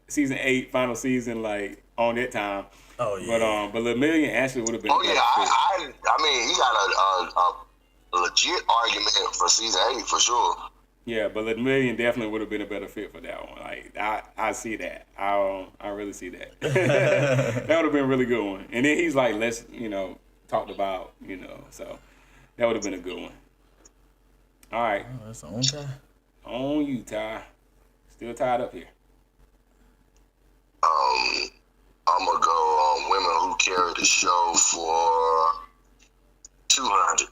8, final season, like on that time. Oh yeah. But Lemillion actually would have been. Oh yeah, I mean he got a legit argument for season 8 for sure. Yeah, but Lemillion definitely would have been a better fit for that one. Like I see that. I really see that. That would have been a really good one. And then he's like less, talked about, so that would have been a good one. All right. Oh, that's on Ty. On you, Ty. Still tied up here. I'm gonna go on women who carry the show for 200.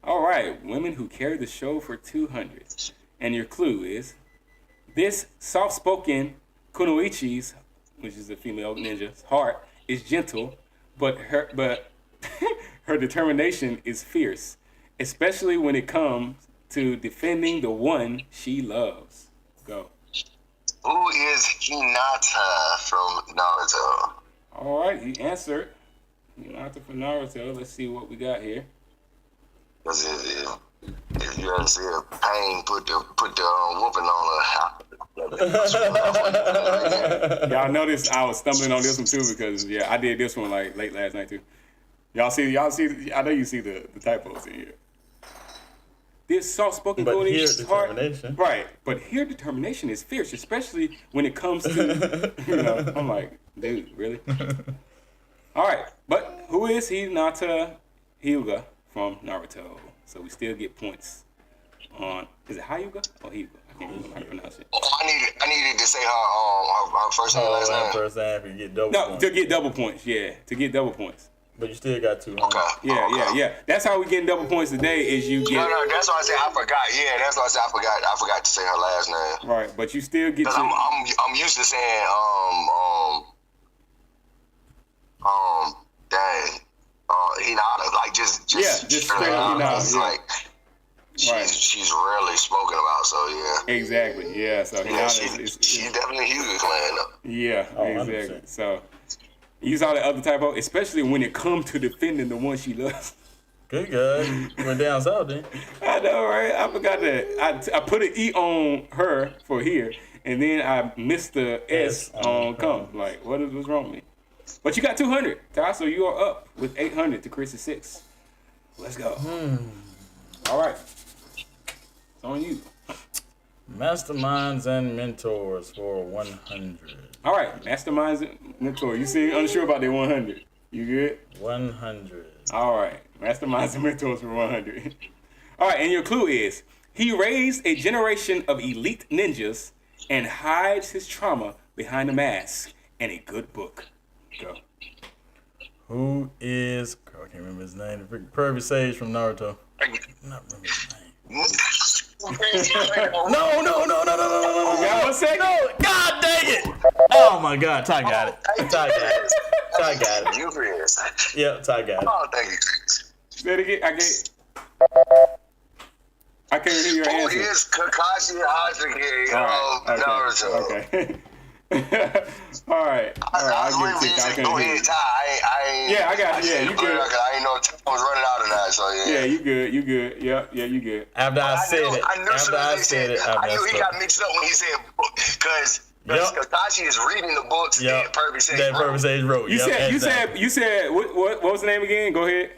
All right, women who carry the show for 200. And your clue is this soft-spoken kunoichi's, which is a female ninja's heart, is gentle, but her determination is fierce, especially when it comes to defending the one she loves. Go. Who is Hinata from Naruto? All right, he answered. Hinata from Naruto. Let's see what we got here. If you ever see a pain, put the whooping on her. Y'all notice I was stumbling on this one too because I did this one like late last night too. Y'all see. I know you see the typos in here. This soft-spoken Golden heart, right? But here, determination is fierce, especially when it comes to, I'm like, dude, really? All right, but who is Hinata Hyuga from Naruto? So we still get points on. Is it Hyuga or Hyuga? I can't remember how you pronounce it. Oh, I needed to say her first and last name. First name for you get double No, points. to get double points. Yeah, to get double points. But you still got 200. Okay. Yeah. That's how we getting double points today. Is you get No, that's why I said I forgot. Yeah, that's why I said I forgot to say her last name. right, but you still get. Cause I'm used to saying dang, Hinata, like just straight up Hinata, It's yeah. like she's rarely spoken about. So yeah. Exactly. Yeah. So Yeah, Hinata is she's definitely Hugo clan though. yeah. Oh, Exactly. 100%. So you saw the other typo, especially when it comes to defending the one she loves. Good guy. You went down south then. I know, right? I forgot that. I put an E on her for here, and then I missed the S on come. Like, what's wrong with me? But you got 200, Ty, so you are up with 800 to Chris's 6. Let's go. All right. It's on you. Masterminds and mentors for 100. All right. Masterminds and mentor. You seem unsure about that 100. You good? 100. All right. Masterminds and mentors for 100. All right. And your clue is he raised a generation of elite ninjas and hides his trauma behind a mask and a good book. Go. Who is... I can't remember his name. The freaking Pervy Sage from Naruto. Not remember his name. No. You got 1 second? No, God dang it! Oh my God, Ty got it. Ty got it. You Chris. Yep, Ty got it. Oh, thank you, Chris. Say it again. I can't hear your Who answer. is Kakashi Hatsuki of Naruto? Okay. All right. I was I'll waiting for give you it to to say you. go ahead, Ty. Yeah, I got it. Yeah, you good. I didn't know time was running out tonight, so yeah. Yeah, you good. Yeah, you good. After I said it, I knew he messed got up. mixed up when he said book, because Yep. Kakashi is reading the books that Pervy Sage That wrote. Pervy Sage wrote. You Yep, said what was the name again? Go ahead.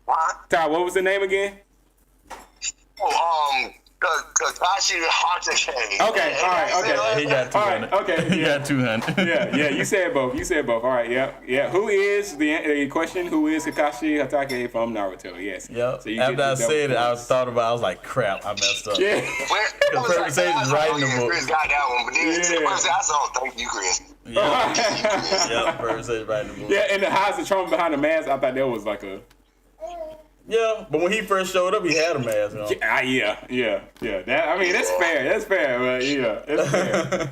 What? Ty, what was the name again? Kakashi Hatsuki. Okay, all right, He got 200. All right, okay, He got 200. Yeah, you said both. All right, yeah. Who is the question? Who is Kakashi Hatake from Naruto? Yes. Yep. So you After get I the double said it, I points. thought about it. I was like, crap, I messed up. Yeah. Pervy Sage is writing the book. Chris got that one, but then Yeah. I saw thank you, Chris. Yep, Pervy Sage writing the book. Yeah, and the hides the trauma behind the mask. I thought that was like a. Yeah, but when he first showed up, he had a mask on. Yeah. That's fair. But yeah, that's fair.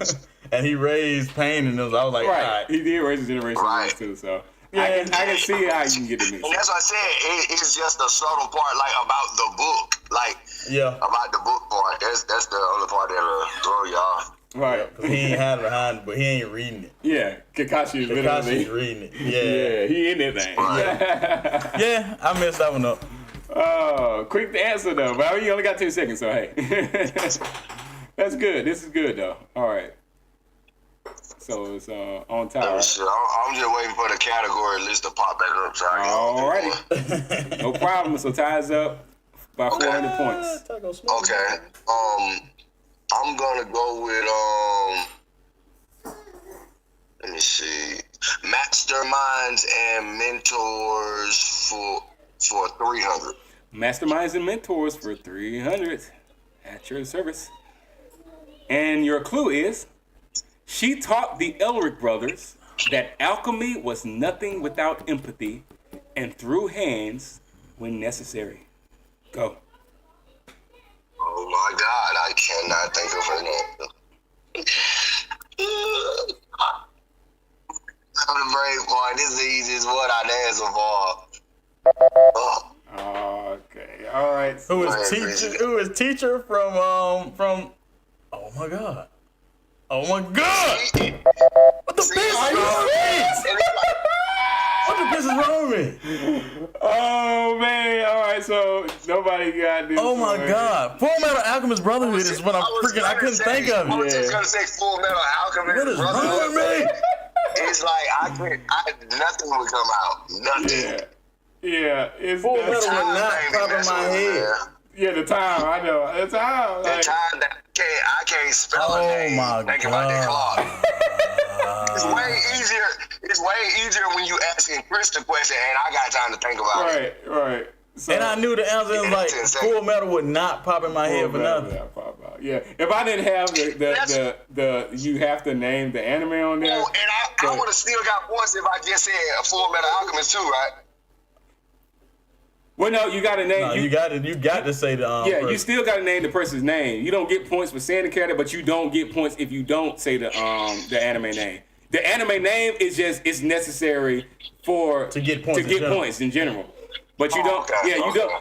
And he raised pain in us. I was like, Right. all right. He did raise the generation Right. too. So I can see how you can get the mix. And that's what I said. It's just a subtle part, like about the book, like Yeah. about the book part. That's the only part that'll throw you off. Right. Because he ain't hiding behind it, but he ain't reading it. Yeah. Kakashi is Kakashi's literally. reading it. Yeah, he in that thing. Yeah, I messed that one up. Oh, quick to answer though. But you only got 10 seconds, so hey. That's good. This is good though. All right. So it's on time. Right? Shit, I'm just waiting for the category list to pop back up. So I can Alrighty. No problem. So ties up by 400 points. Okay. I'm gonna go with let me see, masterminds and mentors for 300. Masterminds and mentors for 300 at your service. And your clue is, she taught the Elric brothers that alchemy was nothing without empathy and threw hands when necessary. Go. Oh my God, I cannot think of her name. I'm the brave boy. This is the easiest one I'd answer for. Okay. All right. Who is teacher from oh my God. What the piss is wrong with me? What the piss is wrong with me? Oh man. All right. So nobody got this. Oh my one. God. Full Metal Alchemist Brotherhood is what I couldn't think of I it. was just gonna say Full Metal Alchemist. What is wrong with me? It's like nothing would come out. Nothing. Yeah. It's Full that's- Metal would not pop in my head. Yeah, the time. I know. The time. The Like, time that I can't spell a name. my Thinking about that God. clock. It's way easier. It's way easier when you asking Chris the question, and I got time to think about it. right. So, and I knew the answer was like Full Metal would not pop in my head for nothing. Yeah, if I didn't have the you have to name the anime on there. Oh, and I would have still got points if I just said a Full Metal Alchemist too, right? Well, no, you got to name. No, you got to say the. Yeah, person. you still got to name the person's name. You don't get points for saying the character, but you don't get points if you don't say the anime name. The anime name is just it's necessary to get points in general. But you don't. Okay,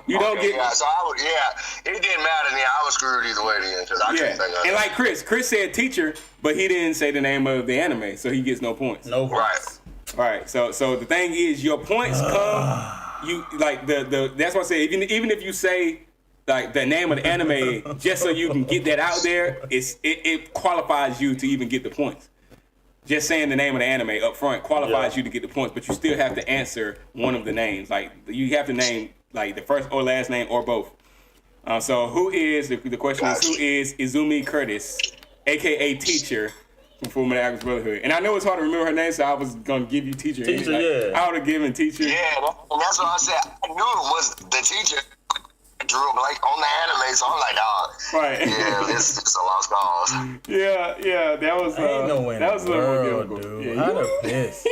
you don't get. Yeah, so I would. Yeah, it didn't matter then. I was screwed either way then because I couldn't think of it. And like Chris said teacher, but he didn't say the name of the anime, so he gets no points. No points. Right. So the thing is, your points come. You like the. That's what I say. Even if you say like the name of the anime, just so you can get that out there, it qualifies you to even get the points. Just saying the name of the anime up front qualifies you to get the points, but you still have to answer one of the names. Like you have to name like the first or last name or both. So who is the question is who is Izumi Curtis, aka Teacher from Full Metal Alchemist Brotherhood? And I know it's hard to remember her name, so I was gonna give you Teacher. I would have given Teacher. Yeah, that's what I said. I knew it was the teacher. Drew like on the anime, so I'm like, dog. Right. Yeah, it's a lost cause. Yeah, that was ain't no way that was a little more difficult. Dude. Yeah, How the piss?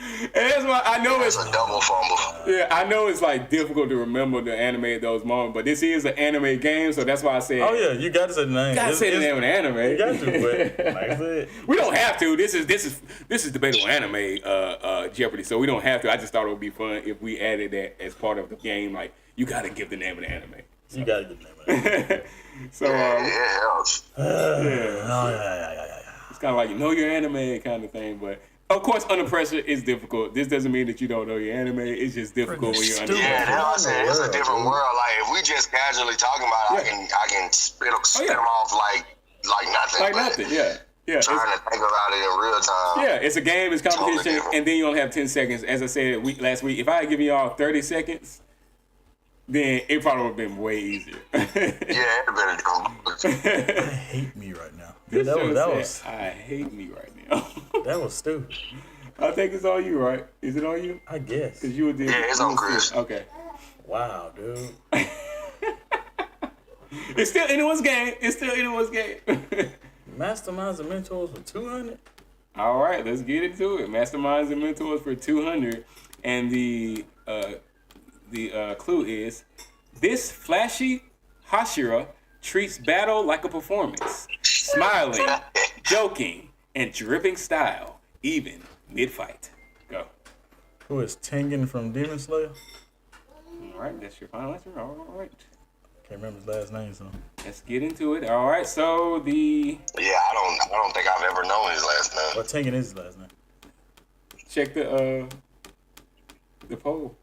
And that's why I know it's a double fumble. Yeah, I know it's like difficult to remember the anime at those moments, but this is an anime game, so that's why I said. Oh yeah, you got to say the name. You got to say the name of the anime. You got to, but like I said, we don't have to. This is debatable anime Jeopardy, so we don't have to. I just thought it would be fun if we added that as part of the game. Like you got to give the name of the anime. So. You got to give the name of the anime. So it helps. It's kind of like you know your anime kind of thing, but. Of course, under pressure is difficult. This doesn't mean that you don't know your anime. It's just difficult when you're under pressure. Yeah, that's what I said. It's a different world. Like if we just casually talking about it, I can spit them off like nothing. Like nothing. Yeah. Trying to think about it in real time. Yeah, it's a game. It's competition, and then you only have 10 seconds. As I said last week, if I had given y'all 30 seconds, then it probably would have been way easier. Yeah, it would have been. I hate me right now. That was. I hate me right now. That was stupid. I think it's on you, right? Is it on you? I guess. Because you were there. Yeah, it's on Chris. Okay. Wow, dude. It's still anyone's game. Masterminds and mentors for 200. All right, let's get into it. Masterminds and mentors for 200, and the clue is this flashy Hashira treats battle like a performance, smiling, joking, and dripping style, even mid-fight. Go. Who is Tengen from Demon Slayer? All right, that's your final answer. All right. Can't remember his last name, so. Let's get into it. All right, so Yeah, I don't think I've ever known his last name. What Tengen is his last name? Check the poll.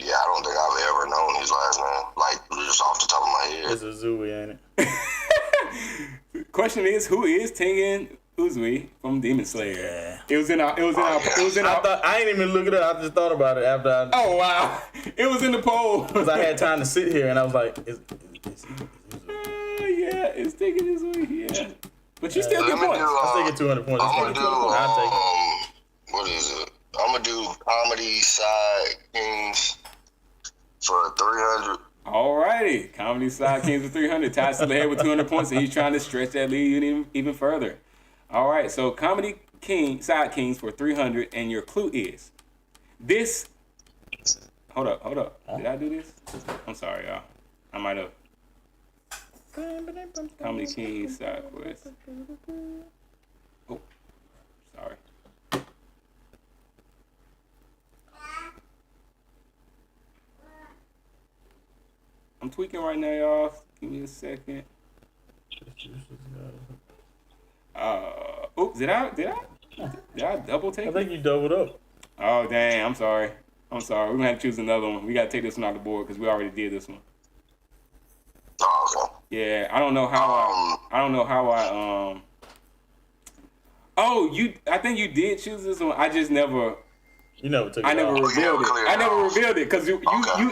Yeah, I don't think I've ever known his last name. Like just off the top of my head. It's Uzui, ain't it? Question is, who is Tengen Uzui from Demon Slayer? Yeah. It was in our. I ain't even look it up. I just thought about it after I. Oh wow! It was in the poll because I had time to sit here and I was like, yeah, it's Tengen Uzui. Yeah, but you still get points. I still get 200 points. I'm gonna do. I'll take it. What is it? I'm gonna do comedy side kings for 300. Alrighty, comedy side kings for 300. Ty's still ahead with 200 points, and he's trying to stretch that lead even further. All right, so comedy side kings for 300, and your clue is this. Hold up. Did I do this? I'm sorry, y'all. I might have. Comedy kings side quest. Oh, sorry. I'm tweaking right now, y'all. Give me a second. Oops, did I double take it? I think you doubled up. Oh, dang, I'm sorry. We're going to have to choose another one. We got to take this one off the board because we already did this one. Oh, okay. Yeah, I don't know how I I think you did choose this one. I just never. You never took it. I never revealed it because you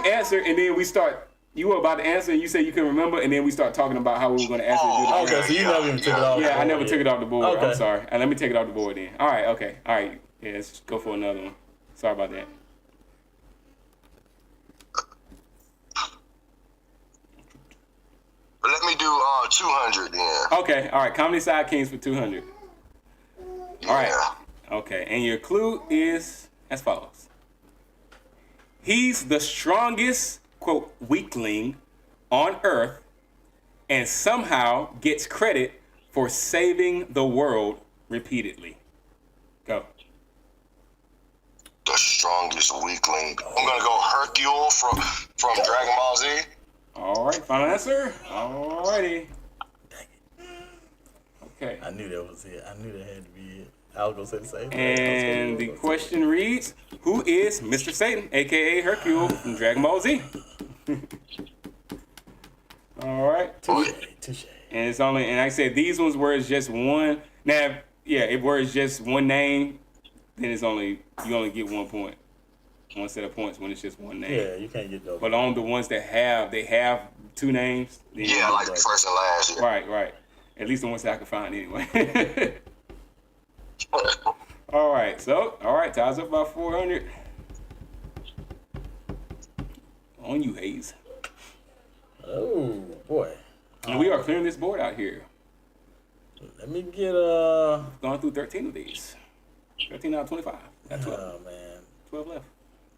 answered and then we start. You were about to answer and you said you couldn't remember and then we start talking about how we were going to answer. Okay, so you never even took it off. Yeah, I never took it off the board. Okay. I'm sorry. Let me take it off the board then. All right. Okay. All right. Yeah, let's go for another one. Sorry about that. 200 then. Okay, all right. Comedy Side Kings for 200. Yeah. All right. Okay, and your clue is as follows. He's the strongest, quote, weakling on Earth and somehow gets credit for saving the world repeatedly. Go. The strongest weakling. I'm gonna go Hercule from Dragon Ball Z. All right, final answer. All righty. Okay. I knew that was it. I knew that had to be it. I was gonna say the same thing. And the question reads, who is Mr. Satan, aka Hercule from Dragon Ball Z? All right. Touche. And it's only, and like I said, these ones where it's just one. Now, yeah, if where it's just one name, then it's only, you only get 1 point. One set of points when it's just one name. Yeah, you can't get double. But on the ones that have 2 names. Then Yeah, like the first and last. Yeah. Right. At least the ones that I can find anyway. All right, ties up by 400. On you, Hayes. Oh boy. And we are clearing this board out here. Let me get Gone through 13 of these. 13 out of 25. Got 12. Oh man, 12 left.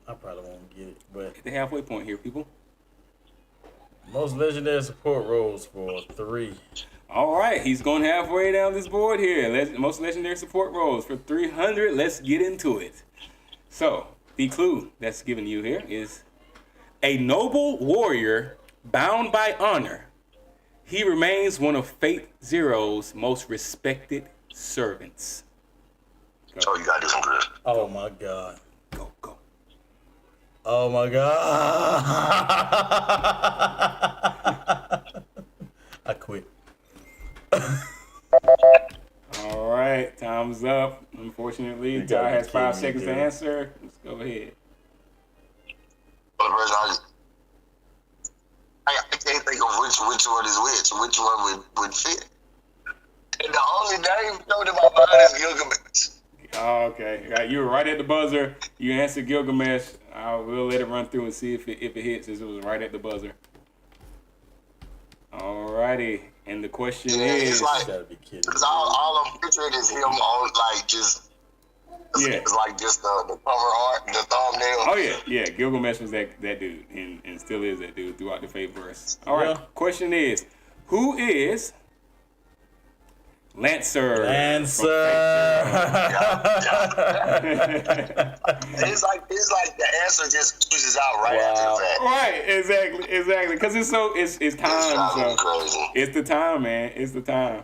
I probably won't get it. But At the halfway point here, people. most legendary support roles for 3. All right, he's going halfway down this board here. Most legendary support roles for 300. Let's get into it. So, the clue that's given you here is a noble warrior bound by honor. He remains one of Fate Zero's most respected servants. So you gotta do some good. Oh my god. Go. Oh my god. I quit. All right, time's up. Unfortunately, Ty has 5 seconds to answer. Let's go ahead. For the person, I can't think of which one is which one would fit. And the only name known in my mind is Gilgamesh. Oh, okay. You were right at the buzzer. You answered Gilgamesh. I will let it run through and see if it hits, since it was right at the buzzer. Alrighty. And the question is... It's like, You gotta be kidding. because all I'm picturing is him on, like, just... Yeah. It's like just the cover art, the thumbnail. Oh, yeah. Gilgamesh was that dude, and still is that dude throughout the Fate verse. All right. Yeah. Question is, who is Lancer? It's like the answer just oozes out right after the fact. Right, exactly. Because it's time. driving me So crazy. it's the time, man. It's the time.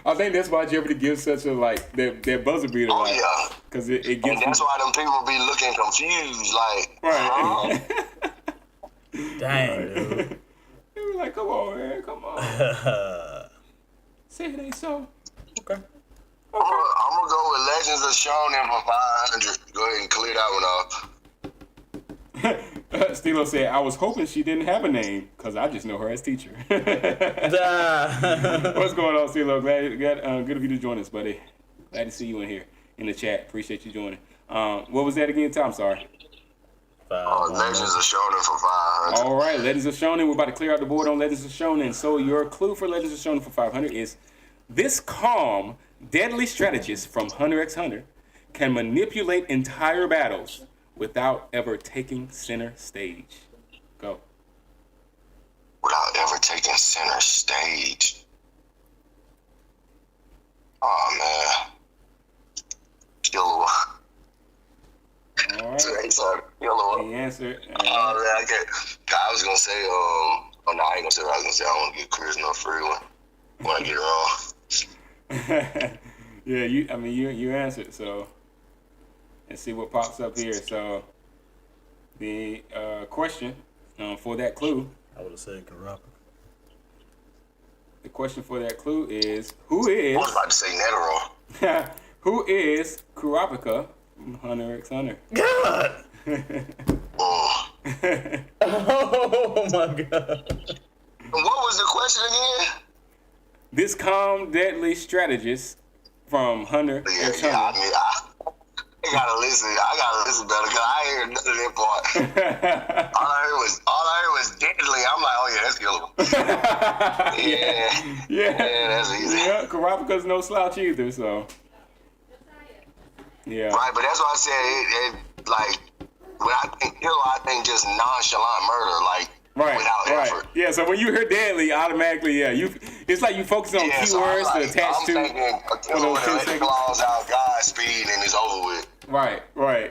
I think that's why Jeopardy gives such a that buzzer beater. Oh, yeah. Because it And gets. that's why them people be looking confused, like, Right. Dang, dude. They were like, come on, man, come on. Say it ain't so. Okay. I'm gonna go with Legends of Shonen for 500. Go ahead and clear that one off. Stilo said, I was hoping she didn't have a name, because I just know her as teacher. What's going on, Stilo? Good of you to join us, buddy. Glad to see you in here in the chat. Appreciate you joining. What was that again, Tom? Sorry. Legends of Shonen for 500. All right, Legends of Shonen. We're about to clear out the board on Legends of Shonen. So your clue for Legends of Shonen for 500 is this calm, deadly strategist from Hunter x Hunter can manipulate entire battles without ever taking center stage. Go. Without ever taking center stage. Oh, man. Killua. All right. Killua. The answer. Oh, man, I was going to say, oh, no, I ain't going to say what I was going to say. I want to get Chris no free one when I get it wrong. Yeah, you answered, so let's see what pops up here. So the question for that clue. I would have said Karappa. The question for that clue is who is I was about to say Netero. who is Kurapika from Hunter x Hunter? God! Oh. Oh my God! What was the question again? This calm, deadly strategist from Hunter x Yeah, I Hunter. mean, I gotta listen. I gotta listen better because I ain't heard none of that part. all I heard was deadly. I'm like, oh yeah, that's Killua. That's easy. Yeah, Karapika's no slouch either, so. Yeah. Right, but that's why I said it like, when I think killer, I think just nonchalant murder, like, without effort. Yeah, so when you hear deadly, automatically, it's like you focus on keywords to attach to. I'm thinking a killer with let the claws out, Godspeed, and it's over with. Right,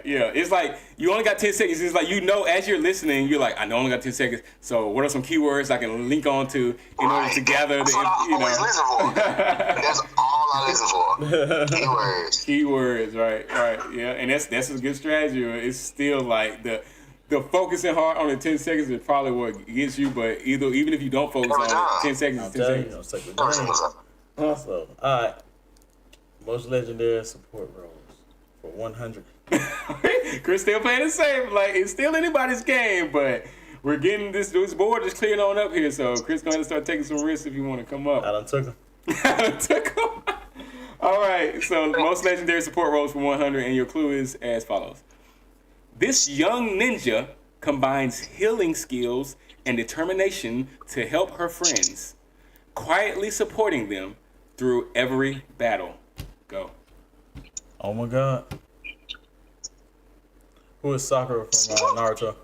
yeah. It's like you only got 10 seconds. It's like, as you're listening, you're like, I know I only got 10 seconds. So what are some keywords I can link on to in order to gather That's what I always listen for. That's all I listen for. Keywords. Right. Yeah, and that's a good strategy. It's still like the focusing hard on the 10 seconds is probably what gets you, but even if you don't focus on it, 10 seconds is 10 seconds. Awesome. All right. Most legendary support roles for 100. Chris still playing the same. Like, it's still anybody's game, but we're getting this board just clearing on up here. So Chris going to start taking some risks if you want to come up. I done took him. All right. So most legendary support roles for 100, and your clue is as follows. This young ninja combines healing skills and determination to help her friends, quietly supporting them through every battle. Go. Oh my God. Who is Sakura from Naruto?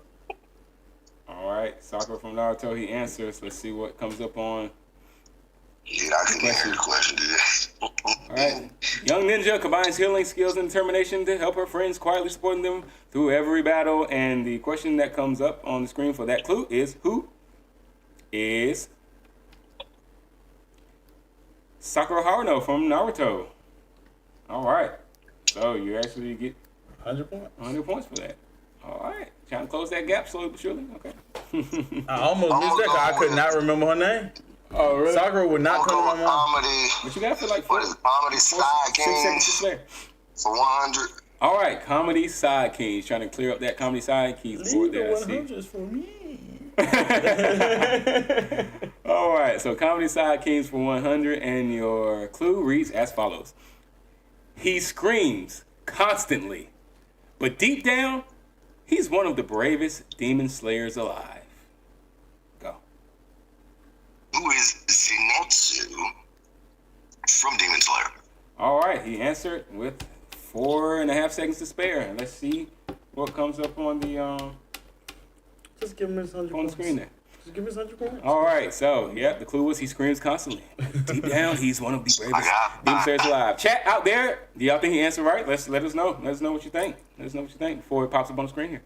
All right, Sakura from Naruto. He answers. Let's see what comes up on. Yeah, I can hear the question today. All right. Young ninja combines healing skills and determination to help her friends, quietly supporting them through every battle. And the question that comes up on the screen for that clue is, who is Sakura Haruno from Naruto? All right. So you actually get 100 points. 100 points for that. All right. Trying to close that gap slowly but surely. Okay. I almost missed that because I could not remember her name. Oh, really? Sakura would not come to my mind. Comedy. But you got to feel like Comedy Side 6 seconds to Kings spare. for 100. All right. Comedy Side Kings. Trying to clear up that Comedy Side Kings board there. Leave the 100 for me. All right. So Comedy Side Kings for 100. And your clue reads as follows. He screams constantly, but deep down, he's one of the bravest demon slayers alive. Go. Who is Zenitsu from Demon Slayer? All right, he answered with 4.5 seconds to spare. Let's see what comes up on the Just give me 100 on the screen there. Just give me 100 points. All right, so the clue was he screams constantly. Deep down, he's one of the bravest demon slayers alive. Chat out there, do y'all think he answered right? Let us know. Let us know what you think. Let us know what you think before it pops up on the screen here.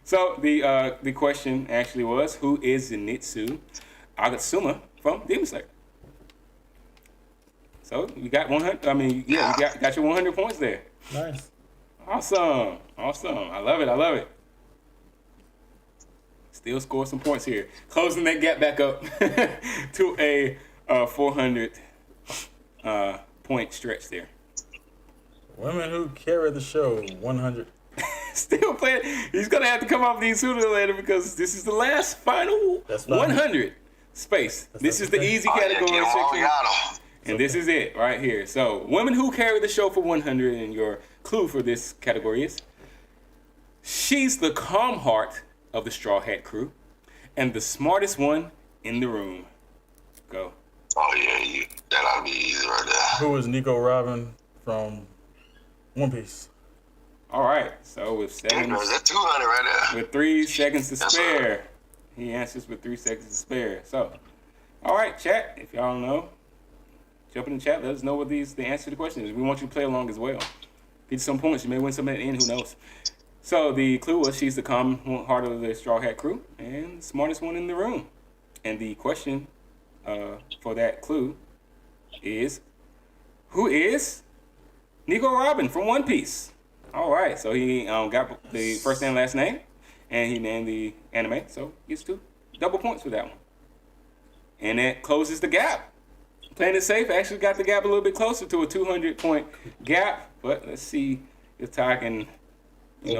So the question actually was, who is Zenitsu Agatsuma from Demon Slayer? So you got 100. I mean, you got your 100 points there. Nice. Awesome. I love it. Still score some points here. Closing that gap back up to a 400 point stretch there. Women who carry the show, 100. Still playing. He's going to have to come off these sooner or later because this is the last final 100 space. This is the easy category section. And this is it right here. So, women who carry the show for 100, and your clue for this category is, she's the calm heart of the Straw Hat crew and the smartest one in the room. Go. Oh, yeah, that ought to be easy right there. Who is Nico Robin from One Piece? All right, so with That's 200 right there. with 3 seconds to spare, he answers with 3 seconds to spare. So, all right, chat, if y'all know, jump in the chat, let us know what the answer to the question is. We want you to play along as well. Get some points, you may win some at the end, who knows. So the clue was she's the calm heart of the Straw Hat crew and the smartest one in the room. And the question for that clue is, who is Nico Robin from One Piece? All right, so he got the first and last name, and he named the anime, so gets 2 double points for that one. And that closes the gap. Playing it safe, actually got the gap a little bit closer to a 200-point gap, but let's see if Ty can, be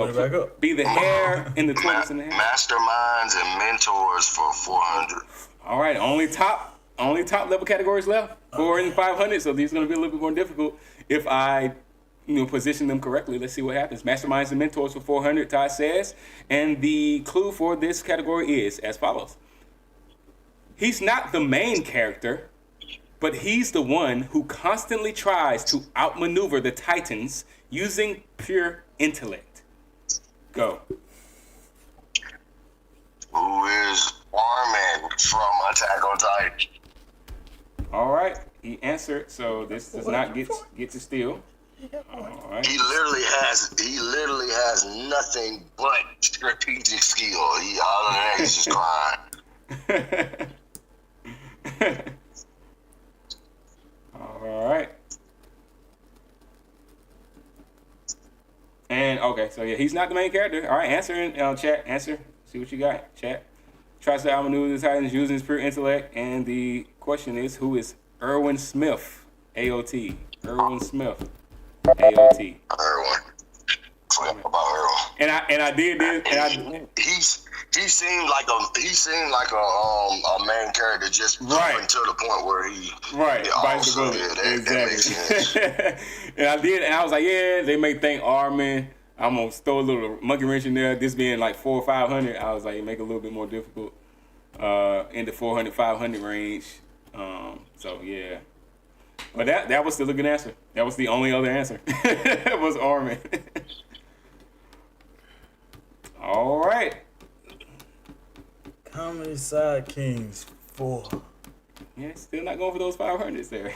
the hair in the tortoise in the hair. Masterminds and mentors for 400. All right, only top level categories left, 4 and 500. So these are going to be a little bit more difficult if I, position them correctly. Let's see what happens. Masterminds and mentors for 400. Ty says, and the clue for this category is as follows: He's not the main character, but he's the one who constantly tries to outmaneuver the Titans using pure intellect. Go. Who is Armin from Attack on Titan? All right, he answered. So this does not get to steal. All right. He literally has nothing but strategic skill. All of that, he's just crying. All right. And okay, so yeah, he's not the main character. All right, answer in chat. Answer. See what you got, chat. Tries to outmaneuver the Titans using his pure intellect. And the question is, who is Erwin Smith? AOT. Erwin Smith. AOT. Erwin. Forgot about Erwin. And I did this. And he seemed like a main character just up until the point where he bites the bullet. That makes sense. And I did, and I was like, yeah, they may think Armin. I'm gonna throw a little monkey wrench in there. This being like 400 or 500, I was like, make it a little bit more difficult in the 400, 500 range. So yeah, but that was still a good answer. That was the only other answer. It was Armin. All right. Comedy Side Kings 4. Yeah, still not going for those 500s there.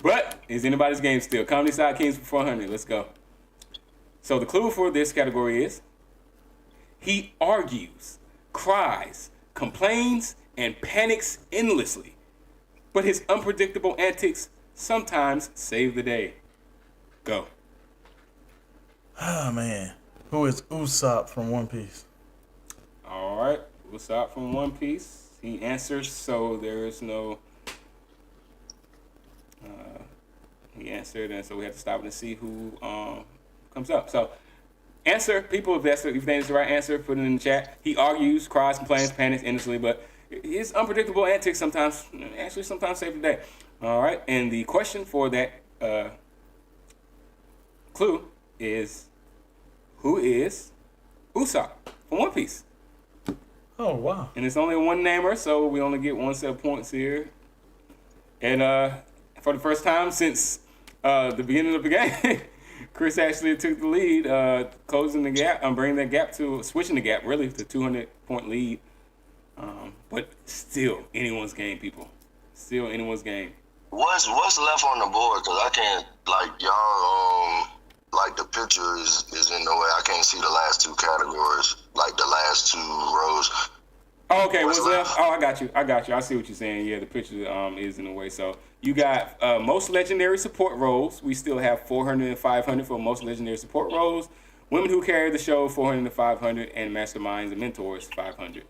But it's anybody's game still. Comedy Side Kings for 400. Let's go. So the clue for this category is he argues, cries, complains, and panics endlessly. But his unpredictable antics sometimes save the day. Go. Oh, man. Who is Usopp from One Piece? All right. Usopp from One Piece. He answers, so there is no... he answered, and so we have to stop and see who comes up. So, answer, people, if that's the right answer, put it in the chat. He argues, cries, complains, panics endlessly, but his unpredictable antics sometimes save the day. All right, and the question for that clue is, who is Usopp from One Piece? Oh, wow. And it's only one namer, so we only get one set of points here. And for the first time since the beginning of the game, Chris actually took the lead, closing the gap, bringing that gap switching the gap, really, to 200-point lead. But still, anyone's game, people. Still anyone's game. What's left on the board? Because I can't, y'all, the picture is in the way. I can't see the last two categories, the last two rows. Oh, okay, what's left? Oh, I got you. I see what you're saying. Yeah, the picture is in the way. So you got most legendary support roles. We still have 400 and 500 for most legendary support roles. Women who carry the show, 400 and 500, and masterminds and mentors, 500.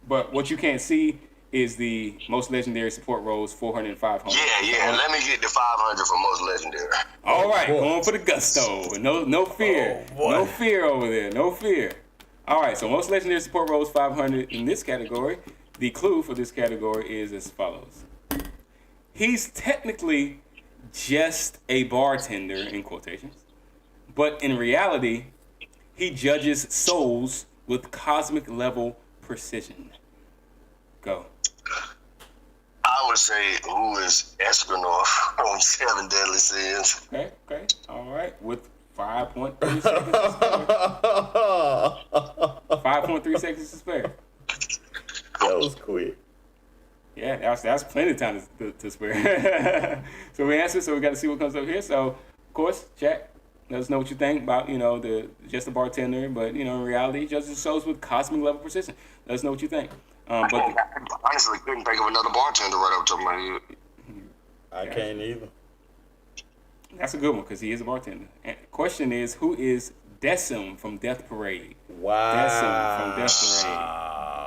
But what you can't see is the most legendary support roles, 400 and 500. Yeah. Let me get the 500 for most legendary. All right, going for the gusto. No fear. No fear over there. No fear. All right, so most legendary support roles, 500 in this category. The clue for this category is as follows. He's technically just a bartender, in quotations, but in reality, he judges souls with cosmic level precision. Go. I would say, who is Escanor from Seven Deadly Sins? Okay. All right, with 5.3 seconds to spare. 5.3 seconds to spare. That was quick. Yeah, that's plenty of time to spare. So we answered, so we got to see what comes up here. So, of course, chat, let us know what you think about, just a bartender, but, in reality, he judges shows with cosmic level precision. Let us know what you think. I honestly couldn't think of another bartender right up to my head. I can't either. That's a good one, because he is a bartender. And question is, who is Decim from Death Parade? Wow. Decim from Death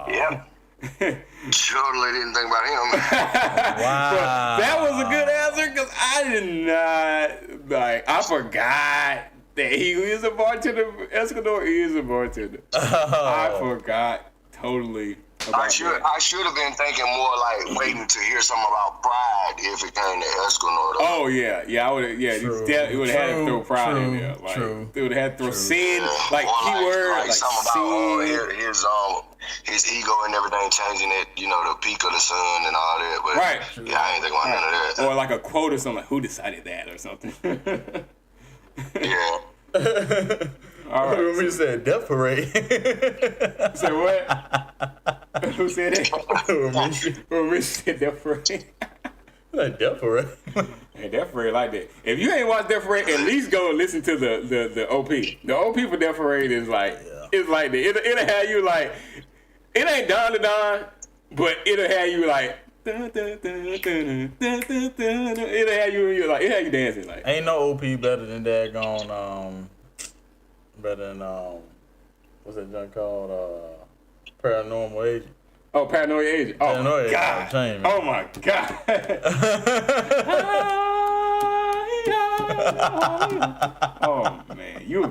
Parade. Yeah. Totally didn't think about him. Wow. But that was a good answer, because I did not, I forgot that he is a bartender. Escanor is a bartender. I forgot totally about I should have been thinking more like waiting to hear something about Pride if it came to Escanor. Oh yeah, I would have. Yeah, True. it would have had to throw Pride in there. Like, it would have had to throw sin, like keyword, like something sin. about his ego and everything changing it. You know, the peak of the sun and all that. But Right. yeah, I ain't thinking about none of that. Or like a quote or something. Like, who decided that or something? Yeah. All right. When you said Death Parade. Say what? Who said that? Who said Death Parade? Like Death Parade. Hey, Death Parade like that. If you ain't watched Death Parade, at least go and listen to the OP. The OP for Death Parade is like, it's like that. It'll have you like, it ain't Don to Don, but it'll have you like, it'll have you like, it'll have you dancing like. Ain't no OP better than daggone, better than, what's that junk called? Paranormal Agent. Oh, Paranoid Agent. Oh, Paranoid God. Agent. Oh, my God. Oh, man. You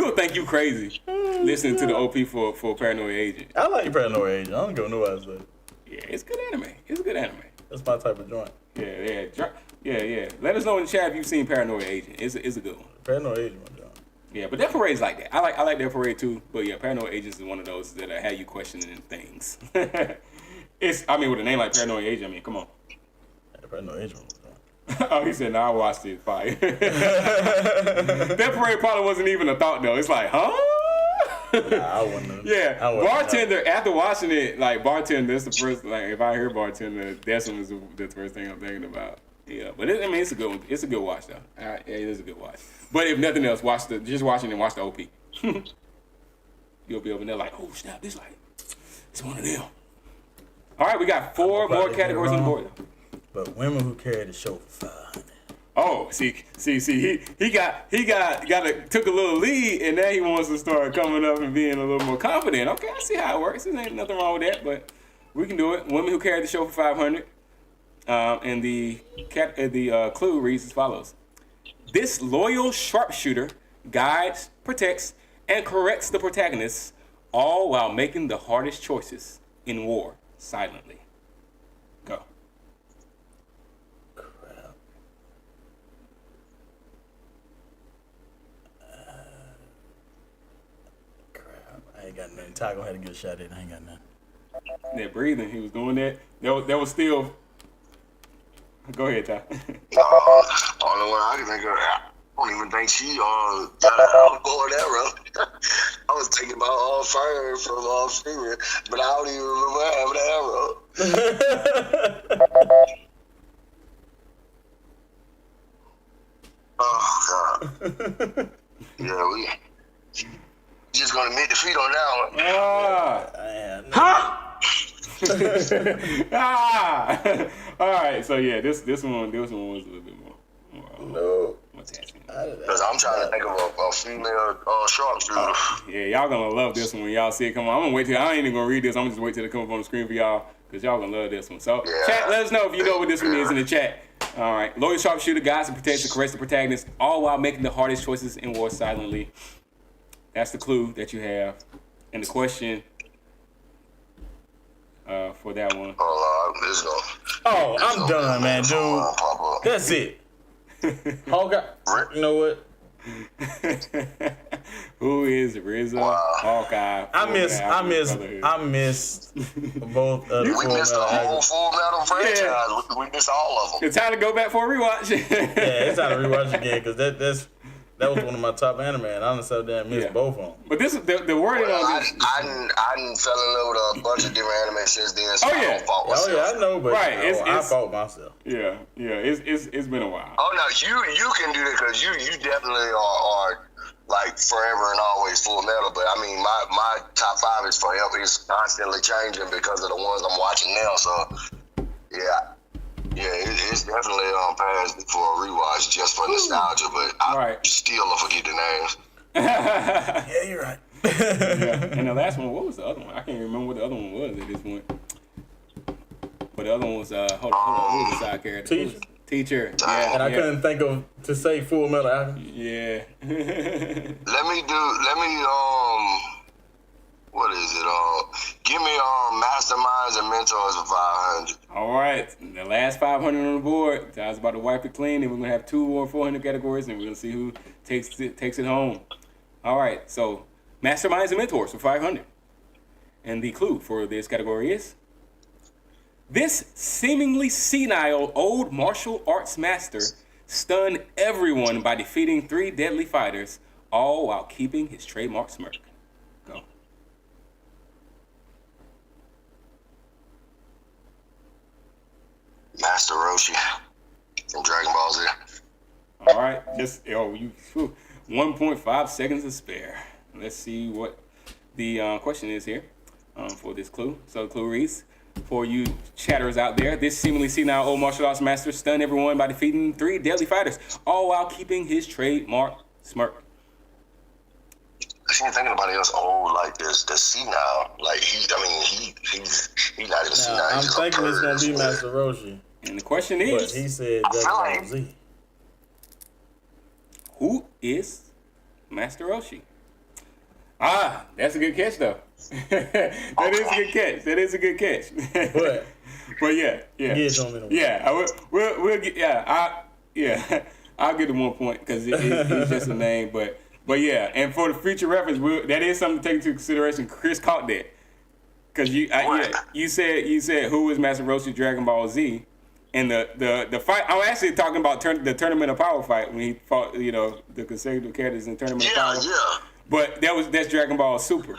would think you crazy listening to the OP for Paranoid Agent. I like Paranoid Agent. I don't go nowhere else. Yeah, it's good anime. It's good anime. That's my type of joint. Yeah. Let us know in the chat if you've seen Paranoid Agent. It's a good one. Paranoid Agent, my joint. Yeah, but Death Parade's like that. I like Death Parade too. But yeah, Paranoid Agents is one of those that have you questioning things. With a name like Paranoid Agent, I mean, come on. Yeah, Paranoid Agent. Oh, he said, no, I watched it. Fire. Death Parade probably wasn't even a thought though. It's like, huh? Nah, I wouldn't. Yeah, Bartender. After watching it, like Bartender, that's the first. Like if I hear Bartender, that's the first thing I'm thinking about. Yeah, but it's a good one. It's a good watch though. Yeah, it is a good watch. But if nothing else, watch the OP. You'll be over there like, oh snap, it's one of them. All right, we got 4 more categories on the board. But women who carry the show for 500. Oh, see, he took a little lead, and now he wants to start coming up and being a little more confident. Okay, I see how it works. There ain't nothing wrong with that, but we can do it. Women who carry the show for 500. And the clue reads as follows: this loyal sharpshooter guides, protects, and corrects the protagonists, all while making the hardest choices in war silently. Go. Crap. I ain't got nothing. Ty gonna have to get a shot in. I ain't got nothing. That breathing, he was doing that. That was still. Go ahead, Ty. Only one I can think of. I don't even think she got a board arrow. I was thinking about fire from Fury, but I don't even remember having an arrow. Oh God. Yeah, we just gonna admit defeat on that one. All right, so yeah, this one was a little bit more. What's happening? Because I'm trying to think of a female sharpshooter. Yeah, y'all gonna love this one when y'all see it come on. I'm gonna wait till I ain't even gonna read this. I'm just wait till it comes up on the screen for y'all because y'all gonna love this one. So chat, let us know if you know what this one is in the chat. All right, loyal sharpshooter guides and protects and corrects the protagonist, all while making the hardest choices in war silently. That's the clue that you have, and the question for that one. Oh, I'm done, man, dude. That's it. Hawkeye. You know what? Who is RZA? Hawkeye. I missed both of the We missed the whole Full Metal franchise. Yeah. We missed all of them. It's time to go back for a rewatch. Yeah, it's time to rewatch again because that was one of my top anime, and I done missed both of them. But this is the wording on this. I done fell in love with a bunch of different anime since then. So I don't fault myself. Oh yeah, I know, but I fault myself. Yeah, it's been a while. Oh no, you can do that because you definitely are like forever and always Full Metal. But I mean, my top 5 is forever. It's constantly changing because of the ones I'm watching now. So yeah. Yeah, it's definitely on past for a rewatch just for nostalgia, but I still don't forget the names. Yeah, you're right. And the last one, what was the other one? I can't even remember what the other one was at this point. But the other one was, hold on, who was the side character? Teacher. Yeah, and I couldn't think of to say Full Metal after. Yeah. What is it? Give me Mastermind mentors for 500. All right, the last 500 on the board. Ty's about to wipe it clean, and we're gonna have 2 more 400 categories, and we're gonna see who takes it home. All right, so masterminds and mentors for 500, and the clue for this category is: this seemingly senile old martial arts master stunned everyone by defeating 3 deadly fighters, all while keeping his trademark smirk. Go. Master Roshi from Dragon Ball Z. All right, just 1.5 seconds to spare. Let's see what the question is here for this clue. So the clue reads: for you chatterers out there, this seemingly senile old martial arts master stunned everyone by defeating 3 deadly fighters, all while keeping his trademark smirk. I can't think of anybody else old like this. The senile, like he's not even senile. I'm He's thinking it's gonna be but- Master Roshi, And the question but is: he said Dragon Ball Z. who is Master Roshi? Ah, that's a good catch, though. That is a good catch. But yeah. Give it to him in a way. Yeah, we'll get. I'll give him 1 point because it's just a name. But yeah, and for the future reference, that is something to take into consideration. Chris caught that because you said who is Master Roshi Dragon Ball Z, and the fight. I'm actually talking about the Tournament of Power fight when he fought the consecutive characters in Tournament of Power. Yeah. But that's Dragon Ball Super.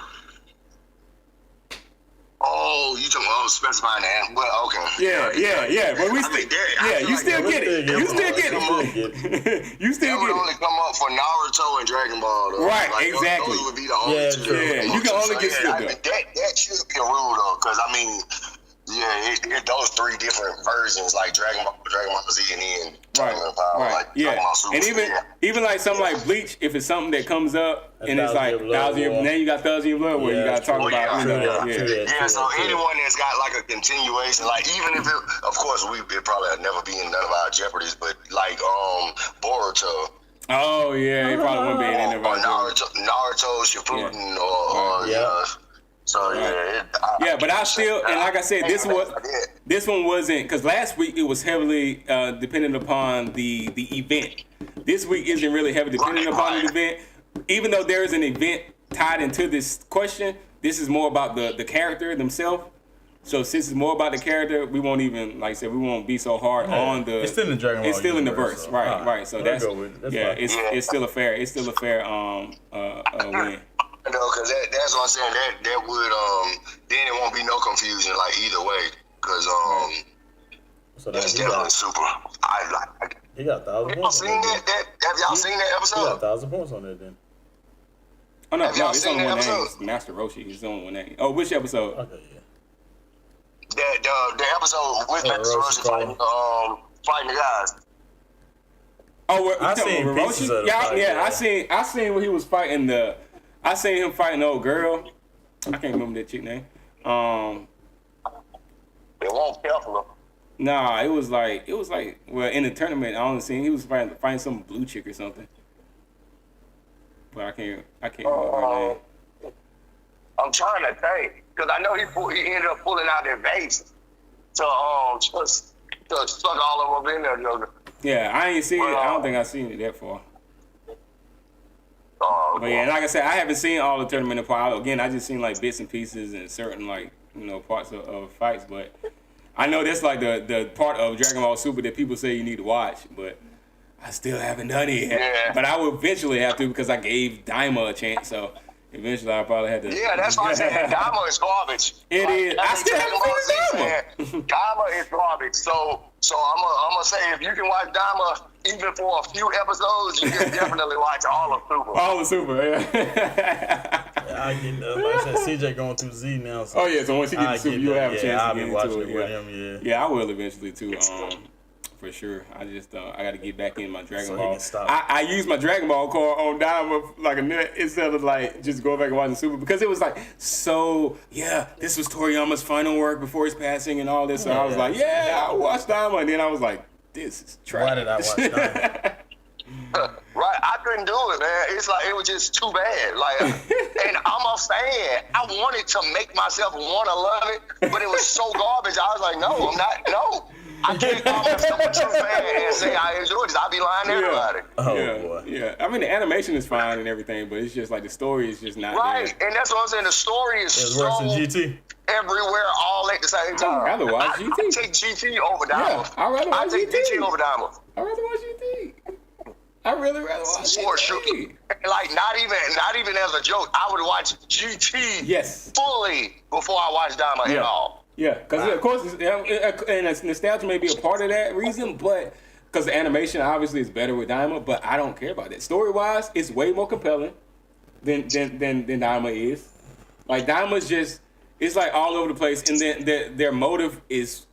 Oh, you talking about specifying that? Well, okay. Yeah. But we still, you still get it. You still get it. You still That would get only it. come up for Naruto and Dragon Ball, though. Right, Like, exactly. Those would be the only two. Yeah, you can only get skipped up. That should be a rule, though, because I mean, those 3 different versions, like Dragon Ball Z, and then Tournament of Power, like Dragon Ball Super. And even like something like Bleach, if it's something that comes up and it's like Thousand Year, now you got Thousand Year Blood, where you got to talk about, So anyone that's got like a continuation, like even if it, of course, it probably would never be in none of our Jeopardies, but like Boruto. Oh yeah, it probably wouldn't be in any of our Naruto, Shippuden, or So but I still, and like I said, this one wasn't, because last week it was heavily dependent upon the event. This week isn't really heavily dependent upon the event, even though there is an event tied into this question. This is more about the character themselves. So since it's more about the character, we won't even, like I said, we won't be so hard on the. It's still in the Dragon Ball. It's still in the verse, so. right. So that's fine. it's still a fair win. No, because that's what I'm saying. That would then it won't be no confusion like either way. Because So that's definitely super. He got 1,000 Have y'all points. seen that? Have y'all seen that He got episode? 1,000 points on that then. Oh no, Have y'all it's seen only that one name. episode? It's Master Roshi. He's the only one name. Oh, which episode? Okay, yeah. The episode with Master Roshi fighting the guys. Oh, I seen pieces of the fight, I seen when he was fighting I seen him fighting the old girl. I can't remember that chick name. It won't careful him. Nah, it was like well, in the tournament I only seen he was fighting some blue chick or something. But I can't remember her name. I'm trying to think because I know he ended up pulling out their base to suck all of them in there, Joker. Yeah, I ain't seen it. I don't think I seen it that far. But yeah, like I said, I haven't seen all the Tournament of Power. Again, I just seen like bits and pieces and certain parts of fights. But I know that's like the part of Dragon Ball Super that people say you need to watch. But I still haven't done it yet. Yeah. But I will eventually have to because I gave Daima a chance. So eventually I'll probably have to. Yeah, that's why I said Daima is garbage. It is. I still haven't seen Daima. Daima is garbage. So I'm gonna say if you can watch Daima even for a few episodes, you can definitely watch all of Super. All of Super, yeah. I get, like I said, CJ going through Z now. So Oh yeah, so once you get to Super, you'll have a chance I'll to be get watching into it with it. him. Yeah, I will eventually too. For sure. I just I got to get back in my Dragon So he Ball. can stop. I use my Dragon Ball card on Diamond like a nut instead of like just going back and watching Super because it was like this was Toriyama's final work before his passing and all this. So I was like, I watched Diamond, and then I was like, this is trash. Why did I watch Diamond? Right, I couldn't do it, man. It's like it was just too bad. Like, and I'm a fan. I wanted to make myself want to love it, but it was so garbage. I was like, no, I'm not. No, I can't call myself a true fan and say I enjoyed this. I'll be lying to everybody. Oh boy. Yeah. I mean, the animation is fine and everything, but it's just like the story is just not Right, there. and that's what I'm saying. The story is It's so worse than GT. everywhere, all at the same time. I'd rather watch I GT. take GT over Diamond. I'd rather watch I take GT. GT over Diamond. I'd rather watch GT. I'd really rather watch For GT. sure. Like not even as a joke, I would watch GT Yes. fully before I watch Diamond at all. Yeah, because of course, and nostalgia may be a part of that reason, but because the animation obviously is better with Daima, but I don't care about that. Story-wise, it's way more compelling than Daima is. Like Daima's just, it's like all over the place, and then their motive is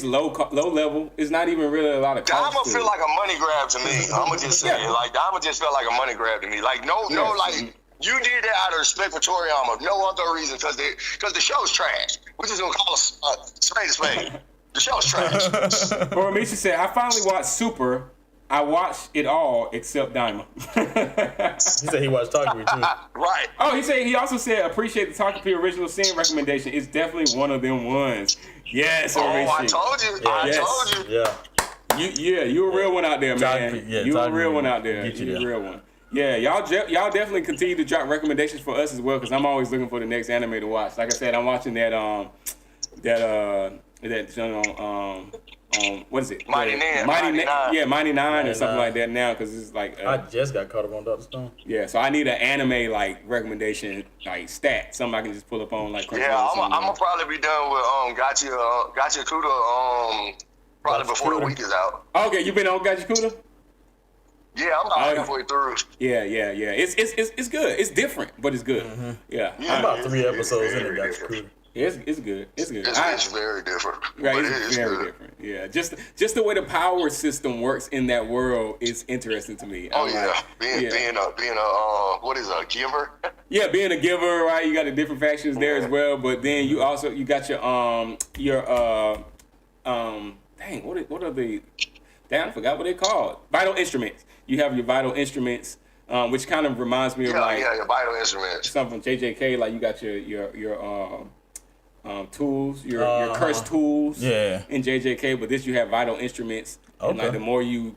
low level. It's not even really a lot of cost. Diamond feel like a money grab to me. I'ma just say it. Like Diamond just felt like a money grab to me. Like no, like you did that out of respect for Toriyama. No other reason, because the show's trash. We're just gonna call it spade a spade. The show's trash. Or Misha said, I finally watched Super. I watched it all except Daima. He said he watched Takumi too. Right. Oh, he also said appreciate the Takumi original scene recommendation. It's definitely one of them ones. Yes, Oh, I Orishi. told you. Yeah. I Yes. told you. Yeah. You a real one out there, man. Takumi, You a Takumi real one out there. get you You a there. real one. Yeah, y'all definitely continue to drop recommendations for us as well, because I'm always looking for the next anime to watch. Like I said, I'm watching that what is it? Mighty Nine. Yeah, Mighty Nine or something 99. like that now, because it's like I just got caught up on Dr. Stone. yeah. So I need an anime like recommendation like stat, something I can just pull up on like. Yeah, I'm gonna probably be done with Gotcha Kuda probably before the week is out. Okay, you been on Gachikuda? Yeah, I'm about halfway through. Yeah. It's good. It's different, but it's good. Mm-hmm. Yeah. Yeah. I'm about it's 3 episodes in very it, different. Gotcha. It's good. It's good. It's very different. Right, But it's it's very good. different. Yeah, just the way the power system works in that world is interesting to me. Oh I'm yeah, like, being a what is a giver? yeah, being a giver, right? You got the different factions there as well, but then you got your dang, what are the damn, I forgot what they called. Vital instruments. You have your vital instruments, which kind of reminds me of your vital instruments. something from JJK. Like you got your tools, your cursed tools. Yeah. In JJK, but this you have vital instruments. And like Okay. the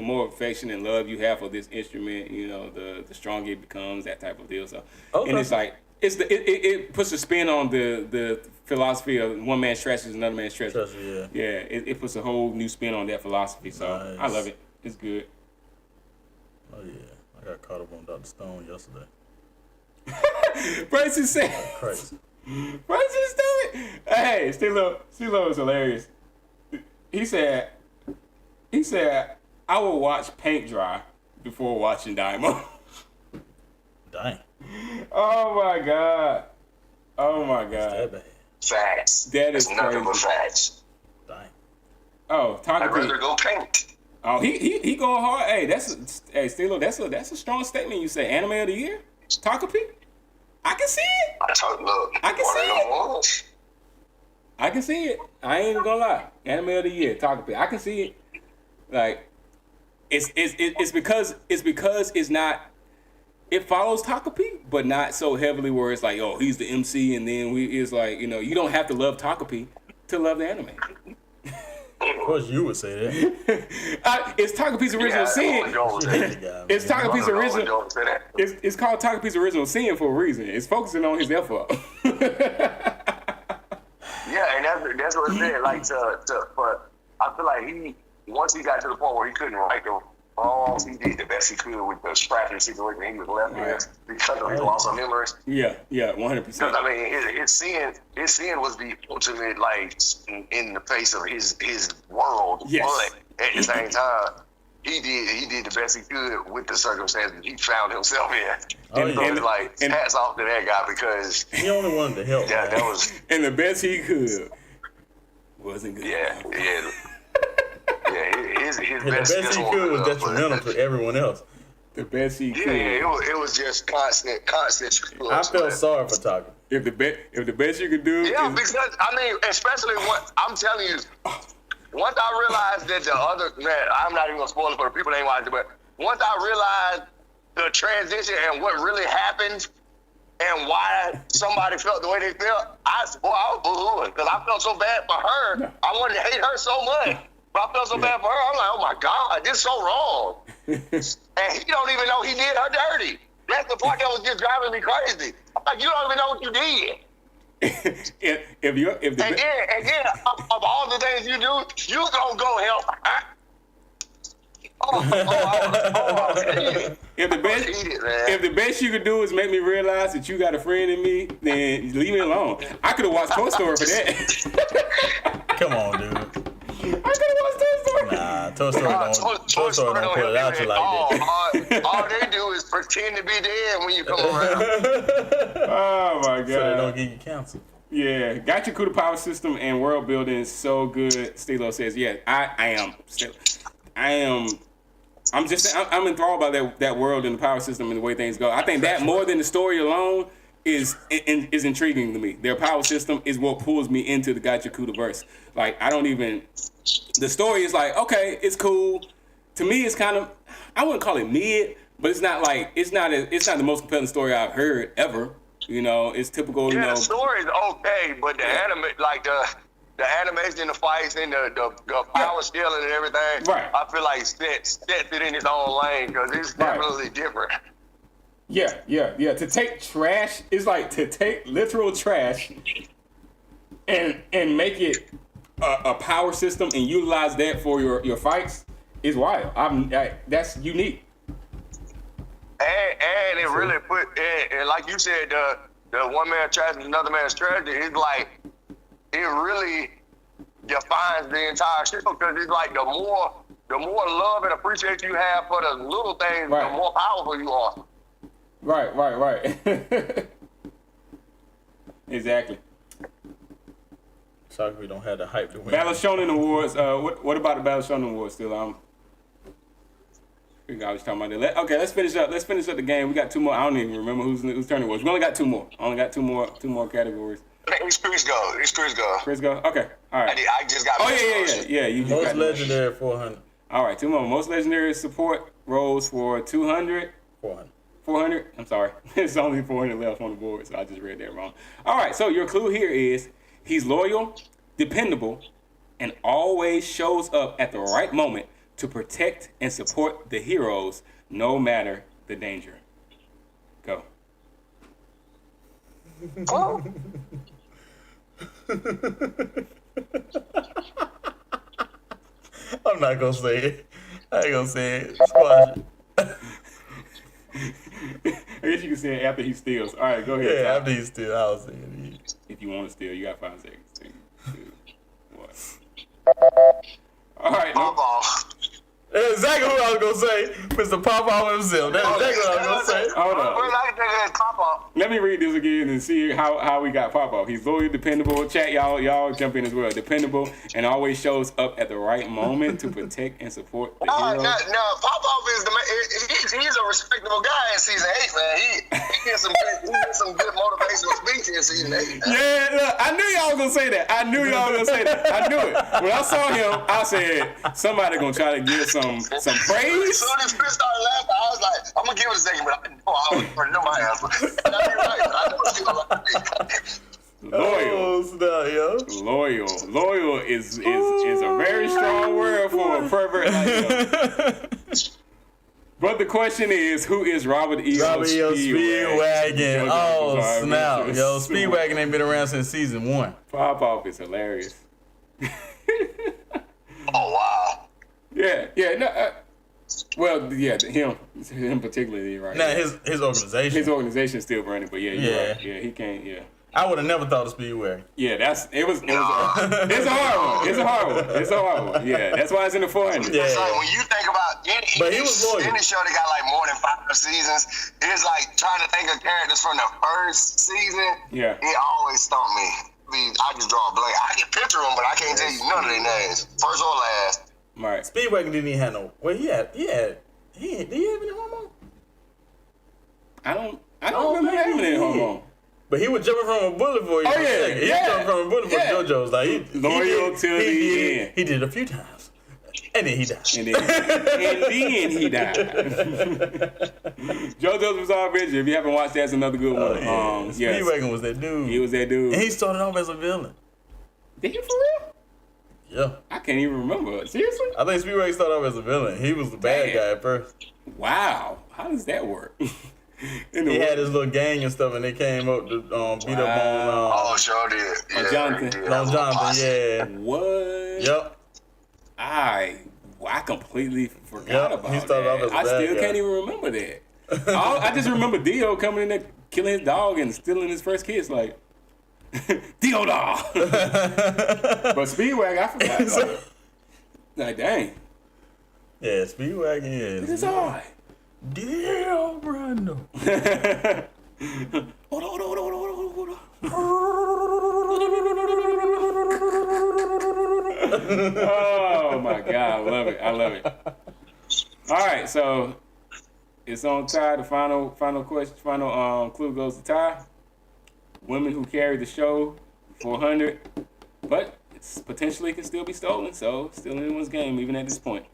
more affection and love you have for this instrument, you know, the stronger it becomes, that type of deal. So, Okay. and it's like it puts a spin on the philosophy of one man's treasure is another man's treasure. Treasure, Yeah, it puts a whole new spin on that philosophy. So Nice. I love it. It's good. Oh yeah. I got caught up on Dr. Stone yesterday. Bryson said, Crazy. Bryson stupid. Hey, Stilo is hilarious. He said, I will watch paint dry before watching Daima. Dang. Oh my god. That bad. Facts. That is It's nothing but crazy. facts. Dang. Oh, I'd rather Takumi. go paint. Oh, he going hard. Hey, Stilo, that's a strong statement. You say anime of the year, Takumi. I can see it. Look, I can one see of them it. ones. I can see it. I ain't even gonna lie. Anime of the year, Takumi. I can see it. Like, it's because it's not. It follows Takumi, but not so heavily where it's like, oh, he's the MC, and then it's like, you know, you don't have to love Takumi to love the anime. Of course you would say that. It's Takumi's original Yeah, sin. That guy, It's man. Takumi's original. Don't say that. It's called Takumi's original sin for a reason. It's focusing on his effort. Yeah, and that's what it said. Like but I feel like once he got to the point where he couldn't write the songs, he did the best he could with the scrapping situation he was left Right. in because of his loss of memories. Yeah, 100%. Because I mean, his sin was the ultimate, like in the face of his world. Yes. But at the same time, he did the best he could with the circumstances he found himself in. Oh, So yeah. it's like hats off to that guy because He only wanted to help. yeah, man. that was And the best he could wasn't good. yeah. His And the best best he could was detrimental to everyone else. The best he could. it was just constant. I felt sorry for Taka. If the best you could do Yeah, is because I mean, especially what I'm telling you, once I realized that I'm not even gonna spoil it for the people that ain't watching, but once I realized the transition and what really happened and why somebody felt the way they felt, I was boo-hooing because I felt so bad for her. I wanted to hate her so much, but I felt so bad for her. I'm like, oh my God, this is so wrong. And he don't even know he did her dirty. That's the part that was just driving me crazy. I'm like, you don't even know what you did. If Again, of all the things you do, you gonna go help her. If the best you could do is make me realize that you got a friend in me, then leave me alone. I could have watched Toy Story for that. Come on, dude. I could have watched Toy Story. Nah, Toy Story don't put it out you like that. All they do is pretend to be dead when you come around. Oh my God. So they don't give you counsel. Yeah, Gachakuda power system and world building is so good. Stilo says, yeah, I'm enthralled by that world and the power system and the way things go. I think that more than the story alone is intriguing to me. Their power system is what pulls me into the Gachakuda verse. Like, the story is like, okay, it's cool. To me, it's kind of, I wouldn't call it mid, but it's not the most compelling story I've heard ever. You know, it's typical. Yeah, you know, the story is okay, but the the animation, the fights, and the power scaling and everything, right. I feel like sets it in its own lane because it's definitely different. Yeah. To take trash is like to take literal trash and make it a power system and utilize that for your fights is wild. That's unique. And it really put, and like you said, the one man trash is another man's treasure. It's like, it really defines the entire show because it's like the more love and appreciation you have for the little things, the more powerful you are. Right. Exactly. Sorry we don't have the hype to win. Battle Shonen Awards. What about the Battle Shonen Awards still? I was talking about that. Okay, let's finish up the game. We got two more. I don't even remember whose turn it was. We only got two more. Two more categories. It's Chris go. Chris go. Okay. All right. I just got. Yeah. You just most legendary 400. All right, two more. Most legendary support roles for 200. 400. I'm sorry. There's only 400 left on the board, so I just read that wrong. All right. So your clue here is he's loyal, dependable, and always shows up at the right moment to protect and support the heroes, no matter the danger. Go. Oh. I'm not gonna say it. I ain't gonna say it. Squash it. I guess you can say it after he steals. All right, go ahead. Yeah, Tom. after he steals, I'll say it. If you want to steal, you got 5 seconds. 3, 2, 1. All right. No. That's exactly what I was gonna say, Mr. Pop-Off himself. That's exactly what I was gonna say. Hold on. Let me read this again and see how we got Pop-Off. He's loyal, dependable. Chat, y'all jump in as well. Dependable and always shows up at the right moment to protect and support the heroes. No, Pop-Off is the man. He's a respectable guy in season 8, man. He gets some good motivational speeches in season 8. Yeah, look, I knew y'all was gonna say that. I knew it. When I saw him, I said somebody gonna try to give some praise. As soon as Chris started laughing, I was like, I'm gonna give it a second, but I know my answer. And I be right. I know it's Loyal is a very strong word for a pervert like you. But the question is, who is Robert E. Speedwagon? Oh, snap. Yo, Speedwagon ain't been around since season 1. Pop-Off is hilarious. Oh, wow. Yeah, no, him particularly, right? Nah, his organization. His organization is still burning, but yeah, he can't, I would have never thought of Speedwagon. Yeah, it's a hard one. Yeah, that's why it's in the 400. Yeah. It's like when you think about but he was loyal. any show that got like more than 5 seasons, it's like trying to think of characters from the first season. Yeah. It always stumped me. I just draw a blank. I can picture them, but I can't tell you none of their names, first or last. Right. Speedwagon didn't even have no. Well, did he have any hormone? I don't remember having any hormone. But he was jumping from a bullet for you. Oh, yeah. He was jumping from a bullet for JoJo's. Like, Loyal till the end. He did it a few times. And then he died. And then he died. JoJo's Bizarre Adventure. If you haven't watched that, it's another good one. Speedwagon was that dude. He was that dude. And he started off as a villain. Did he for real? Yeah. I can't even remember. Seriously? I think Speedwagon started off as a villain. He was the bad guy at first. Wow. How does that work? He had his little gang and stuff, and they came up to beat up on... sure did. Yeah, Jonathan. On Jonathan, yeah. What? Yep. I completely forgot about he started off that. as a I bad still guy. can't even remember that. I just remember Dio coming in there, killing his dog and stealing his first kiss, like, Dio dog. But Speedwagon, I forgot about it. Like, dang. Yeah, Speedwagon, yeah. This is all right. Dio Brando. Hold on. Oh my God, I love it. All right, so it's on Ty. The final clue goes to Ty. Women who carry the show 400, but it's potentially can still be stolen, so still anyone's game even at this point.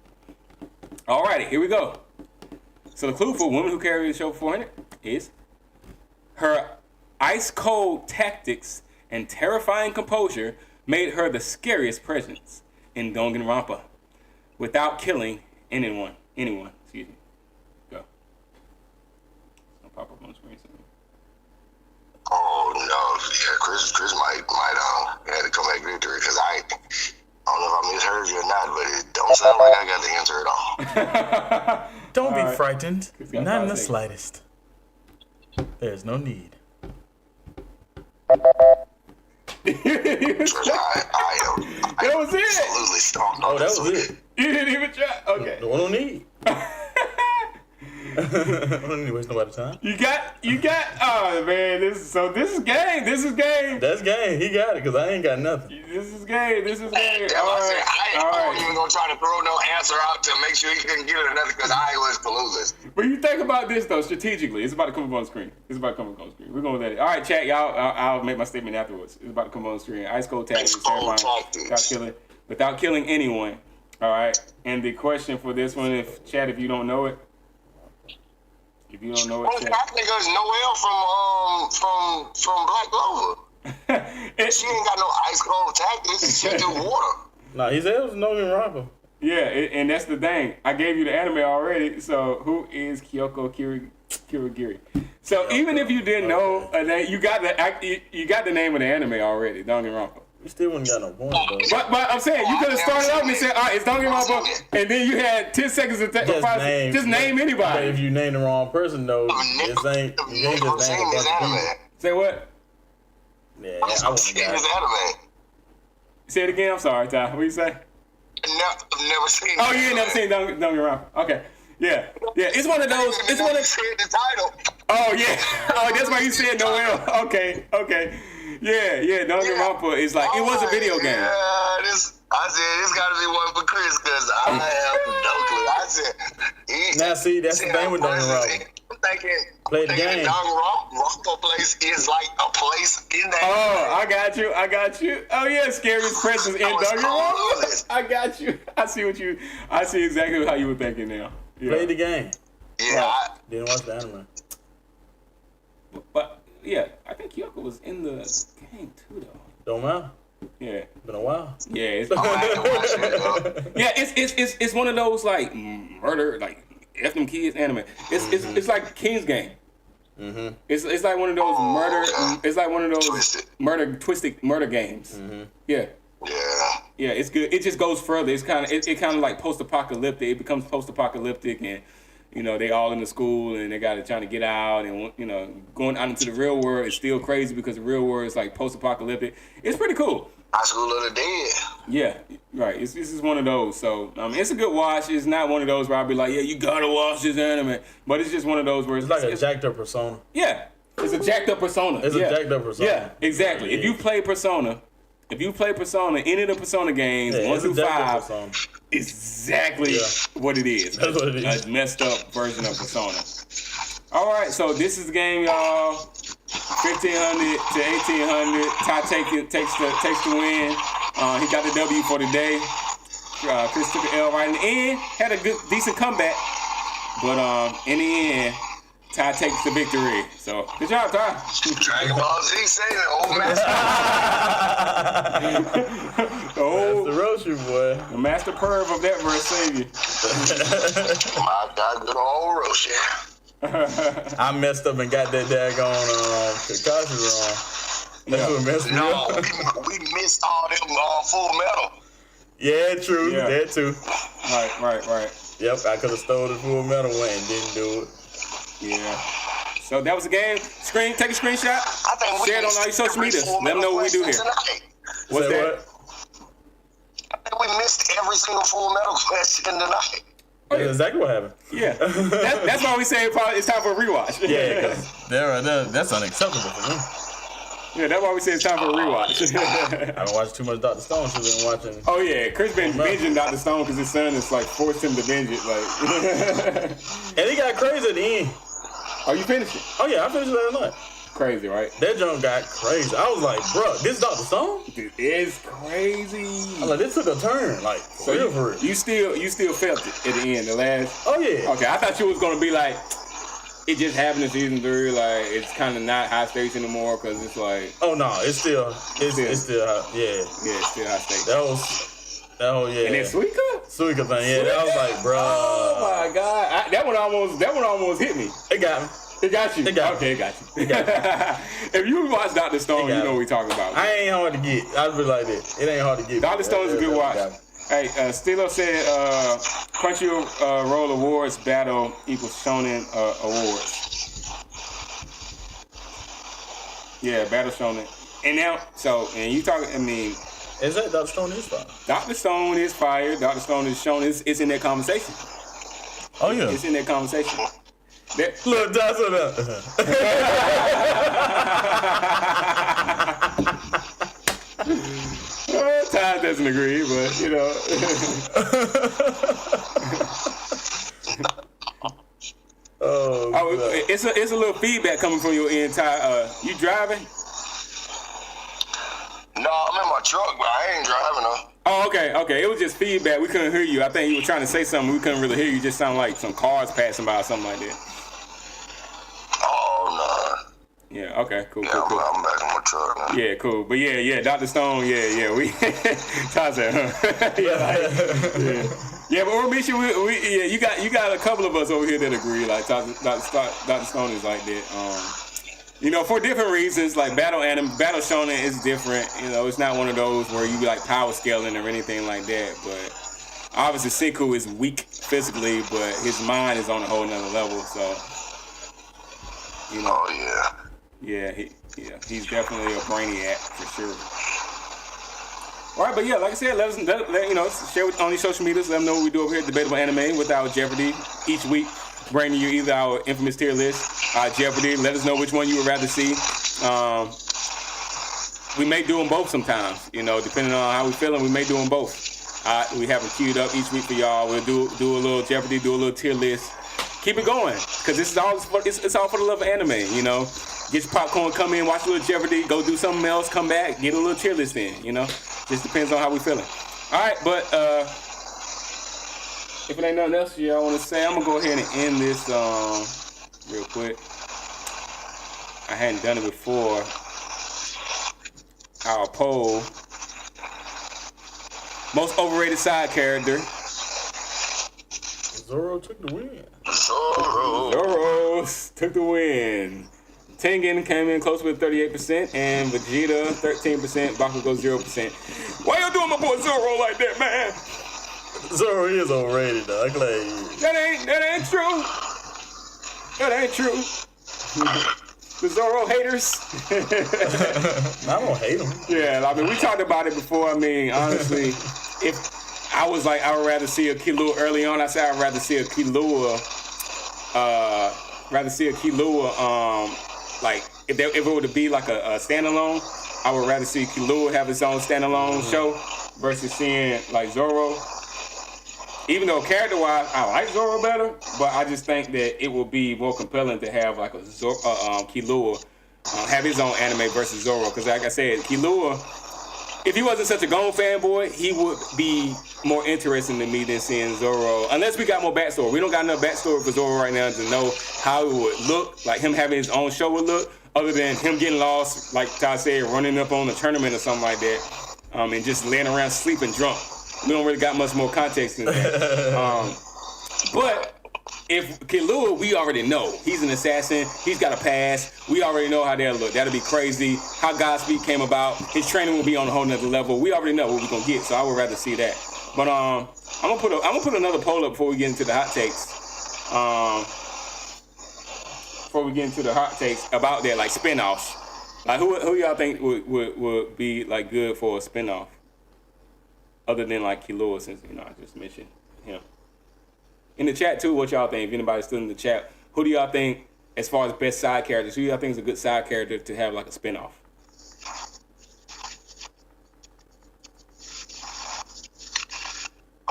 All righty, here we go. So the clue for women who carry the show 400 is her ice cold tactics and terrifying composure made her the scariest presence in Danganronpa without killing anyone. Excuse me. Go. I'll pop up on the screen soon. Oh no, yeah, Chris might have to come back victory because I don't know if I misheard you or not, but it don't sound like I got the answer at all. Don't be frightened. got Not in 5 the seconds. slightest. There's no need. I am That was it. absolutely stumped. Oh, that was it. You didn't even try. Okay. No need. I don't need to waste nobody's time. You got. Oh man, this is game. That's game. He got it because I ain't got nothing. This is game. Yeah, All I right. wasn't even gonna try to throw no answer out to make sure he couldn't get it or nothing because I was clueless. But you think about this though, strategically. It's about to come up on the screen. We're going with that. All right, chat, y'all. I'll make my statement afterwards. It's about to come on the screen. Ice cold tactics, without killing anyone. All right. And the question for this one, if you don't know it. If you don't know it, chat. I think it was Noelle from Black Clover. She ain't got no ice cold tactics. She do water. Nah, he said it was Danganronpa. Yeah, and that's the thing. I gave you the anime already. So who is Kyoko Kirigiri? So even if you didn't know, you got the name of the anime already, Danganronpa. You still wouldn't got no point though. But I'm saying you could have started off and said, all right, it's Danganronpa, and then you had 10 seconds to just name But anybody. if you name the wrong person though, you ain't just name a bunch of people. Say what? Yeah, I wouldn't seen got this it. anime. Say it again. I'm sorry, Ty. What you say? Never seen. Oh, you ain't never seen Danganronpa. Okay. Yeah. It's one of those. It's one of. Said the title. Oh yeah. Oh, that's why you said Noelle. Okay. Yeah. Danganronpa is like it was a video game. Yeah, I said this got to be one for Chris because I have no clue. I said. Now see, that's the thing with Danganronpa. I'm thinking. Play the game. Danganronpa place is like a place in that. Oh, I got you. Oh yeah, scariest presence in Danganronpa. I got you. I see exactly how you were thinking now. Yeah. Play the game. Yeah. Didn't watch the anime. But yeah, I think Kyoko was in the game too, though. Don't matter. Yeah. Been a while. Yeah. It's, I had to watch it, though. yeah. It's one of those like murder, like F them kids anime. It's like King's Game. Mm-hmm. It's like one of those murder. It's like one of those twisted murder games. Mm-hmm. Yeah. Yeah. It's good. It just goes further. It's kind of like post-apocalyptic. It becomes post-apocalyptic, and they all in the school and they trying to get out, and going out into the real world is still crazy because the real world is like post-apocalyptic. It's pretty cool. High School of the Dead. Yeah, right. This is one of those. So it's a good watch. It's not one of those where I'll be like, yeah, you gotta watch this anime. But it's just one of those where It's like a jacked up persona. Yeah, it's a jacked up persona. It's a jacked up persona. Yeah, exactly. Yeah. If you play Persona, any of the Persona games, 1 through 5, exactly what it is. That's what it is. A messed up version of Persona. All right, so this is the game, y'all. 1,500 to 1,800. Ty takes the win. He got the W for the day. Chris took the L right in the end. Had a decent comeback, but in the end, Ty takes the victory. So good job, Ty. Dragon Ball Z saying it, old master. The Roshi boy. The master perv of that verse saved you. My God, good old Roshi. I messed up and got that daggone Kakashi wrong. That's what messed me No, up. we missed all them Full Metal. Yeah, true. Yeah. That too. Right. Yep, I could have stole the Full Metal one and didn't do it. Yeah. So that was the game. Take a screenshot. I think we Share it on all your social media. Let them know what we do here. Tonight. What's Say that? what? I think we missed every single Full Metal question tonight. That's exactly what happened. Yeah. That's why we say it's time for a rewatch. Yeah, because that's unacceptable for me. Yeah, that's why we say it's time for a rewatch. I've been watching too much Dr. Stone. She's been watching. Oh yeah, Chris been binging Dr. Stone because his son is like forced him to binge it. Like, And it got crazy at the end. oh, you finished it? Oh yeah, I finished it last night. Crazy, right? That junk got crazy. I was like, bro, this is Dr. Stone? It is crazy. I was like, this took a turn. Like, for real. You still felt it at the end, the last. Oh yeah. Okay, I thought you was gonna be like, it just happened in season 3. Like, it's kind of not high stakes anymore because it's like. Oh no, it's still high. Yeah. Yeah, it's still high stakes. That whole yeah. And then Suika thing, yeah. That was like, bro. Oh my god, that one almost hit me. It got me. It got you. It got okay, it got you. If you watch Dr. Stone, you know what we talking about. I ain't hard to get. I'll be like that. It ain't hard to get. Dr. Stone's a good watch. Hey, Stilo said Crunchyroll Awards battle equals Shonen Awards. Yeah, battle Shonen. And now, and you talking, I mean. Is that Dr. Stone is fire? Dr. Stone is fire. Dr. Stone is Shonen. It's in that conversation. Oh, yeah. It's in that conversation. Look, that's what Ty doesn't agree, but you know. It's a little feedback coming from your end, Ty. You driving? No, I'm in my truck, but I ain't driving though. Oh, okay. It was just feedback. We couldn't hear you. I think you were trying to say something. We couldn't really hear you. It just sounded like some cars passing by or something like that. Oh, no. Yeah, okay, cool. I'm back in my truck now. Yeah, cool. But yeah, Dr. Stone, yeah. We Ty said, huh? Yeah, but Misha, you got a couple of us over here that agree. Like Dr. Stone is like that. You know, for different reasons, like Battle Shonen is different. You know, it's not one of those where you be like power scaling or anything like that. But obviously, Senku is weak physically, but his mind is on a whole nother level. So, you know. Oh yeah. He's definitely a brainiac for sure. All right, but yeah, like I said, let share on these social medias. Let them know what we do over here at Debatable Anime with our Jeopardy each week. Bringing you either our infamous tier list, Jeopardy. Let us know which one you would rather see. We may do them both sometimes, you know, depending on how we feeling. We may do them both. We have them queued up each week for y'all. We'll do a little Jeopardy, do a little tier list. Keep it going, because it's all for the love of anime, you know. Get your popcorn, come in, watch a little Jeopardy, go do something else, come back, get a little tier list in, you know. Just depends on how we feeling. All right, but if it ain't nothing else y'all want to say, I'm going to go ahead and end this real quick. I hadn't done it before. Our poll. Most overrated side character. Zoro took the win. Zoro took the win. Tengen came in close with 38%, and Vegeta 13%, Bakugo 0%. Why you doing my boy Zoro like that, man? Zoro is overrated, though. I'm glad you. That ain't true. That ain't true. The Zoro haters. I don't hate him. Yeah, I mean, we talked about it before. I mean, honestly, if I was like, I would rather see a Killua early on. I said I'd rather see a Killua. Like if it were to be like a standalone, I would rather see Killua have his own standalone show versus seeing like Zoro. Even though character-wise, I like Zoro better, but I just think that it would be more compelling to have like a Killua have his own anime versus Zoro. Because like I said, Killua, if he wasn't such a Gon fanboy, he would be more interesting to me than seeing Zoro. Unless we got more backstory. We don't got enough backstory for Zoro right now to know how it would look, like him having his own show would look, other than him getting lost, like Ty said, running up on a tournament or something like that, and just laying around sleeping drunk. We don't really got much more context than that. But if Killua, we already know. He's an assassin. He's got a past. We already know how that'll look. That'll be crazy. How Godspeed came about. His training will be on a whole nother level. We already know what we're gonna get, so I would rather see that. But I'm gonna put another poll up before we get into the hot takes. Before we get into the hot takes about that, like spinoffs. Like who y'all think would be like good for a spinoff? Other than like Killua, since I just mentioned him. In the chat too, what y'all think? If anybody's still in the chat, who do y'all think, as far as best side characters, who y'all think is a good side character to have like a spinoff?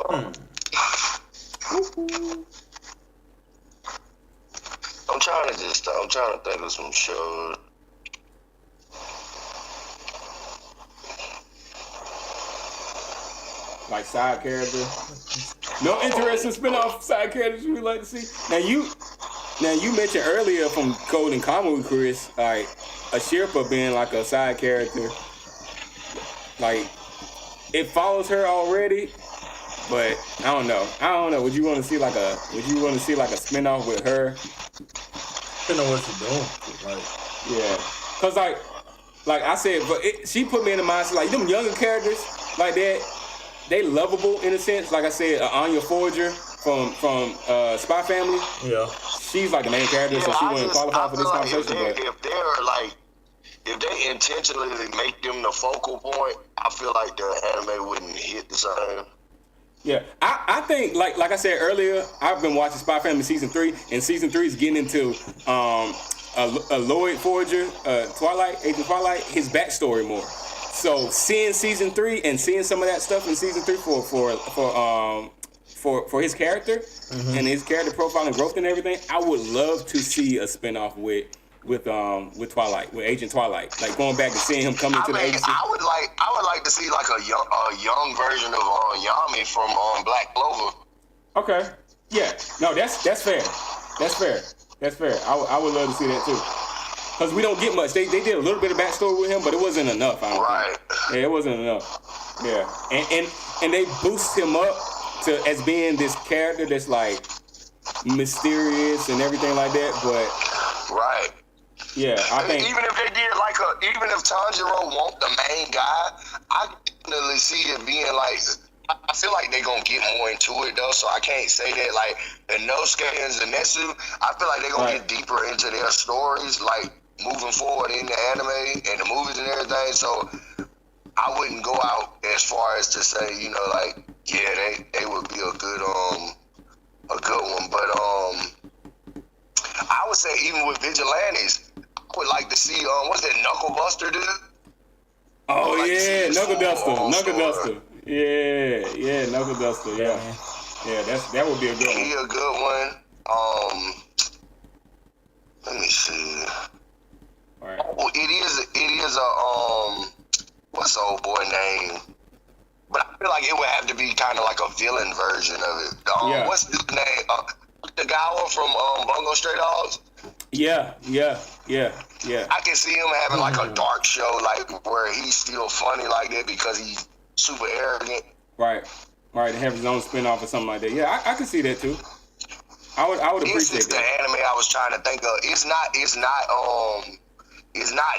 I'm trying to think of some shows. Like side character. No interesting spinoff side characters you would like to see. Now you mentioned earlier from Code and Common with Chris, like a Sherpa being like a side character. Like it follows her already, but I don't know. Would you want to see like a spinoff with her? Depending on what you're doing. Like, yeah, cause like I said, but she put me in the mindset like them younger characters like that. They lovable in a sense. Like I said, Anya Forger from Spy Family. yeah. She's like the main character, so she wouldn't qualify for this conversation. If they intentionally make them the focal point, I feel like the anime wouldn't hit the same. Yeah, I think like I said earlier, I've been watching Spy Family season 3, and season 3 is getting into Lloyd Forger, Agent Twilight, his backstory more. So seeing season 3 and seeing some of that stuff in season 3 for his character and his character profile and growth and everything, I would love to see a spinoff with Twilight, with Agent Twilight, like going back and seeing him come into the agency. I would like to see like a young version of Yami from Black Clover. Okay, yeah, no, that's fair. That's fair. I would love to see that too. Because we don't get much. They did a little bit of backstory with him, but it wasn't enough. I don't think. Yeah, it wasn't enough. Yeah, and they boost him up as being this character that's like mysterious and everything like that. But yeah, I think even if they did even if Tanjiro won't the main guy, I definitely see it being like. I feel like they're gonna get more into it though, so I can't say that like Inosuke and Zenitsu. I feel like they're gonna get deeper into their stories, like moving forward in the anime and the movies and everything. So I wouldn't go out as far as to say, like, yeah, they would be a good one. But I would say even with Vigilantes, I would like to see what's that Knuckle Buster dude? Oh yeah, Knuckle Duster. Yeah, Knuckle Duster. Yeah, that would be a good one. He a good one. Let me see. All right. Oh, it is a what's the old boy name? But I feel like it would have to be kind of like a villain version of it. What's his name? The guy from Bungo Stray Dogs. Yeah. I can see him having like a dark show, like where he's still funny like that because he's super arrogant. Right. To have his own spinoff or something like that. Yeah, I can see that too. I would appreciate that. It's the anime I was trying to think of. It's not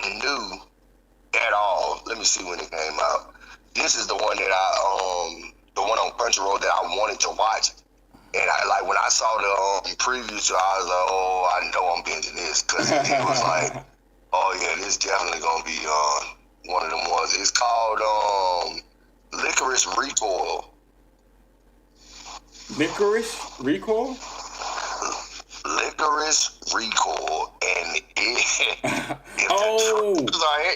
new at all. Let me see when it came out. This is the one that the one on Crunchyroll that I wanted to watch. And when I saw the preview to it, I was like, oh, I know I'm binging this. Because it was like, oh yeah, this definitely going to be one of them ones. It's called Licorice Recoil. Licorice Recoil? Licorice Recoil. And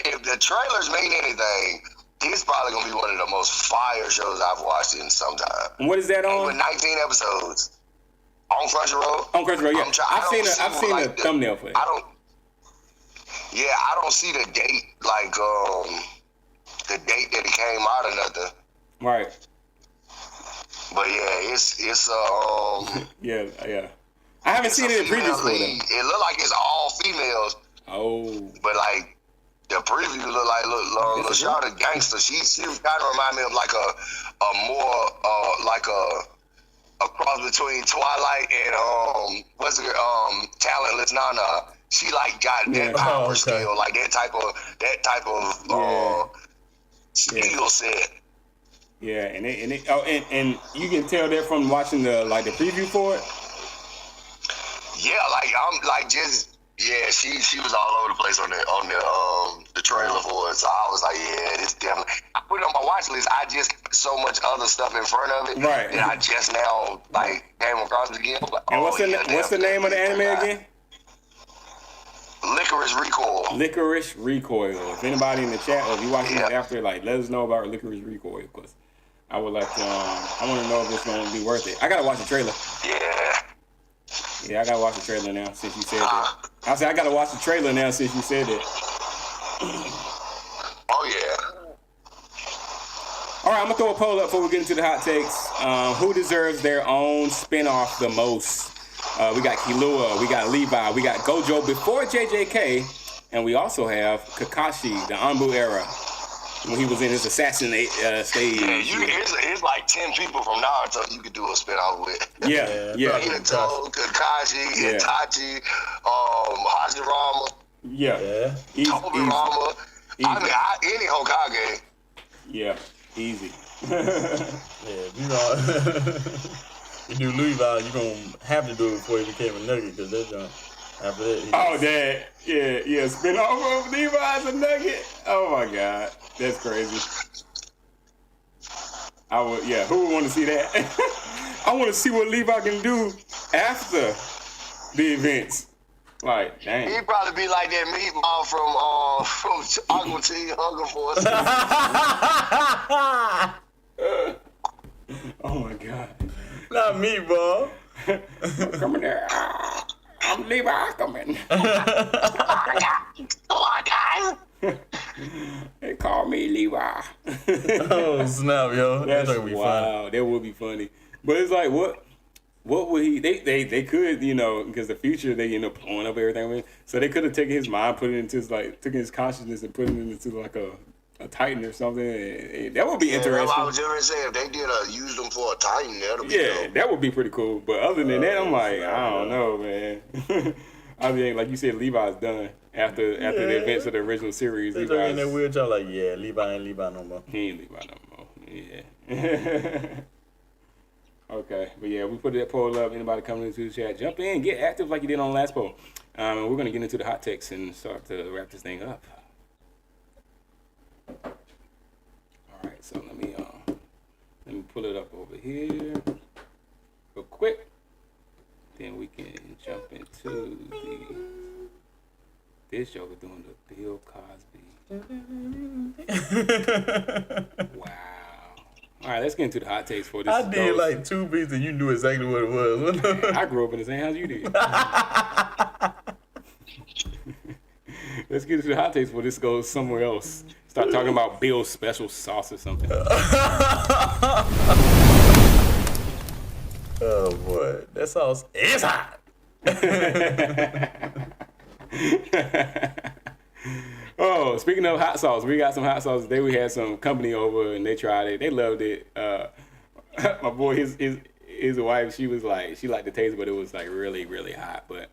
if the trailers mean anything, it's probably going to be one of the most fire shows I've watched in some time. And what is that on? With 19 episodes. On Crunchyroll. On Crunchyroll, yeah. I've seen a thumbnail for it. Yeah, I don't see the date, like the date that it came out or nothing. Right. But yeah, it's Yeah. I haven't seen it in previews for them. It look like it's all females. Oh. But like the preview look like LaShawna gangster. She kind of remind me of like a more like a cross between Twilight and Talentless Nana. She like got that power skill, like that type of skill set. Yeah, and you can tell that from watching the preview for it. Yeah, like I'm like just she was all over the place on the trailer for it. So I was like, yeah, this definitely. I put it on my watch list. I just so much other stuff in front of it, right? And I just now like came across it again. Like, and what's the name of the anime again? Licorice Recoil. Licorice Recoil. If anybody in the chat or if you watching it after, like, let us know about Licorice Recoil, because I would like to. I want to know if it's going to be worth it. I gotta watch the trailer. Yeah, I gotta watch the trailer now since you said that. I said I gotta watch the trailer now since you said that. Oh yeah. All right, I'm gonna throw a poll up before we get into the hot takes. Who deserves their own spinoff the most? We got Killua, we got Levi, we got Gojo before JJK, and we also have Kakashi, the Anbu era, when he was in his assassinate stage. Yeah, it's like 10 people from Naruto you could do a spinoff with. Yeah. Minato, Kakashi, Itachi, Hashirama. Yeah. Tobirama. I mean, any Hokage. Yeah, easy. You do Levi, you're going to have to do it before he became a nugget, because that's after that. Yeah, spin off of Levi as a nugget. Oh my God, that's crazy. Who would want to see that? I want to see what Levi can do after the events. Like, dang. He'd probably be like that meatball from Aqua Teen Hunger Force. Oh my God. Not meatball. Coming there. I'm Levi coming. Come on, guys. They call me Levi. Oh snap, yo! That's wow. That would be funny. But it's like, what would he? They could, because the future they end up blowing up everything with. So they could have taken his mind, put it into taking his consciousness and put it into like a Titan or something. That would be interesting. I was just gonna say if they did use them for a Titan, that'll be dope. That would be pretty cool. But other than that, I'm like, I don't know, man. I mean, like you said, Levi's done after the events of the original series. They took in that weird job, like, Levi ain't Levi no more. He ain't Levi no more. Yeah. Okay, but yeah, we put that poll up. Anybody coming into the chat, jump in, get active like you did on the last poll. And we're gonna get into the hot takes and start to wrap this thing up. All right, so let me pull it up over here real quick. Then we can jump into this Joker doing the Bill Cosby. Wow. All right, let's get into the hot takes for this. I did like 2 beats and you knew exactly what it was. I grew up in the same house you did. Let's get into the hot takes before this goes somewhere else. Start talking about Bill's special sauce or something. Oh boy, that sauce is hot. Oh, speaking of hot sauce, we got some hot sauce today. We had some company over and they tried it. They loved it. My boy, his wife, she liked the taste, but it was like really, really hot. But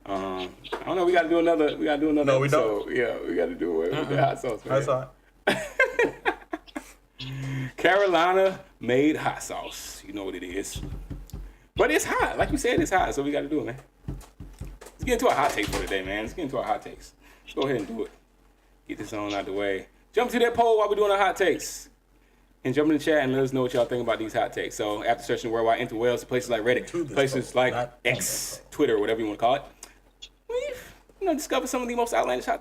I don't know. We got to do another. No, we don't. Yeah, we got to do it with the hot sauce. Man. Hot sauce. Carolina made hot sauce. You know what it is. But it's hot. Like you said, it's hot. So we got to do it, man. Let's get into our hot takes for today, man. Let's get into our hot takes. Let's go ahead and do it. Get this on out the way. Jump to that poll while we're doing our hot takes. And jump in the chat and let us know what y'all think about these hot takes. So after searching the worldwide interwebs, places like Reddit, places like X, Twitter, whatever you want to call it, we've discovered some of the most outlandish hot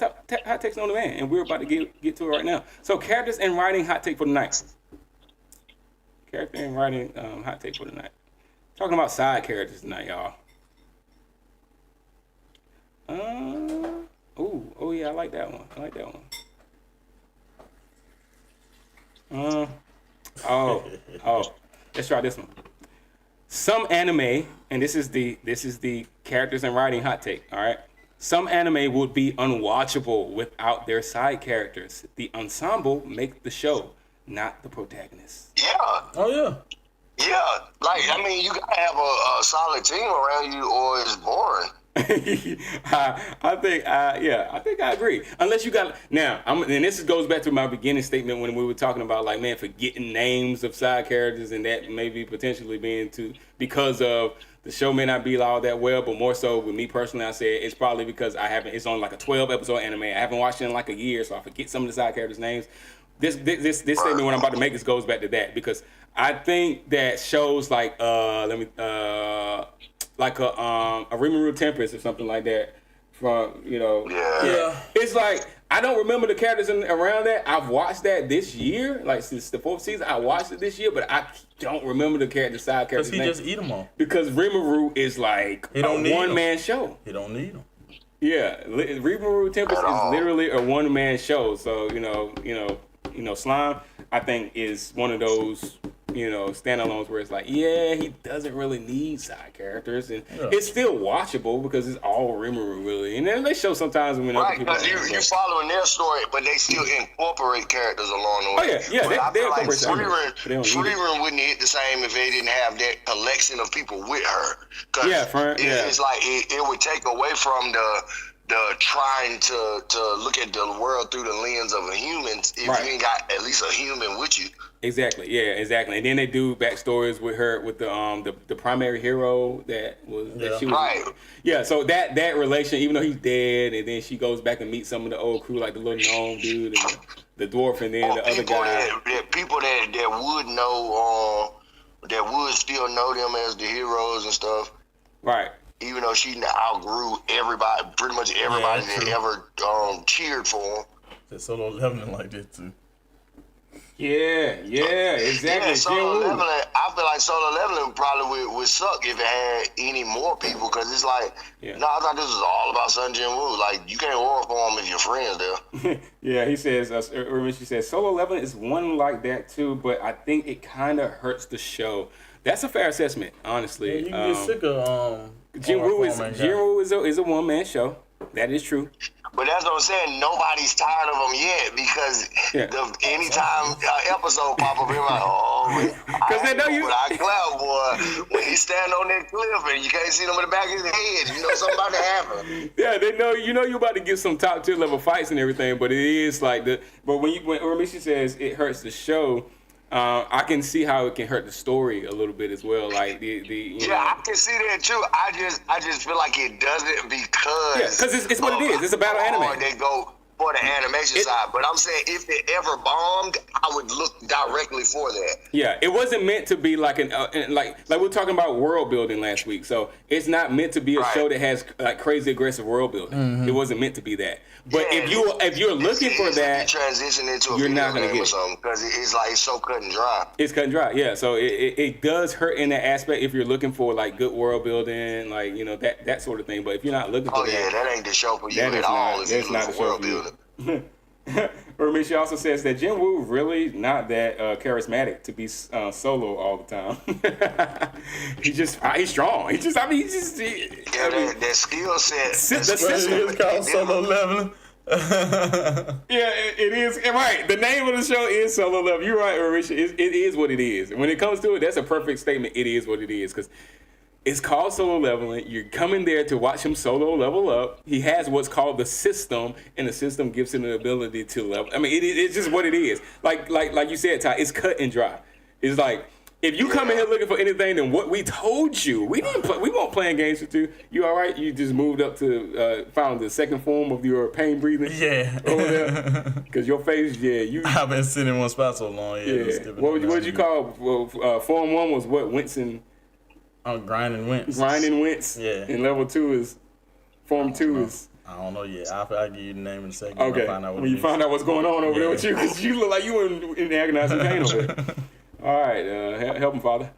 takes known to man. And we're about to get to it right now. So characters and writing hot take for the night. Character and writing hot take for the night. Talking about side characters tonight, y'all. Oh yeah, I like that one. Let's try this one. Some anime, and this is the characters and writing hot take. All right. Some anime would be unwatchable without their side characters. The ensemble make the show, not the protagonist. Yeah. Oh yeah. Yeah. Like, I mean, you gotta have a solid team around you, or it's boring. I think I agree. Unless you got now, and this goes back to my beginning statement when we were talking about like, man, forgetting names of side characters, and that maybe potentially being because of the show may not be all that well, but more so with me personally, I said it's probably because it's on like a 12-episode anime. I haven't watched it in like a year, so I forget some of the side characters' names. This statement what I'm about to make goes back to that, because I think that shows like like a Rimuru Tempest or something like that from Yeah. It's like I don't remember the characters around that. I've watched that this year, like since the 4th season. I watched it this year, but I don't remember the side characters. Because he just eat them all. Because Rimuru is like a one-man show. He don't need them. Yeah, Rimuru Tempest is literally a one-man show. So Slime, I think, is one of those standalones where it's like, yeah, he doesn't really need side characters, and it's still watchable because it's all Rimuru really. And then they show sometimes when other people because you're following their story, but they still incorporate characters along the way. Oh yeah, I feel like Freerun wouldn't hit the same if they didn't have that collection of people with her. It's like it would take away from the trying to look at the world through the lens of a human if you ain't got at least a human with you. Exactly. And then they do backstories with her, with the primary hero that she was. Right. Yeah. So that relation, even though he's dead, and then she goes back and meets some of the old crew, like the little gnome dude and the dwarf, and then the other guy. People that would know, that would still know them as the heroes and stuff. Right. Even though she outgrew everybody, pretty much everybody that ever cheered for him. That Solo Leveling like that too. Yeah, exactly. Yeah, Solo Leveling, I feel like Solo Leveling probably would suck if it had any more people, because it's like, I thought this was all about Sun Jin Woo. Like, you can't order for them if your friends there. Yeah, he says, she says, Solo Leveling is one like that too, but I think it kind of hurts the show. That's a fair assessment, honestly. Yeah, you can get sick of Jinwoo is a one-man show. That is true. But that's what I'm saying. Nobody's tired of them yet, because anytime an episode pop up, they're like, because they know you. I Cloud Boy, when he stand on that cliff and you can't see them in the back of his head, you know something about to happen. Yeah, they know. You're about to get some top tier level fights and everything, but it is like But when Rameshi says it hurts the show, I can see how it can hurt the story a little bit as well. Like I can see that too. I just feel like it doesn't, because it's what it is. It's a battle anime. They go for the animation side, but I'm saying if it ever bombed, I would look directly for that. Yeah, it wasn't meant to be like like we were talking about world building last week. So it's not meant to be a show that has like crazy aggressive world building. Mm-hmm. It wasn't meant to be that. But if you're looking for that, transition into you're not going to get something, because it's like it's so cut and dry. It's cut and dry, yeah. So it does hurt in that aspect if you're looking for like good world building, like that sort of thing. But if you're not looking for that ain't the show for you at all. That's not the show for you. Ramesh also says that Jinwoo really not that charismatic to be solo all the time. He's strong. That skill set. The system is called Solo Leveling. Yeah, it is. Right. The name of the show is Solo Leveling. You're right, Ramesh. It is what it is. And when it comes to it, that's a perfect statement. It is what it is, because it's called Solo Leveling. You're coming there to watch him solo level up. He has what's called the system, and the system gives him the ability to level. I mean, it's just what it is. Like you said, Ty, it's cut and dry. It's like, if you come in here looking for anything than what we told you, we won't playing games with you. You all right? You just moved up to found the second form of your pain breathing. Yeah. Over there. Because your face, I've been sitting in one spot so long. What would you call form 1 was what? Wincing. Grind and wince. Yeah. And level 2 is form 2 is. I don't know yet. I'll give you the name in a second. Okay. When you find out what's going on over there with you, because you look like you in agonizing pain over there. All right, help him, Father.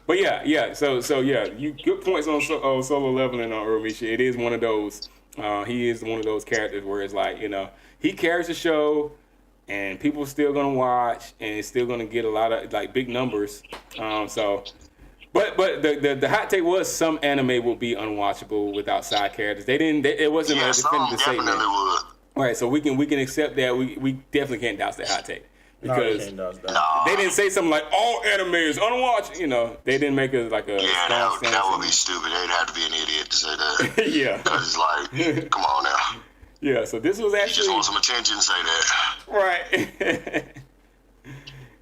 But yeah. So you good points on Solo Leveling on Ramesh. It is one of those He is one of those characters where it's like, he carries the show, and people are still gonna watch, and it's still gonna get a lot of like big numbers. But the hot take was some anime will be unwatchable without side characters. It wasn't a definitive statement. Would. Right, so we can accept that. We definitely can't douse that hot take because they didn't say something like all anime is unwatchable. They didn't make it like a that would be stupid. They'd have to be an idiot to say that. Yeah, because it's like, come on now. Yeah, so this was actually you just want some attention, say that. Right.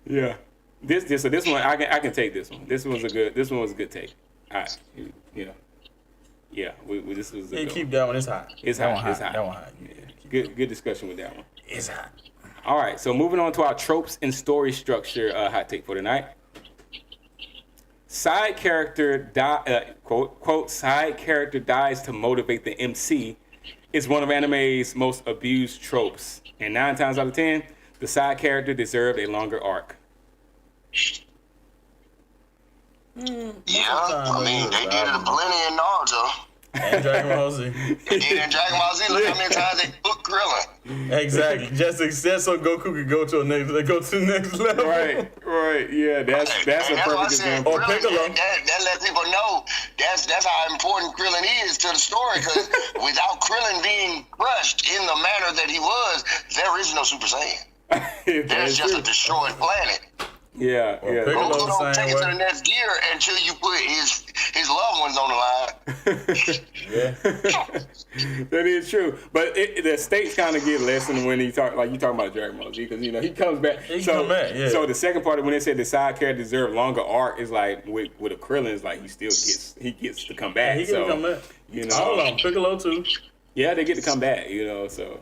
Yeah. This one I can take this one. This one was a good take. All right. Yeah. This was a good keep that one. It's hot. It's hot. That one hot. Yeah. Good discussion with that one. It's hot. All right. So moving on to our tropes and story structure hot take for tonight. Side character quote side character dies to motivate the MC is one of anime's most abused tropes, and 9 times out of 10, the side character deserved a longer arc. Yeah, I mean, they did it plenty in Naruto. And Dragon Ball Z. They did in Dragon Ball Z. Look how many times they booked Krillin. Exactly. Just except so Goku could go to the next level. Right. Yeah, that's a perfect example. Or Piccolo. That lets people know that's how important Krillin is to the story. Because without Krillin being crushed in the manner that he was, there is no Super Saiyan. There's just a destroyed planet. Yeah. Goku don't take it to the next gear until you put his loved ones on the line. Yeah. That is true. But the stakes kind of get lessened when you talking about Dragon Ball Z, because he comes back. So the second part of when they said the side character deserve longer arc is like with a Krillin, is like he gets to come back. He gets to come back. All of them, Piccolo too. Yeah, they get to come back. So.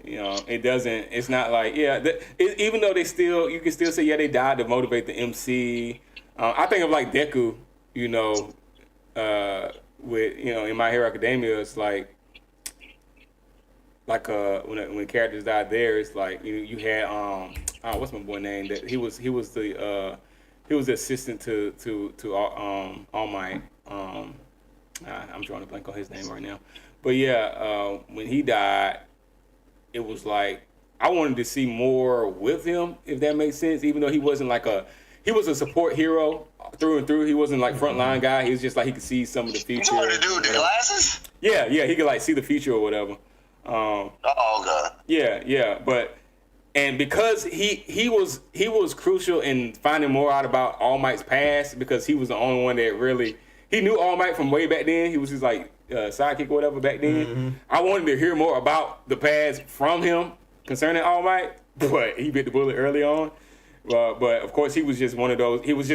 It doesn't. It's not like even though you can still say they died to motivate the MC. I think of like Deku. With in My Hero Academia, it's like when characters died there, it's like you had what's my boy name? That he was the assistant to All Might. I'm drawing a blank on his name right now, but yeah, when he died. It was like I wanted to see more with him, if that makes sense. Even though he wasn't he was a support hero through and through. He wasn't like frontline guy. He was just like he could see some of the future. You wanted to do with the glasses? Yeah, he could like see the future or whatever. Oh god. Yeah, and because he was crucial in finding more out about All Might's past, because he was the only one that really he knew All Might from way back then. He was just like. Sidekick or whatever back then. Mm-hmm. I wanted to hear more about the past from him concerning All Might, but he bit the bullet early on. But of course, he was just one of those. He was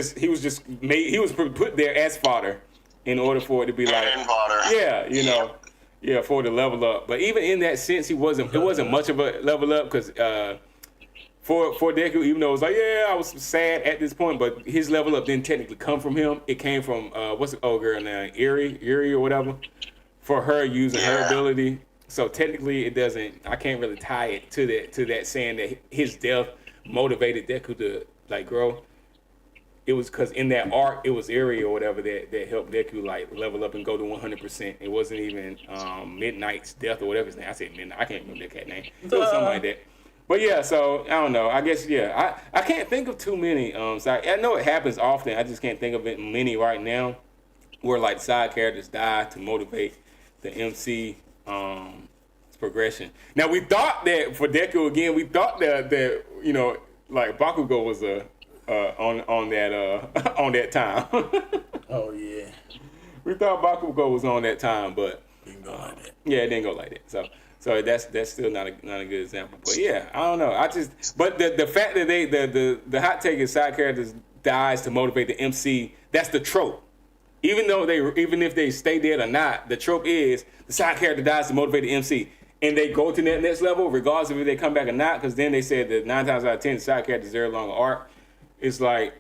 put there as fodder in order for it to be like for it to level up. But even in that sense, it wasn't much of a level up, because for Deku, even though it was like, I was sad at this point, but his level up didn't technically come from him. It came from what's the old girl now, Eri or whatever, for her using her ability. So technically, it doesn't. I can't really tie it to that saying that his death motivated Deku to like grow. It was because in that arc, it was Eri or whatever that helped Deku like level up and go to 100%. It wasn't even Midnight's death or whatever his name. I said Midnight. I can't remember that cat name. It was something like that. But yeah, so I don't know. I guess I can't think of too many. So I know it happens often. I just can't think of many right now where like side characters die to motivate the MC progression. Now we thought that for Deku again, we thought that like Bakugo was on that time. Oh yeah. We thought Bakugo was on that time, but it didn't go like that. Yeah, it didn't go like that. So that's still not a good example. But yeah, I don't know. But the fact that the hot take is side characters dies to motivate the MC, that's the trope. Even if they stay dead or not, the trope is the side character dies to motivate the MC. And they go to that next level, regardless of if they come back or not, because then they said that 9 times out of 10, the side character deserves a longer arc. It's like,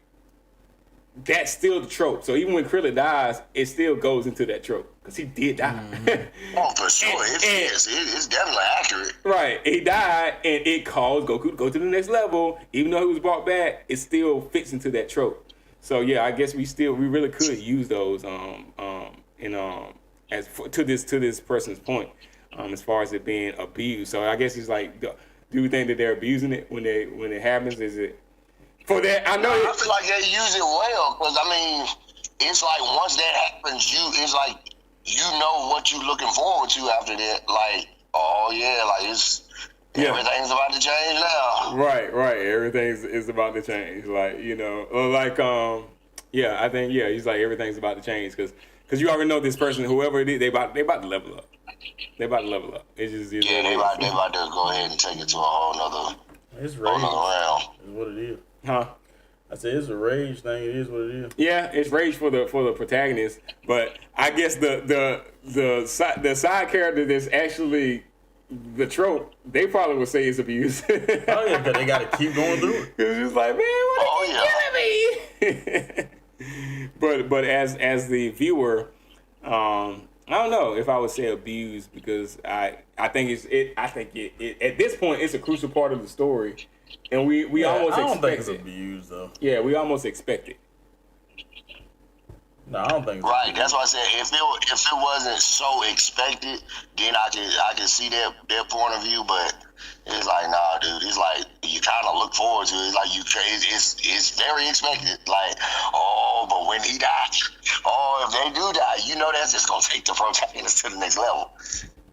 that's still the trope. So even when Krillin dies, it still goes into that trope, because he did die. Mm-hmm. Oh, for sure. It's definitely accurate. Right. He died, and it caused Goku to go to the next level. Even though he was brought back, it still fits into that trope. So yeah, I guess we really could use those to this person's point. as far as it being abused. So I guess he's like, do you think that they're abusing it when it happens? Is it for that? I know. I feel like they use it well because I mean, it's like once that happens, it's like you know what you're looking forward to after that. Like, oh yeah, like everything's about to change now. Right. Everything is about to change. Like, you know, I think he's like everything's about to change because you already know this person, whoever it is, they about to level up. They about to level up. It's just they about to go ahead and take it to a whole nother. It's rage. Round. Is what it is. Huh? I said it's a rage thing. It is what it is. Yeah, it's rage for the protagonist, but I guess the side character that's actually the trope, they probably would say it's abuse. Oh yeah, because they got to keep going through it. It's just like, man, what are you killing me? But as the viewer, I don't know if I would say abuse because I think it at this point it's a crucial part of the story, and we almost I don't expect think it's it. abuse though. Yeah, we almost expect it. No, I don't think it's Right, abuse. that's why I said if it wasn't so expected, then I could see their point of view. But it's like, nah, dude. It's like you kind of look forward to it. It's like it's very expected. Like, oh, but when he dies, if they do die, you know that's just gonna take the protagonist to the next level.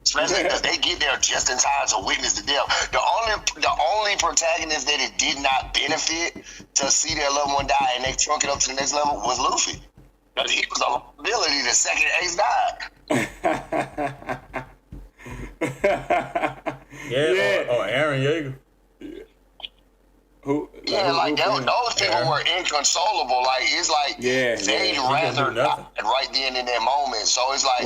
Especially because they get there just in time to witness the death. The only protagonist that it did not benefit to see their loved one die and they trunk it up to the next level was Luffy. Because he was a liability the second Ace died. Yeah. Or Aaron Yeager. Who? Yeah, like those people were inconsolable. Like it's like they'd rather die right then in that moment. So it's like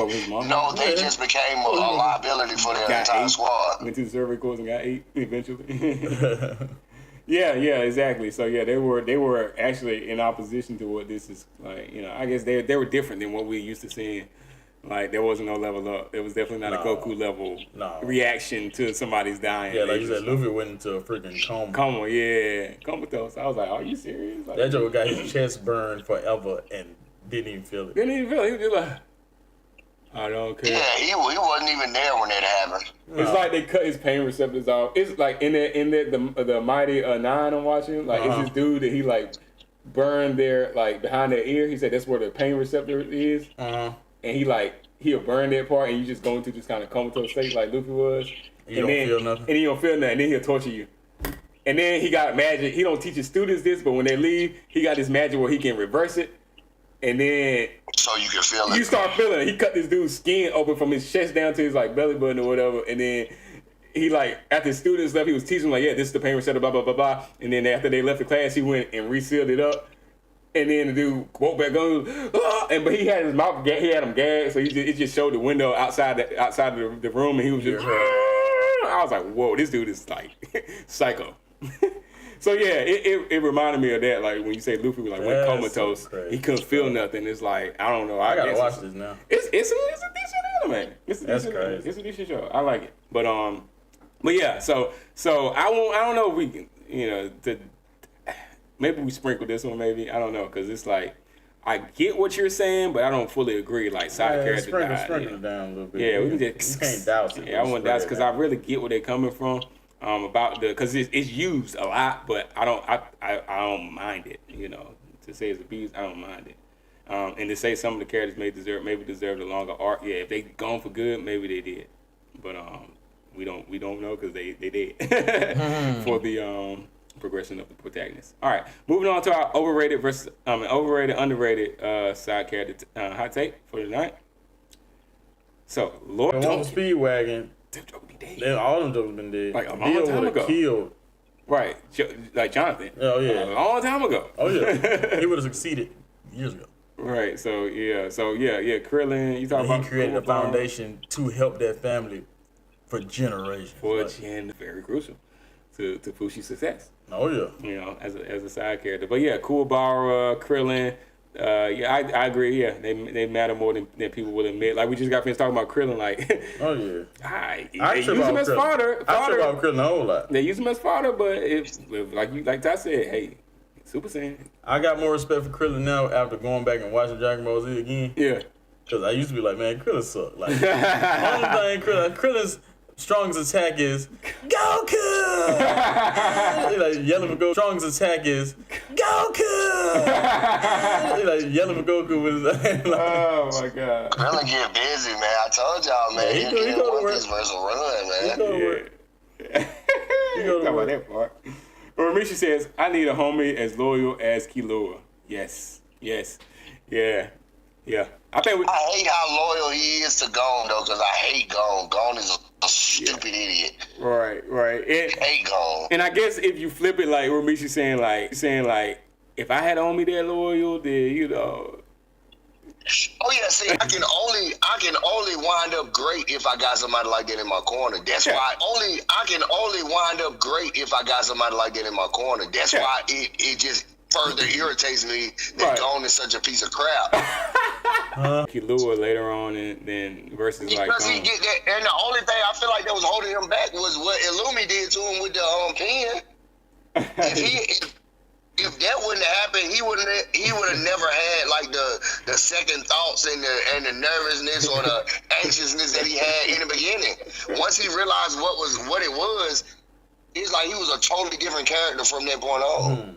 they just became a liability for their entire squad. Went to the survey course and got 8 eventually. Yeah, exactly. So yeah, they were actually in opposition to what this is like. You know, I guess they were different than what we used to seeing. Like there wasn't no level up. It was definitely not a Goku level reaction to somebody's dying. Yeah, like you said, Luffy went into a freaking coma. Comatose. I was like, are you serious? Like, that joker got his chest burned forever and didn't even feel it. He was just like, I don't care. Yeah, he wasn't even there when that happened. It's like they cut his pain receptors off. It's like in the Mighty Nine I'm watching. Like it's this dude that he like burned their like behind their ear. He said that's where the pain receptor is. And he'll burn that part, and you just go into this kind of comatose state like Luffy was. You don't feel nothing. And you don't feel nothing. And then he'll torture you. And then he got magic. He don't teach his students this, but when they leave, he got this magic where he can reverse it. And then so you can feel it. You start feeling it. He cut this dude's skin open from his chest down to his like belly button or whatever. And then he like after his students left, he was teaching like, yeah, this is the pain receptor, blah blah blah blah. And then after they left the class, he went and resealed it up. And then the dude woke back on, but he had his mouth, he had him gagged, so it just showed the window outside the room, and he was just. I was like, whoa, this dude is like psycho. So yeah, it reminded me of that. Like when you say Luffy was like went comatose, he couldn't feel nothing. It's like I don't know. I gotta watch this now. It's a decent anime. It's a decent show. I like it. But yeah. So I don't know if we can maybe we sprinkle this one. Maybe I don't know because it's like I get what you're saying, but I don't fully agree. Like side character sprinkle it down a little bit. Yeah, we can just you can't douse it. Yeah, I wouldn't douse because I really get where they're coming from. About because it's used a lot, but I don't mind it. You know, to say it's abused, I don't mind it. And to say some of the characters maybe deserve a longer arc. Yeah, if they gone for good, maybe they did. But we don't know because they did for the progression of the protagonist. All right, moving on to our overrated versus underrated side character hot take for tonight. So Lord Speedwagon. All them jokers been dead. Like a long time ago. Killed. Right, like Jonathan. Oh yeah, a long time ago. Oh yeah, he would have succeeded years ago. Right. So yeah. Krillin, you talking about? He created a foundation to help that family for generations. Very crucial to Fushi's success. Oh yeah. You know, as a side character, but yeah, Kuwabara, Krillin. I agree. Yeah, they matter more than people will admit. Like we just got finished talking about Krillin. Like, oh yeah, they use him as fodder. I trip about Krillin a whole lot. They use him as fodder, but if like Ty said, hey, Super Saiyan. I got more respect for Krillin now after going back and watching Dragon Ball Z again. Yeah. Because I used to be like, man, Krillin suck. Like, only thing Krillin's strongest attack is Goku. Like yelling for Goku. Strongest attack is Goku. Like yelling for Goku with his hand. Like, Oh my god. Krillin get busy, man. I told y'all, man. Yeah, He he go to One work. Piece versus Run, man. he go to work. You go to talk about work. that part. But Ramisha says, I need a homie as loyal as Killua. Yes. Yes. Yeah. Yeah. I think I hate how loyal he is to Gon, though, because I hate Gon. Gon is a stupid idiot. right. I hate Gon. And I guess if you flip it like Ramisha saying like, if I had a homie that loyal, then you know. Oh yeah, see, I can only wind up great if I got somebody like that in my corner. That's Yeah. why I can only wind up great if I got somebody like that in my corner. That's Yeah. why it just further irritates me that Right. Gon is such a piece of crap. Killua later on and then versus like Because he Gon. get that, and the only thing I feel like that was holding him back was what Illumi did to him with the pen. If that wouldn't have happened, he would have never had like the second thoughts and the nervousness or the anxiousness that he had in the beginning. Once he realized what it was, it's like he was a totally different character from that point on.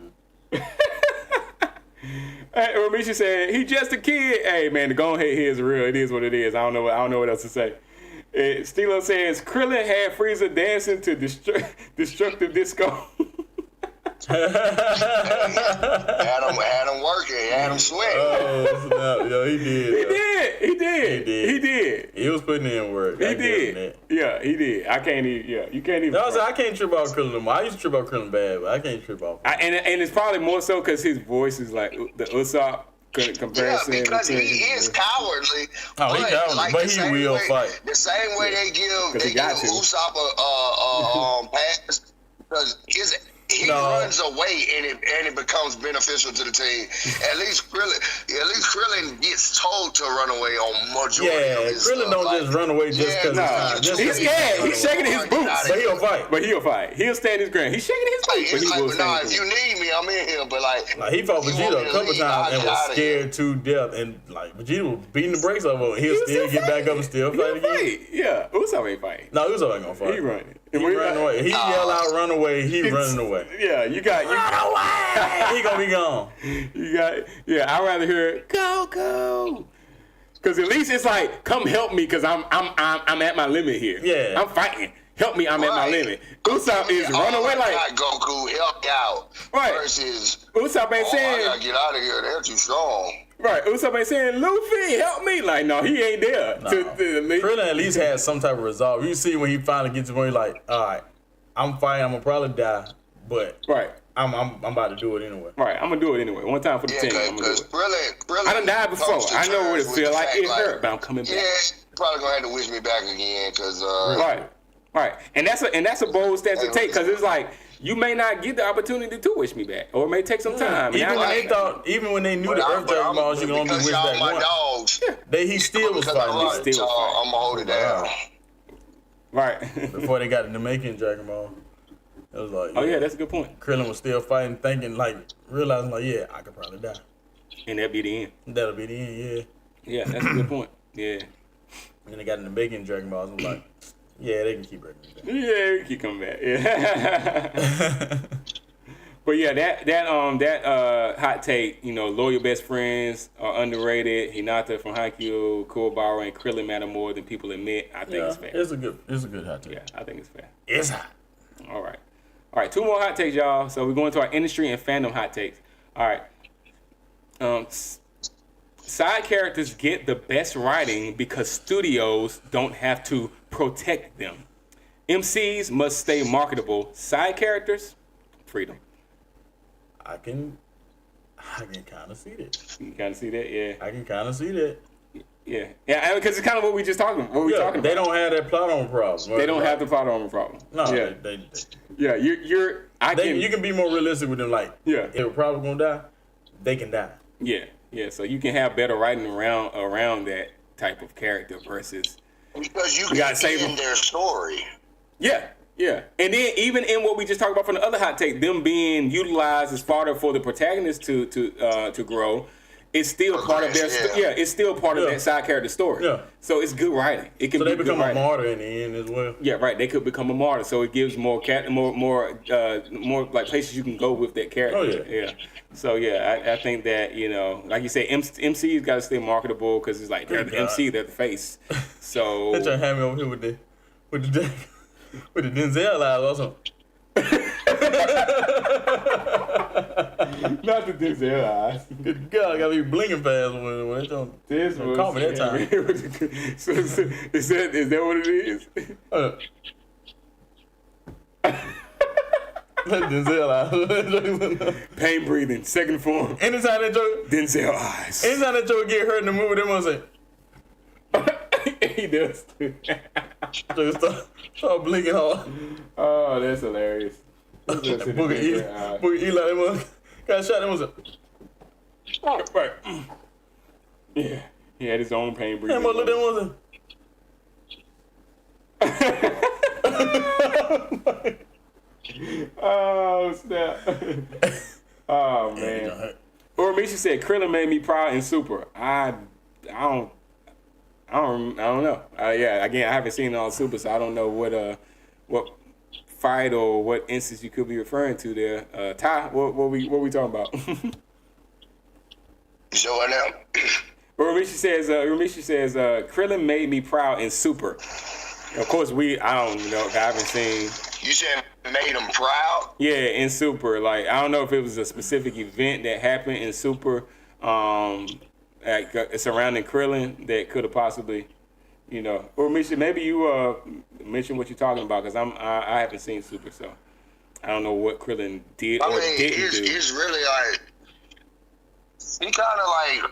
Hey, Ramisha said he just a kid. Hey man, the Gon hate here is real. It is what it is. I don't know what else to say. Stilo says Krillin had Frieza dancing to destructive disco. Had him working, had him sweating. Oh, snap. Yo, he did. He did. He was putting in work. He did. Yeah, he did. I can't even. Yeah, you can't even. I can't trip off Krillin no more. I used to trip off Krillin bad, but I can't trip off. And it's probably more so because his voice is like the Usopp Yeah, comparison. because he is cowardly. Oh, he cowardly, but the he same will way, fight. The same way they give he got to. Usopp a pass, because he runs away and it becomes beneficial to the team. At least Krillin gets told to run away on majority of his Krillin stuff. don't just run away just because He's scared. He's shaking his boots. But he'll fight. But he'll fight. Hell stand his ground. He's shaking his boots, but he will stand his if you need me, I'm in here. But Like he fought Vegeta a couple times and was scared to death, and like Vegeta was beating the brakes off him. He'll still get back up and still fight again. Yeah, Usopp ain't fighting. No, Usopp ain't gonna fight. He running. He running away. He yell out, "Run away!" He running away. Yeah, you got Run away! He gonna be gone. I'd rather hear go. Cause at least it's like, come help me, cause I'm at my limit here. Yeah. I'm fighting. Help me, I'm at my limit. Usopp is run away like Goku helped out. Right. Versus Usopp ain't I saying gotta get out of here. They're too strong. right. Usopp ain't saying Luffy, help me. Like no, he ain't there. No. To Krillin at least has some type of resolve. You see when he finally gets to where he's like, all right, I'm fighting. I'm gonna probably die, but right. I'm about to do it anyway. Right, I'm gonna do it anyway. One time for the team. I'm gonna do because it. Krillin I done died before. comes to I know what it terms with feel the like. fact, It hurt, but I'm coming back. Yeah, probably gonna have to wish me back again, cause Right. And that's a bold stance to take, because it's like you may not get the opportunity to wish me back, or it may take some time. Even when they knew the Earth Dragon Balls, you can only wish back my once. dogs. He still was fighting. I'm gonna hold it down. Right. Before they got the Namekian Dragon Ball, it was like, Oh yeah, that's a good point. Krillin was still fighting, thinking like, realizing like, yeah, I could probably die. And that'd be the end. That'll be the end, yeah. Yeah, that's a good point. Yeah. And then they got the Namekian Dragon Balls, and was like, yeah, they can keep bringing it back. Yeah, we keep coming back. Yeah. But yeah, that hot take, loyal best friends are underrated. Hinata from Haikyuu, Kuwabara, and Krillin matter more than people admit. I think it's fair. It's a good hot take. Yeah, I think it's fair. It's hot. All right, 2 more hot takes, y'all. So we're going to our industry and fandom hot takes. All right. Side characters get the best writing because studios don't have to protect them. MCs must stay marketable. Side characters, freedom. I can kind of see that. You kind of see that, yeah. I can kind of see that. Yeah, because it's kind of what we just talking about. They don't have that plot armor problem. They don't have the plot armor problem. No, yeah. they Yeah, you can be more realistic with them. Like, Yeah. if they're probably gonna die, they can die. Yeah. So you can have better writing around that type of character versus Because you gotta can save end them. their story. Yeah. And then even in what we just talked about from the other hot take, them being utilized as fodder for the protagonist to grow, it's still part of their it's still part of that side character story. Yeah. So it's good writing. It can So be they become good a writing. martyr in the end as well. Yeah, right. They could become a martyr, so it gives more like places you can go with that character. Oh, yeah. So yeah, I think that like you say, MC's got to stay marketable because it's like they're the MC, they're the face. So They trying to have me over here with the Denzel eyes also. not the Denzel eyes. Good God, I got me blinking fast when they trying This to was call me that time. so is that what it is? Denzel eyes. Pain breathing, second form. Anytime that joke, Denzel eyes. anytime that joke get hurt in the movie, they must say, He does too. start blinking hard. Oh, that's hilarious. Boogie Eli, they must got shot. They must say, Right. Yeah. He had his own pain hey, breathing. must look at them and say, Oh, snap. Oh, man. Or Misha said, Krillin made me proud in Super. I don't know. Yeah, again, I haven't seen all Super, so I don't know what fight or what instance you could be referring to there. Ty, what we talking about? So what now? Ramesh says, Krillin made me proud in Super. Of course, I don't know. I haven't seen. You said made him proud? Yeah, in Super. Like, I don't know if it was a specific event that happened in Super, surrounding Krillin that could have possibly, Or Misha, maybe you mention what you're talking about because I haven't seen Super, so I don't know what Krillin did or didn't do. He's really like he kind of like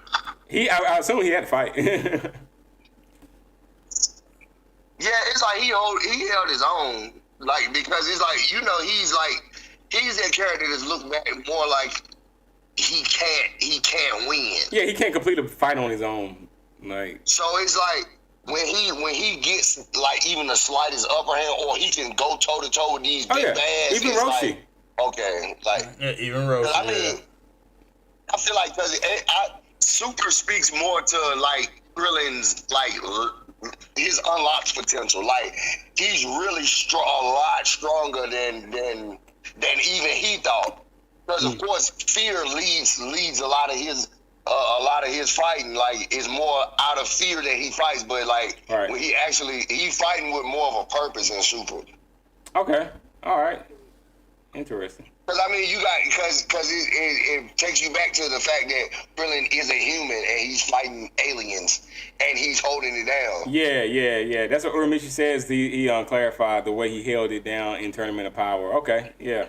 I assume he had to fight. yeah, it's like he held his own, like because it's like he's that character that's looked back more like he can't win. Yeah, he can't complete a fight on his own. Like so, it's like when he gets like even the slightest upper hand, or he can go toe to toe with these big bads. Even Roshi. Like, okay, like even Roshi. I mean, I feel like because Super speaks more to like Krillin's like his unlocked potential. Like he's really a lot stronger than even he thought. Because of course, fear leads a lot of his fighting. Like it's more out of fear that he fights, but like when he's fighting with more of a purpose in Super. Okay, all right, interesting. Because I mean, because it takes you back to the fact that Krillin is a human and he's fighting aliens and he's holding it down. Yeah. That's what Uramichi says. He clarified the way he held it down in Tournament of Power. Okay, yeah.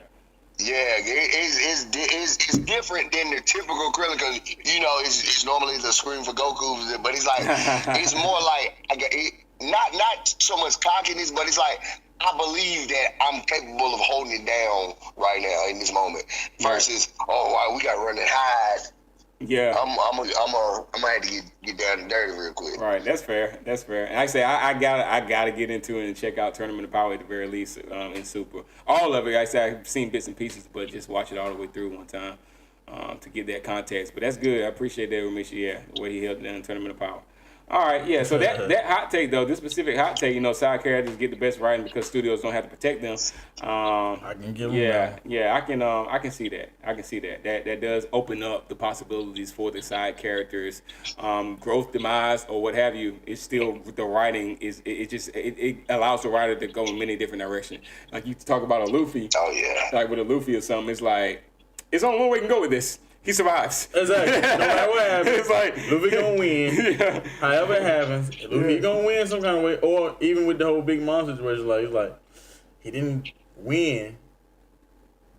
Yeah, it's different than the typical Krillin because it's normally the scream for Goku, but it's like it's more like not so much cockiness, but it's like I believe that I'm capable of holding it down right now in this moment. Versus, we got to run and hide. Yeah, I'm gonna have to get down and dirty real quick. Right, that's fair. And like I say, I gotta get into it and check out Tournament of Power at the very least in Super. All of it, like I say, I've seen bits and pieces, but just watch it all the way through one time to get that context. But that's good. I appreciate that, Ramesh. Yeah, the way he held it down in Tournament of Power. All right, yeah. So that hot take though, this specific hot take, side characters get the best writing because studios don't have to protect them. I can give them that. Yeah, I can see that. That does open up the possibilities for the side characters, growth, demise, or what have you. It's still the writing it allows the writer to go in many different directions. Like you talk about a Luffy. Oh yeah. Like with a Luffy or something, it's like it's only one way you can go with this. He survives. Exactly. No matter what happens, it's like Luffy gonna win. Yeah. However it happens, Luffy gonna win some kind of way. Or even with the whole Big Mom situation, like he didn't win,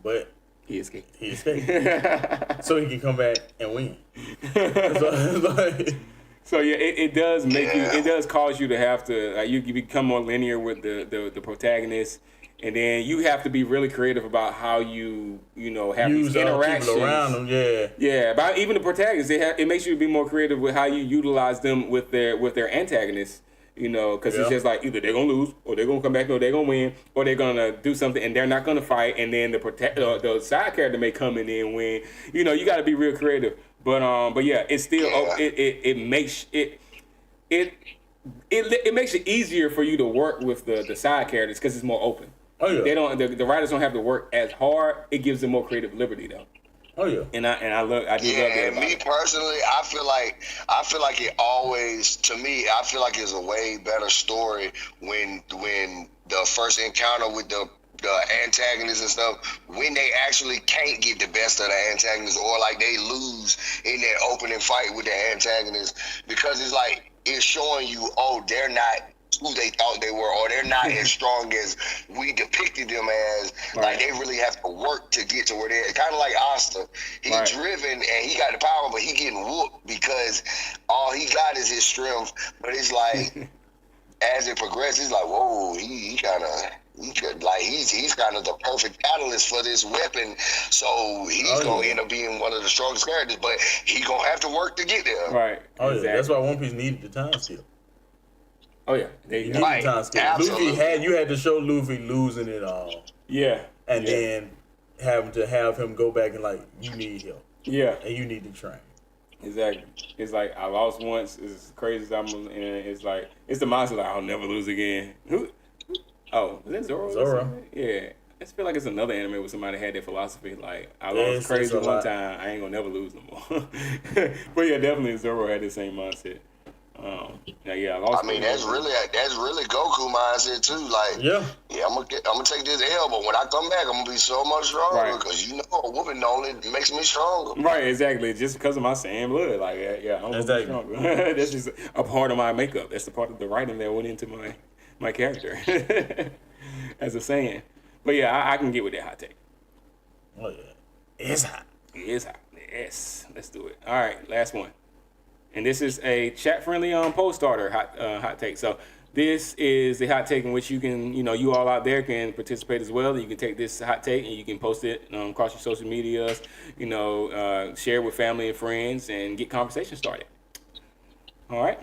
but he escaped. So he can come back and win. So yeah, it does make you. It does cause you to have to. You become more linear with the protagonist. And then you have to be really creative about how you have use these interactions people around them. Yeah. But even the protagonists, it makes you be more creative with how you utilize them with their antagonists. Because it's just like either they're gonna lose, or they're gonna come back, or they're gonna win, or they're gonna do something and they're not gonna fight. And then the side character may come in and win. You got to be real creative. But yeah, it's still it makes it makes it easier for you to work with the side characters because it's more open. Oh yeah. They don't the writers don't have to work as hard. It gives them more creative liberty though. Oh yeah. And I do love that. And me personally, I feel like it always, to me, I feel like it's a way better story when the first encounter with the antagonists and stuff, when they actually can't get the best of the antagonists, or like they lose in that opening fight with the antagonist, because it's like it's showing you, oh, they're not who they thought they were, or they're not as strong as we depicted them as. Right. Like they really have to work to get to where they're. Kind of like Asta, he's driven and he got the power, but he getting whooped because all he got is his strength. But it's like as it progresses, it's like, whoa, he's kind of the perfect catalyst for this weapon. So he's gonna end up being one of the strongest characters, but he gonna have to work to get there. Right. Oh exactly. yeah. That's why One Piece needed the time skip. Oh yeah, there you go. Right. Time skip. You had to show Luffy losing it all. Yeah. And then having to have him go back and like, you need help. Yeah. And you need to train. Exactly. It's like I lost once. It's as crazy as I'm, and it's like it's the monster like I'll never lose again. Who? Oh, is that Zoro? Zoro. Yeah. I just feel like it's another anime where somebody had that philosophy. Like I lost crazy one time, I ain't gonna never lose no more. But yeah, definitely Zoro had the same mindset. I lost. I mean, that's really Goku mindset too. Like, I'm gonna take this L, but when I come back, I'm gonna be so much stronger because a whooping only makes me stronger. Right, exactly. Just because of my same blood, like, I'm gonna be stronger. That's just a part of my makeup. That's the part of the writing that went into my character, as a saying. But yeah, I can get with that hot take. Oh yeah, it's hot. It is hot. Yes, let's do it. All right, last one. And this is a chat-friendly post starter hot take. So this is the hot take in which you can, you all out there can participate as well. You can take this hot take and you can post it across your social medias, share it with family and friends and get conversation started. All right.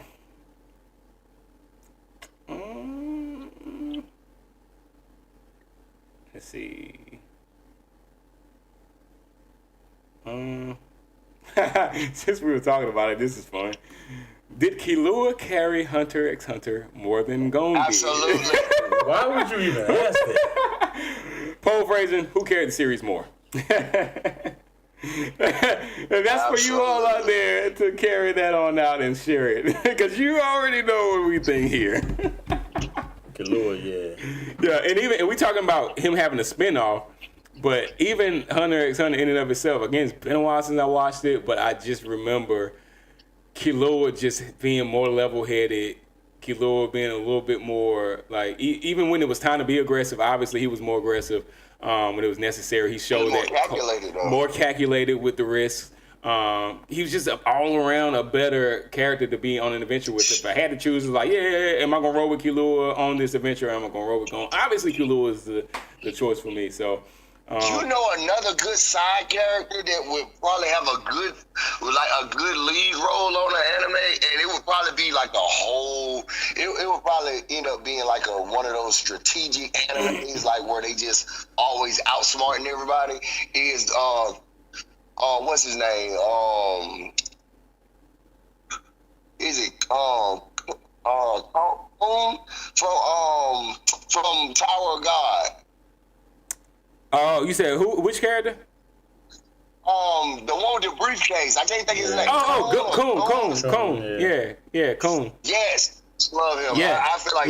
Let's see. Since we were talking about it, this is fun. Did Killua carry Hunter x Hunter more than Gon did? Absolutely. Why would you even ask that? Poll phrasing, who carried the series more? And that's for you all out there to carry that on out and share it. Because you already know what we think here. Killua, Yeah, and we talking about him having a spinoff. But even Hunter x Hunter in and of itself, again, it's been a while since I watched it, but I just remember Killua just being more level-headed, Killua being a little bit more, like, even when it was time to be aggressive, obviously he was more aggressive when it was necessary. He showed more calculated with the risks. He was just all around a better character to be on an adventure with. If I had to choose, it's like, am I going to roll with Killua on this adventure, or am I going to roll with Gon? Obviously, Killua is the choice for me, so... another good side character that would probably have a good lead role on an anime, and it would probably be like it would probably end up being like one of those strategic animes, like where they just always outsmarting everybody. Is what's his name? Is it from Tower of God? Oh, you said who? Which character? The one with the briefcase. I can't think of his name. Coon. Yeah, Coon. Yes, love him. Yeah. I feel like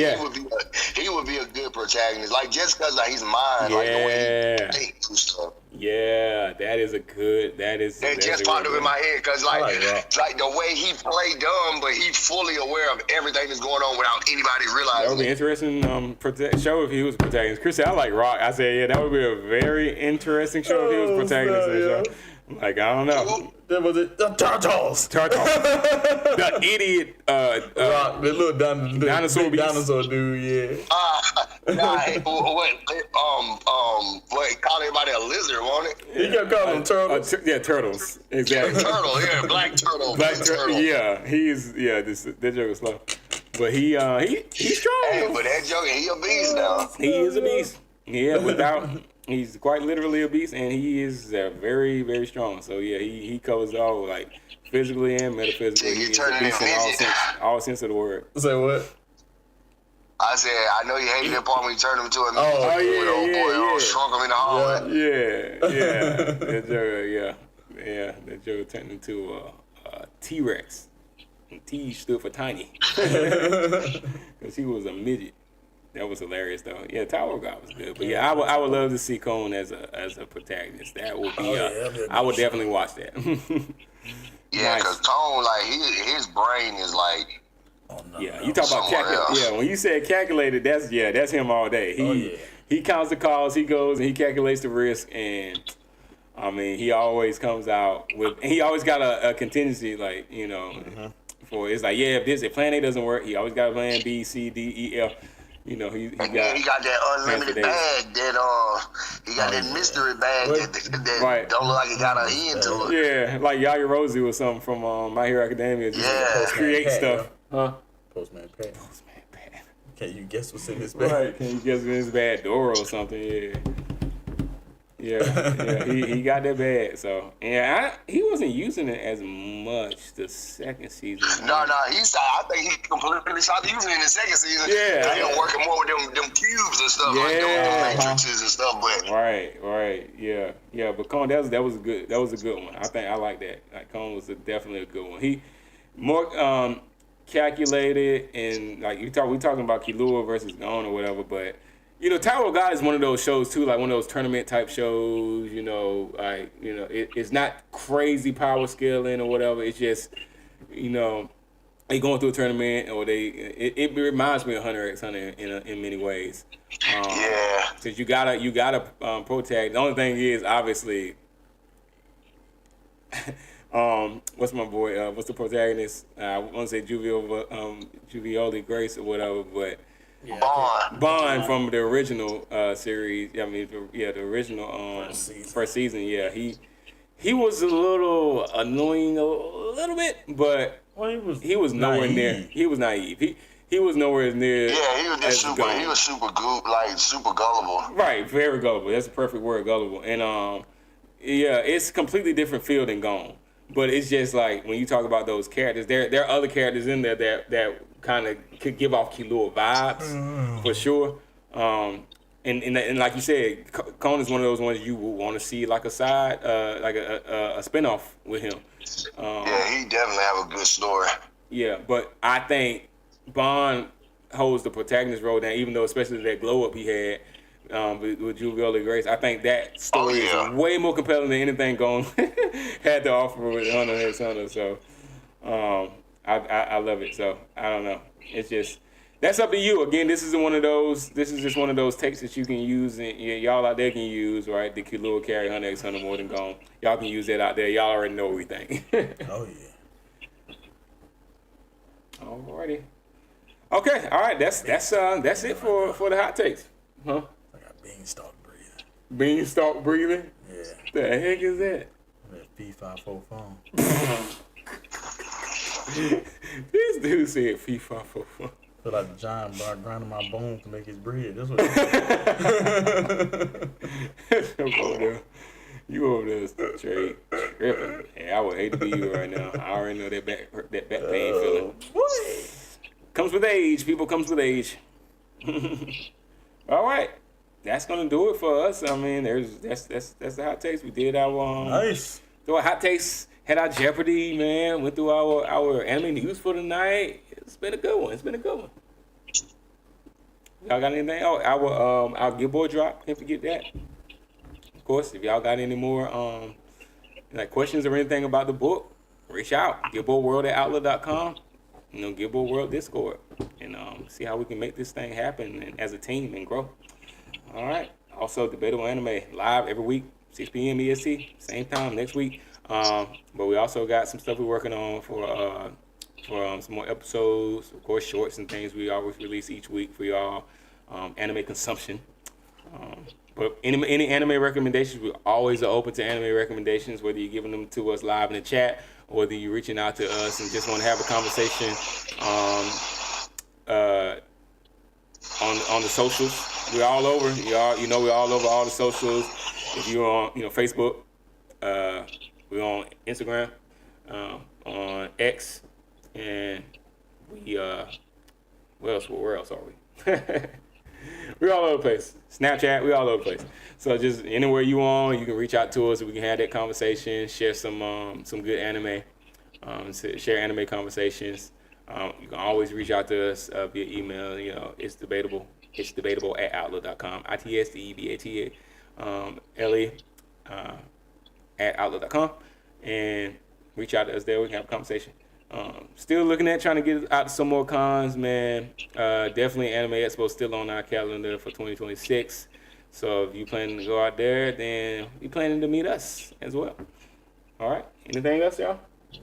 he would be a good protagonist. Like just because he's mine, like the way he thinks and stuff. Yeah, that just popped up in my head because like the way he played dumb, but he's fully aware of everything that's going on without anybody realizing. That would be interesting show if he was a protagonist. Chris said, I like Rock. I said, that would be a very interesting show if he was a protagonist in the show. Like, I don't know. There was the Turtles. The idiot Rock, the little dinosaur dude, call everybody a lizard, won't it? He kept calling them turtles. Turtles. Exactly. Black turtle. Black turtle. Yeah, that joke is slow. But he's strong. Hey, but that joke, he a beast now. He is a beast. Yeah, he's quite literally a beast, and he is very, very strong. So yeah, he covers all, like, physically and metaphysically. He is a beast in all sense of the word. Say what? I said, I know you hated that part when you turned him into a midget. Oh, Yeah. Shrunk him in the hallway. That Joe turned into a T-Rex. And T stood for tiny. Because he was a midget. That was hilarious, though. Yeah, Tower God was good. But yeah, I would love to see Cone as a protagonist. That would be, I would definitely watch that. Yeah, because Cone, like, his brain is like, yeah, you talk about calculated. Yeah, when you said calculated, that's him all day. He counts the calls, he goes and he calculates the risk, and I mean, he always comes out with. And he always got a contingency, like, you know, for it's like, yeah, if plan A doesn't work, he always got a plan B, C, D, E, F. You know, he got that unlimited bag that he got that mystery bag that don't look like it got an end to it. Yeah, like Yaya Rosie or something from My Hero Academia. Just create stuff. Huh? Postman Pat. Can you guess what's in this bag? Right. Can you guess what's in this bag? Door or something? Yeah. He got that bag. So he wasn't using it as much the second season. No. I think he completely stopped using it in the second season. Yeah. He was working more with them cubes and stuff, like those matrices and stuff. But right. Yeah. But Cone, that was a good one. I think I like that. Like, Cone was definitely a good one. He more calculated, and like we talking about Killua versus Gon or whatever, but you know, Tower of God is one of those shows too, like one of those tournament type shows. You know, like, you know, it's not crazy power scaling or whatever. It's just, you know, they going through a tournament, or it reminds me of Hunter x Hunter in many ways. Because you gotta protect. The only thing is, obviously, what's my boy? What's the protagonist? I want to say Juvioli Grace or whatever, but Bond from the original series. I mean, the original first season. Yeah, he was a little annoying a little bit, but he was nowhere near. He was naive. He was nowhere near. Yeah, he was just super gullible. Right, very gullible. That's the perfect word, gullible. And it's a completely different feel than Gone. But it's just like when you talk about those characters, there are other characters in there that kind of could give off Killua vibes for sure. And like you said, Cone is one of those ones you would want to see like a side, like a spinoff with him. He definitely have a good story. Yeah, but I think Bond holds the protagonist role down, even though especially that glow up he had. With Juvioli Grace, I think that story is way more compelling than anything Gon had to offer with Hunter x Hunter. So, I love it. So I don't know. It's just that's up to you. Again, this is just one of those takes that you can use, and y'all out there can use, right? The Killua carry Hunter x Hunter more than Gon. Y'all can use that out there. Y'all already know what we think. Oh yeah. Alrighty. Okay. All right. That's it for the hot takes. Huh? Beanstalk breathing. Beanstalk breathing? Yeah. The heck is that? That P54 phone. This dude said P54 phone. Feel like the giant grinding my bones to make his bread. That's what You over there straight tripping. Yeah, I would hate to be you right now. I already know that back pain feeling. Comes with age, people. Comes with age. All right. That's gonna do it for us. I mean, that's the hot takes. We did our nice. So our hot takes, had our Jeopardy, man. Went through our anime news for the night. It's been a good one. Y'all got anything? Oh, our Gilboa drop. Can't forget that. Of course, if y'all got any more like questions or anything about the book, reach out. GilboaWorld@outlook.com. You know, Gilboa World Discord, and see how we can make this thing happen and as a team and grow. All right. Also, DebatableAnime live every week, 6 p.m. EST, same time next week. But we also got some stuff we're working on for some more episodes, of course, shorts and things we always release each week for y'all. Anime consumption. But any anime recommendations, we always are open to anime recommendations, whether you're giving them to us live in the chat or whether you're reaching out to us and just want to have a conversation on the socials. we're all over. You know, we're all over all the socials. If you're on, Facebook, we're on Instagram, on X, and we where else are we? We're all over the place. Snapchat, we're all over the place. So just anywhere you on, you can reach out to us. We can have that conversation, share some good anime, share anime conversations. You can always reach out to us via email. It's debatable. It's DebatableAnime@outlook.com. itsdebatable at outlook.com, and reach out to us there. We can have a conversation. Still looking at trying to get out some more cons, man. Definitely Anime Expo still on our calendar for 2026. So if you planning to go out there, then we planning to meet us as well. All right. Anything else, y'all?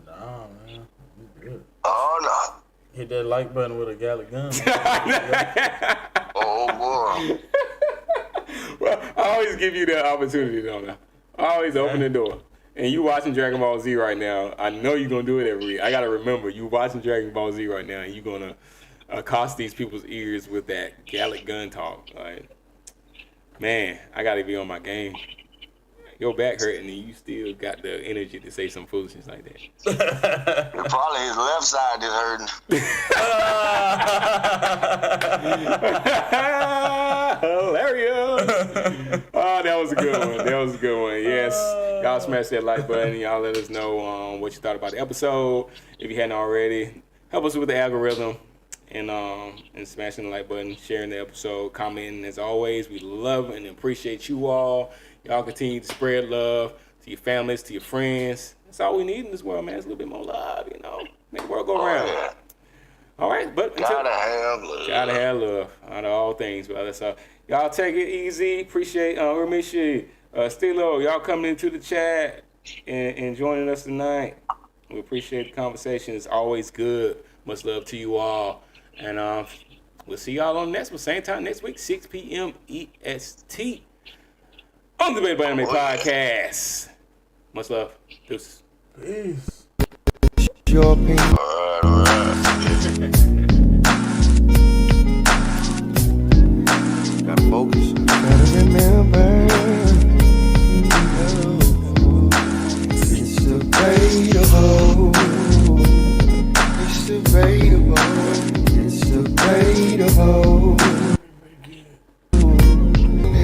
Nah, man. You good. Oh no. Hit that like button with a Gallic gun. Oh boy. Well, I always give you that opportunity, don't I? I always open the door. And you watching Dragon Ball Z right now. I know you're going to do it every week. I got to remember, you watching Dragon Ball Z right now, and you're going to accost these people's ears with that Gallic gun talk. Like, man, I got to be on my game. Your back hurting, and you still got the energy to say some foolishness like that. Probably his left side is hurting. Hilarious. Oh, that was a good one. Yes. Y'all smash that like button. Y'all let us know what you thought about the episode. If you hadn't already, help us with the algorithm and smashing the like button, sharing the episode, commenting. As always, we love and appreciate you all. Y'all continue to spread love to your families, to your friends. That's all we need in this world, man. It's a little bit more love, Make the world go around. Yeah. All right, but Gotta have love. Gotta have love out of all things, brother. So y'all take it easy. Appreciate Ramishi, Stilo, y'all coming into the chat and joining us tonight. We appreciate the conversation. It's always good. Much love to you all. And we'll see y'all on the next one. Same time next week, 6 p.m. EST. On the DebatableAnime podcast. Much love. Deuces. Peace. Your opinion. All right. Gotta focus. Gotta remember. It's debatable. It's debatable. It's debatable.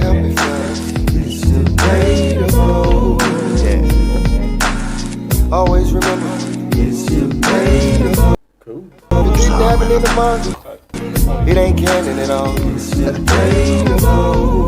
Help me first. It's debatable. Yeah. Always remember. It's debatable. Cool. Kidnapping in the manga. It ain't canon at all. It's debatable.